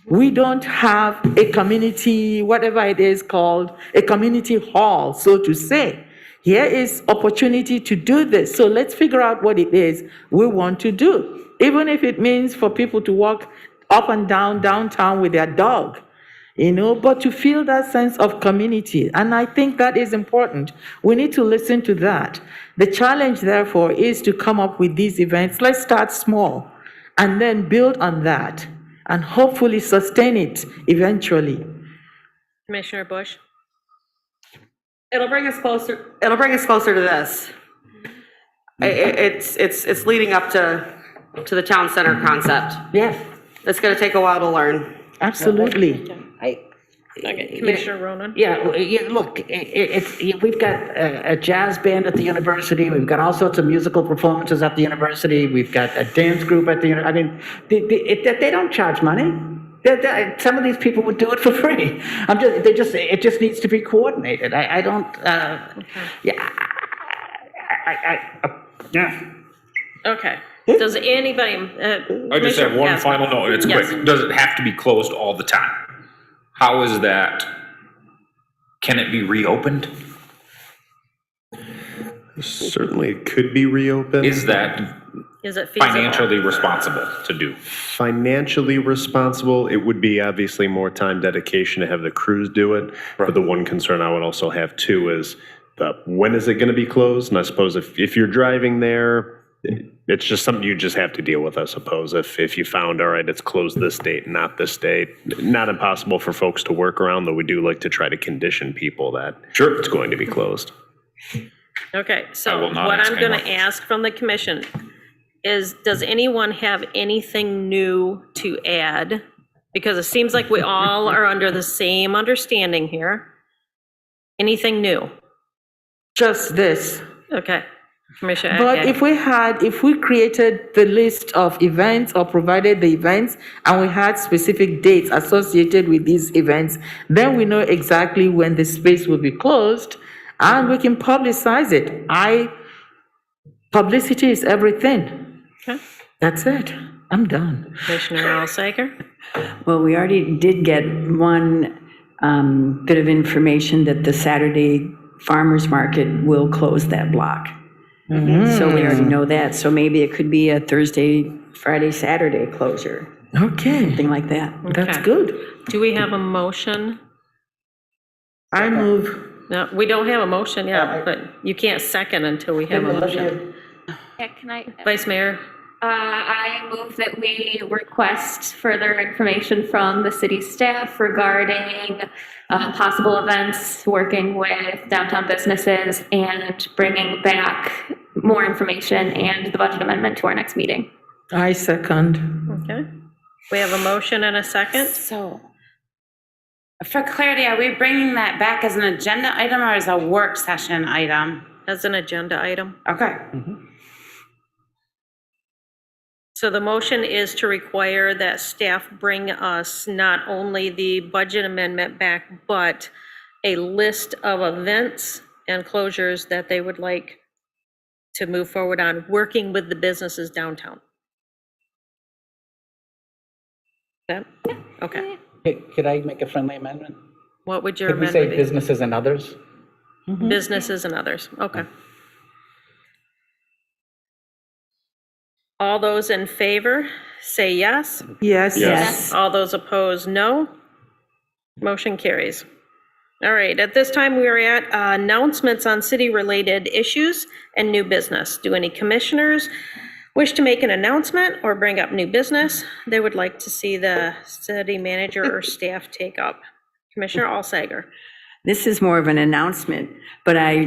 We don't have a community, whatever it is called, a community hall, so to say. Here is opportunity to do this. So let's figure out what it is we want to do. Even if it means for people to walk up and down downtown with their dog, but to feel that sense of community. And I think that is important. We need to listen to that. The challenge, therefore, is to come up with these events. Let's start small and then build on that and hopefully sustain it eventually. Commissioner Bush? It'll bring us closer to this. It's leading up to the town center concept. Yes. It's gonna take a while to learn. Absolutely. Okay, Commissioner Ronan? Yeah, look, we've got a jazz band at the university, we've got all sorts of musical performances at the university, we've got a dance group at the university. They don't charge money. Some of these people would do it for free. It just needs to be coordinated. Okay. Does anybody? I just have one final note, and it's quick. Does it have to be closed all the time? How is that? Can it be reopened? Certainly it could be reopened. Is that Is it feasible? financially responsible to do? Financially responsible, it would be obviously more time dedication to have the crews do it. But the one concern I would also have too is when is it going to be closed? And I suppose if you're driving there, it's just something you just have to deal with, I suppose. If you found, all right, it's closed this date, not this date. Not impossible for folks to work around, though we do like to try to condition people that it's going to be closed. Okay, so what I'm going to ask from the commission is, does anyone have anything new to add? Because it seems like we all are under the same understanding here. Anything new? Just this. Okay. Commissioner But Ake. if we created the list of events or provided the events and we had specific dates associated with these events, then we know exactly when the space will be closed and we can publicize it. Publicity is everything. Okay. That's it. I'm done. Commissioner Alsager? Well, we already did get one bit of information that the Saturday farmers market will close that block. So we already know that. So maybe it could be a Thursday, Friday, Saturday closure. Okay. Something like that. That's good. Do we have a motion? I move. No, we don't have a motion yet, but you can't second until we have a motion. Yeah, can I? Vice Mayor? I move that we request further information from the city staff regarding possible events, working with downtown businesses, and bringing back more information and the budget amendment to our next meeting. I second. Okay. We have a motion and a second. So, for clarity, are we bringing that back as an agenda item or as a work session item? As an agenda item. Okay. So the motion is to require that staff bring us not only the budget amendment back, but a list of events and closures that they would like to move forward on, working with the businesses downtown. Okay? Okay. Could I make a friendly amendment? What would your Could we amendment say be? businesses and others? Businesses and others, okay. All those in favor, say yes. Yes. Yes. All those opposed, no. Motion carries. All right, at this time, we are at announcements on city-related issues and new business. Do any commissioners wish to make an announcement or bring up new business they would like to see the city manager or staff take up? Commissioner Alsager. This is more of an announcement, but I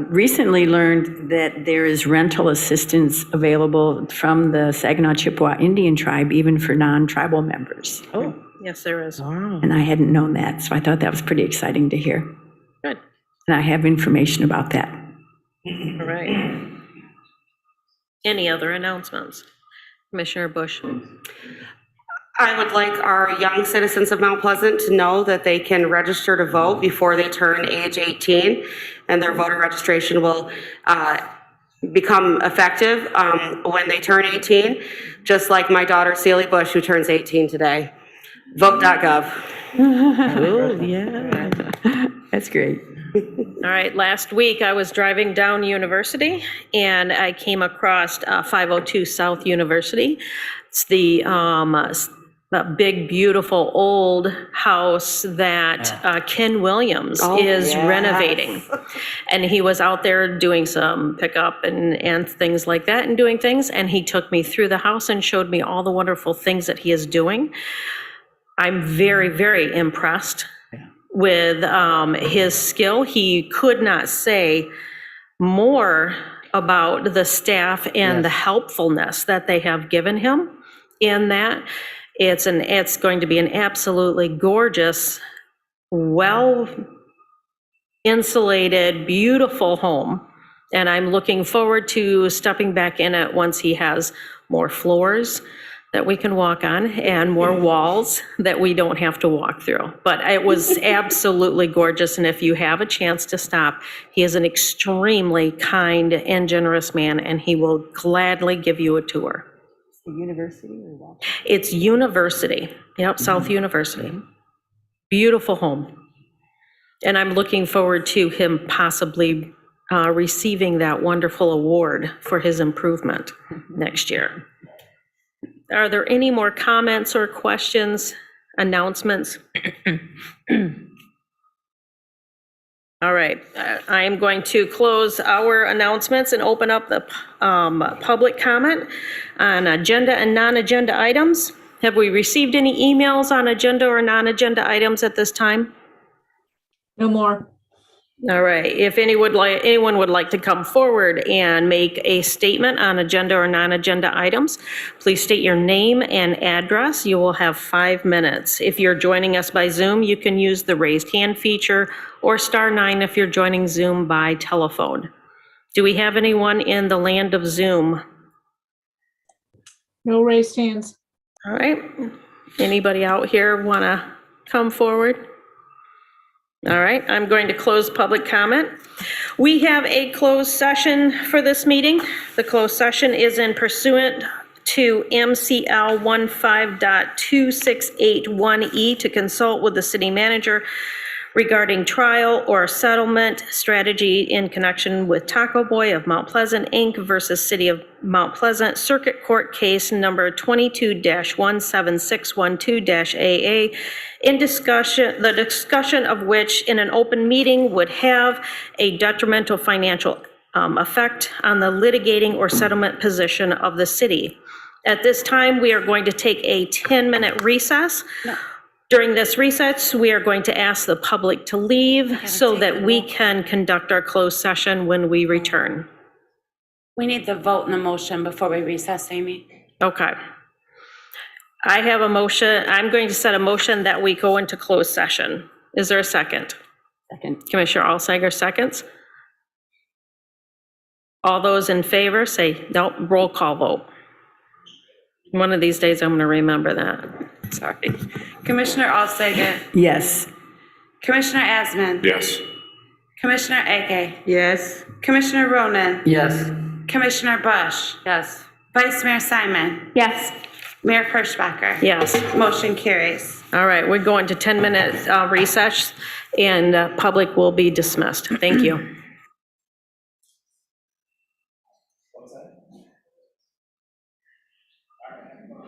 recently learned that there is rental assistance available from the Saginaw Chippewa Indian Tribe, even for non-tribal members. Oh, yes, there is. And I hadn't known that, so I thought that was pretty exciting to hear. Good. And I have information about that. All right. Any other announcements? Commissioner Bush? I would like our young citizens of Mount Pleasant to know that they can register to vote before they turn age 18, and their voter registration will become effective when they turn 18, just like my daughter Celie Bush, who turns 18 today. Vote.gov. Oh, yeah. That's great. All right, last week I was driving down University and I came across 502 South University. It's the big, beautiful old house that Ken Williams is renovating. And he was out there doing some pickup and things like that and doing things. And he took me through the house and showed me all the wonderful things that he is doing. I'm very, very impressed with his skill. He could not say more about the staff and the helpfulness that they have given him in that. It's going to be an absolutely gorgeous, well insulated, beautiful home. And I'm looking forward to stepping back in it once he has more floors that we can walk on and more walls that we don't have to walk through. But it was absolutely gorgeous, and if you have a chance to stop, he is an extremely kind and generous man, and he will gladly give you a tour. University or what? It's University, yep, South University. Beautiful home. And I'm looking forward to him possibly receiving that wonderful award for his improvement next year. Are there any more comments or questions, announcements? All right, I am going to close our announcements and open up the public comment on agenda and non-agenda items. Have we received any emails on agenda or non-agenda items at this time? No more. All right, if anyone would like to come forward and make a statement on agenda or non-agenda items, please state your name and address. You will have 5 minutes. If you're joining us by Zoom, you can use the raised hand feature or *9 if you're joining Zoom by telephone. Do we have anyone in the land of Zoom? No raised hands. All right, anybody out here want to come forward? All right, I'm going to close public comment. We have a closed session for this meeting. The closed session is in pursuant to MCL 15.2681E to consult with the city manager regarding trial or settlement strategy in connection with Taco Boy of Mount Pleasant, Inc. versus City of Mount Pleasant, Circuit Court Case number 22-17612-AA, the discussion of which in an open meeting would have a detrimental financial effect on the litigating or settlement position of the city. At this time, we are going to take a 10-minute recess. During this recess, we are going to ask the public to leave so that we can conduct our closed session when we return. We need the vote and the motion before we recess, Amy. Okay. I have a motion. I'm going to set a motion that we go into closed session. Is there a second? Second. Commissioner Alsager seconds. All those in favor say, no, roll call vote. One of these days I'm going to remember that. Sorry. Commissioner Alsager. Yes. Commissioner Asman. Yes. Commissioner Ege. Yes. Commissioner Ronan. Yes. Commissioner Bush. Yes. Vice Mayor Simon. Yes. Mayor Kirschbacher. Yes. Motion carries. All right, we're going to 10-minute recess and public will be dismissed. Thank you.